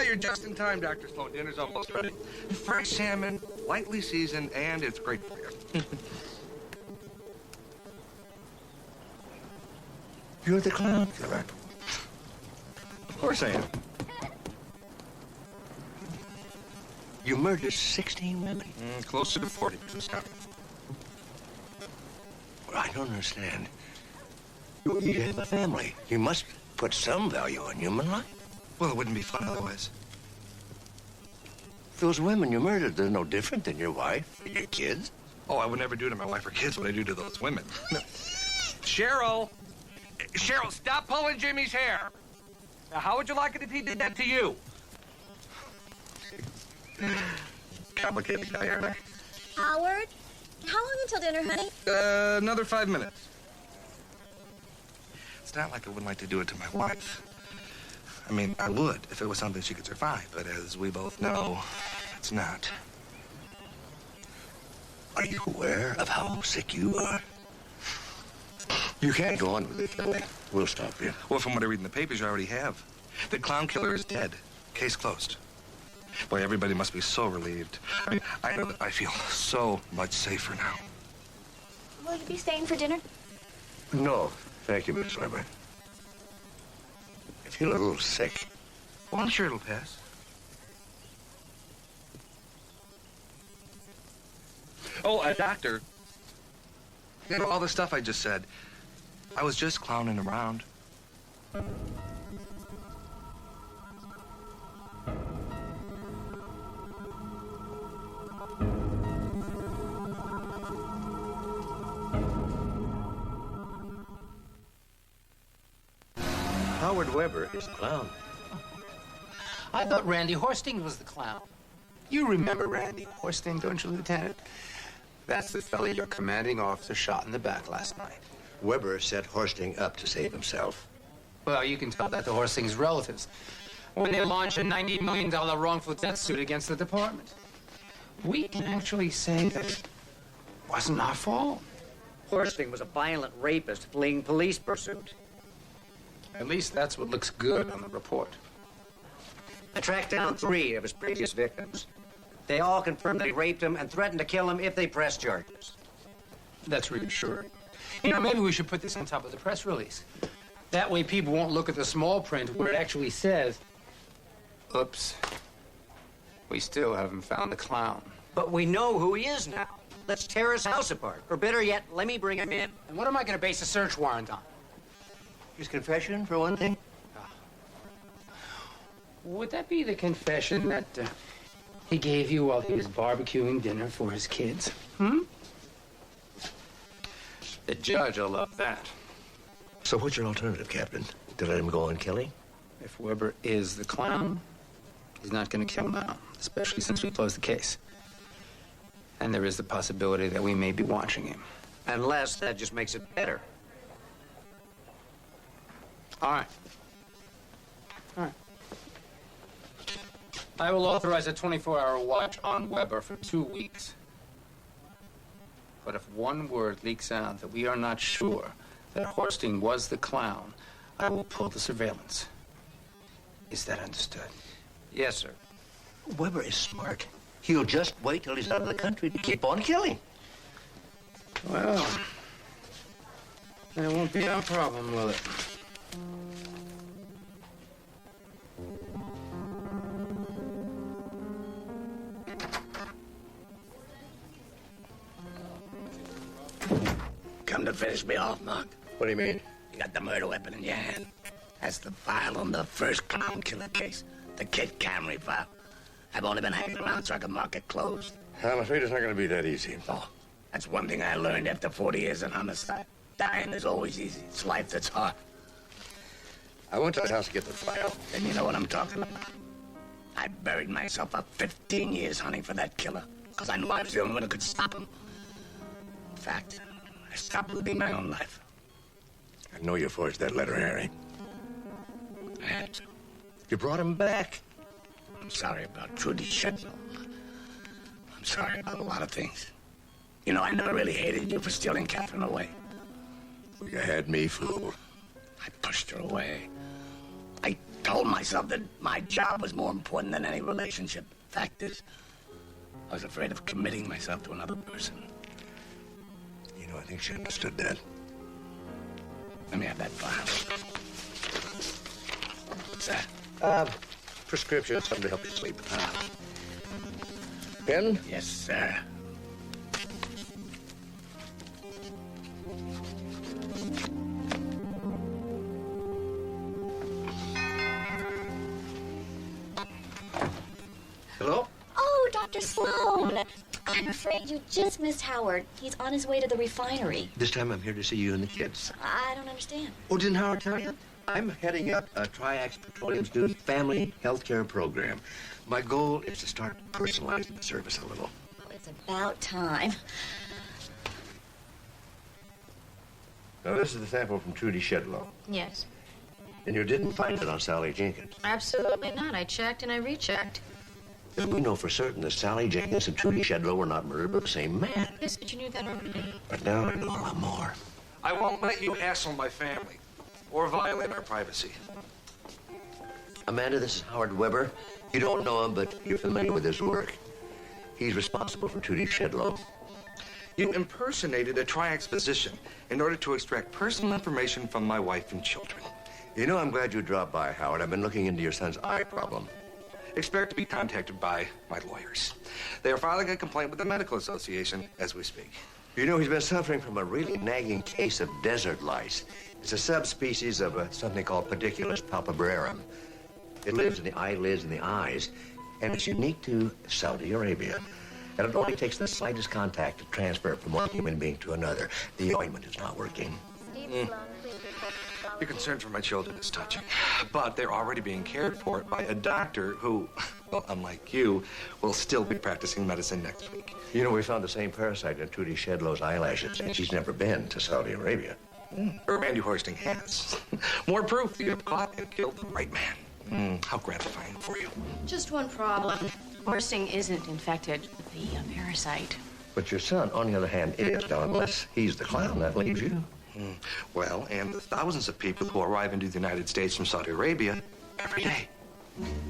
Speaker 9: You're just in time, Dr. Sloan. Dinner's almost ready. Fresh salmon, lightly seasoned, and it's great for you.
Speaker 7: You're the clown killer.
Speaker 9: Of course I am.
Speaker 7: You murdered 16 women?
Speaker 9: Closer to 40.
Speaker 7: Well, I don't understand. You have a family. You must put some value on human life.
Speaker 9: Well, it wouldn't be fun otherwise.
Speaker 7: Those women you murdered, they're no different than your wife or your kids.
Speaker 9: Oh, I would never do to my wife or kids what I do to those women. No. Cheryl! Cheryl, stop pulling Jimmy's hair! Now, how would you like it if he did that to you? Complicated guy, aren't I?
Speaker 8: Howard, how long until dinner, honey?
Speaker 9: Another 5 minutes. It's not like I wouldn't like to do it to my wife. I mean, I would if it was something she could survive, but as we both know, it's not.
Speaker 7: Are you aware of how sick you are? You can't go on with it, Kelly. We'll stop you.
Speaker 9: Well, from what I read in the papers, you already have. The clown killer is dead. Case closed. Boy, everybody must be so relieved. I mean, I know that I feel so much safer now.
Speaker 8: Will you be staying for dinner?
Speaker 7: No, thank you, Miss Weber. I feel a little sick.
Speaker 9: Well, I'm sure it'll pass. Oh, doctor. You know, all the stuff I just said, I was just clowning around.
Speaker 7: Howard Weber is the clown.
Speaker 6: I thought Randy Horsting was the clown. You remember Randy Horsting, don't you, Lieutenant? That's the fellow your commanding officer shot in the back last night.
Speaker 7: Weber set Horsting up to save himself.
Speaker 6: Well, you can tell that to Horsting's relatives when they launch a $90 million wrongful death suit against the department. We can actually say that it wasn't our fault.
Speaker 2: Horsting was a violent rapist fleeing police pursuit.
Speaker 6: At least that's what looks good on the report.
Speaker 2: I tracked down 3 of his previous victims. They all confirmed they raped him and threatened to kill him if they pressed charges.
Speaker 6: That's reassuring. You know, maybe we should put this on top of the press release. That way people won't look at the small print where it actually says, oops, we still haven't found the clown.
Speaker 2: But we know who he is now. Let's tear his house apart. Or better yet, let me bring him in.
Speaker 6: And what am I going to base a search warrant on?
Speaker 7: His confession, for one thing?
Speaker 6: Would that be the confession that he gave you while he was barbecuing dinner for his kids? The judge will love that.
Speaker 7: So what's your alternative, Captain? To let him go on killing?
Speaker 6: If Weber is the clown, he's not going to kill now, especially since we closed the case. And there is the possibility that we may be watching him.
Speaker 2: Unless that just makes it better.
Speaker 6: All right. I will authorize a 24-hour watch on Weber for 2 weeks. But if one word leaks out that we are not sure that Horsting was the clown, I will pull the surveillance. Is that understood?
Speaker 2: Yes, sir.
Speaker 7: Weber is smart. He'll just wait till he's out of the country to keep on killing.
Speaker 6: Well, that won't be our problem, will it?
Speaker 13: Come to finish me off, Mark.
Speaker 7: What do you mean?
Speaker 13: You got the murder weapon in your hand. That's the file on the first clown killer case, the Kid Camry file. I've only been hanging around so I can mark it closed.
Speaker 7: I'm afraid it's not going to be that easy.
Speaker 13: Oh, that's one thing I learned after 40 years in homicide. Dying is always easy. It's life that's hard.
Speaker 7: I went to the house to get the file.
Speaker 13: And you know what I'm talking about? I buried myself up 15 years hunting for that killer, because I knew I was the only one who could stop him. In fact, I stopped living my own life.
Speaker 7: I know you forged that letter, Harry.
Speaker 13: I had to.
Speaker 7: You brought him back.
Speaker 13: I'm sorry about Trudy Shedlow. I'm sorry about a lot of things. You know, I never really hated you for stealing Catherine away.
Speaker 7: You had me fooled.
Speaker 13: I pushed her away. I told myself that my job was more important than any relationship. Fact is, I was afraid of committing myself to another person.
Speaker 7: You know, I think she understood that.
Speaker 13: Let me have that file. What's that?
Speaker 7: Prescription, something to help you sleep. Pen?
Speaker 13: Yes, sir.
Speaker 7: Hello?
Speaker 8: Oh, Dr. Sloan. I'm afraid you just missed Howard. He's on his way to the refinery.
Speaker 7: This time I'm here to see you and the kids.
Speaker 8: I don't understand.
Speaker 7: Oh, didn't Howard tell you? I'm heading up a Triax Petroleum's new family health care program. My goal is to start personalizing the service a little.
Speaker 8: Oh, it's about time.
Speaker 7: Now, this is the sample from Trudy Shedlow.
Speaker 19: Yes.
Speaker 7: And you didn't find it on Sally Jenkins.
Speaker 19: Absolutely not. I checked and I rechecked.
Speaker 7: We know for certain that Sally Jenkins and Trudy Shedlow were not murdered by the same man.
Speaker 19: Yes, but you knew that already.
Speaker 7: But now I know a lot more.
Speaker 9: I won't let you hassle my family or violate our privacy.
Speaker 7: Amanda, this is Howard Weber. You don't know him, but you're familiar with his work. He's responsible for Trudy Shedlow.
Speaker 9: You impersonated a Triax physician in order to extract personal information from my wife and children.
Speaker 7: You know, I'm glad you dropped by, Howard. I've been looking into your son's eye problem.
Speaker 9: Expect to be contacted by my lawyers. They are filing a complaint with the Medical Association as we speak.
Speaker 7: You know, he's been suffering from a really nagging case of desert lice. It's a subspecies of something called Pediculus palpebrarum. It lives in the eyelids and the eyes, and it's unique to Saudi Arabia. And it only takes the slightest contact to transfer it from one human being to another. The ointment is not working.
Speaker 9: Your concern for my children is touching, but they're already being cared for by a doctor who, well, unlike you, will still be practicing medicine next week.
Speaker 7: You know, we found the same parasite in Trudy Shedlow's eyelashes, and she's never been to Saudi Arabia.
Speaker 9: Randy Horsting has. More proof that you've caught and killed the right man. How gratifying for you.
Speaker 19: Just one problem. Horsting isn't infected with the parasite.
Speaker 7: But your son, on the other hand, is. Now, unless he's the clown, that leaves you.
Speaker 9: Well, and the thousands of people who arrive into the United States from Saudi Arabia every day.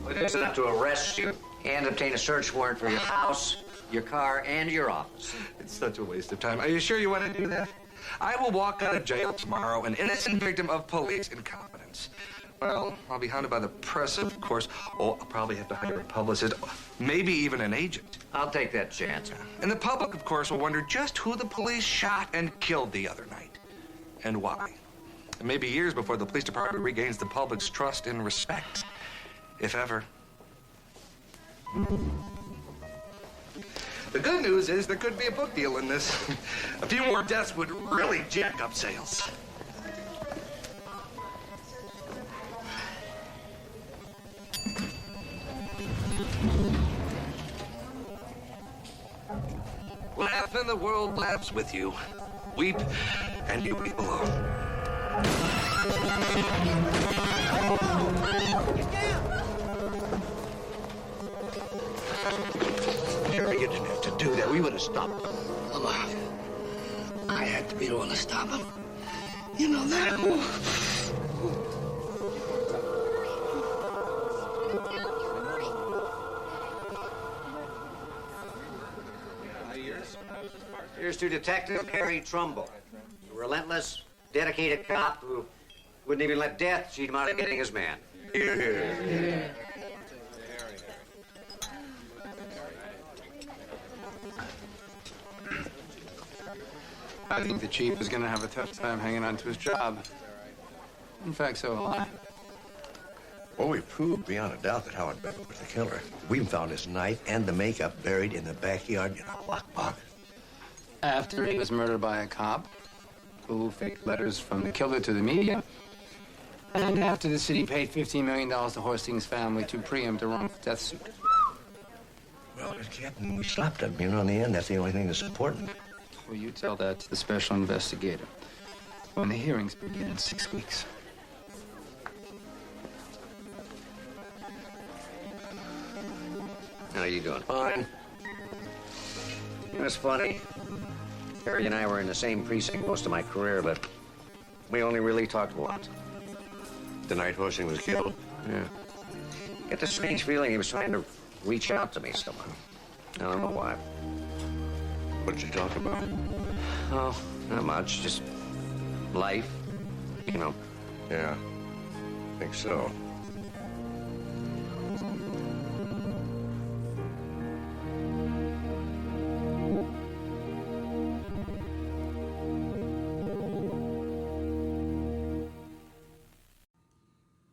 Speaker 2: Well, it's enough to arrest you and obtain a search warrant for your house, your car, and your office.
Speaker 9: It's such a waste of time. Are you sure you want to do that? I will walk out of jail tomorrow, an innocent victim of police incompetence. Well, I'll be hounded by the press, of course. Oh, I'll probably have to hire a publicist, maybe even an agent.
Speaker 2: I'll take that chance.
Speaker 9: And the public, of course, will wonder just who the police shot and killed the other night. And why. It may be years before the police department regains the public's trust and respect, if ever. The good news is there could be a book deal in this. A few more deaths would really jack up sales. Laugh and the world laughs with you. Weep and you weep alone.
Speaker 7: Harry, you didn't have to do that. We would have stopped them.
Speaker 13: Lamar, I had to be the one to stop him. You know that.
Speaker 2: Here's to Detective Harry Trumbull, a relentless, dedicated cop who wouldn't even let death cheat him out of getting his man.
Speaker 9: Yeah.
Speaker 15: I think the chief is going to have a tough time hanging on to his job. In fact, so will I.
Speaker 7: Well, we've proved beyond a doubt that Howard Beck was the killer. We even found his knife and the makeup buried in the backyard in a lockbox.
Speaker 15: After he was murdered by a cop who faked letters from the killer to the media
Speaker 6: And after the city paid $15 million to Horsting's family to preempt a wrongful death suit.
Speaker 7: Well, Captain, we slapped him. You know, in the end, that's the only thing that's important.
Speaker 6: Well, you tell that to the special investigator. When the hearings begin in 6 weeks.
Speaker 2: How you doing? Fine. It was funny. Harry and I were in the same precinct most of my career, but we only really talked once.
Speaker 7: The night Horsting was killed?
Speaker 2: Yeah. Get the strange feeling he was trying to reach out to me somehow. I don't know why.
Speaker 7: What did you talk about?
Speaker 2: Oh, not much. Just life. You know.
Speaker 7: Yeah. I think so.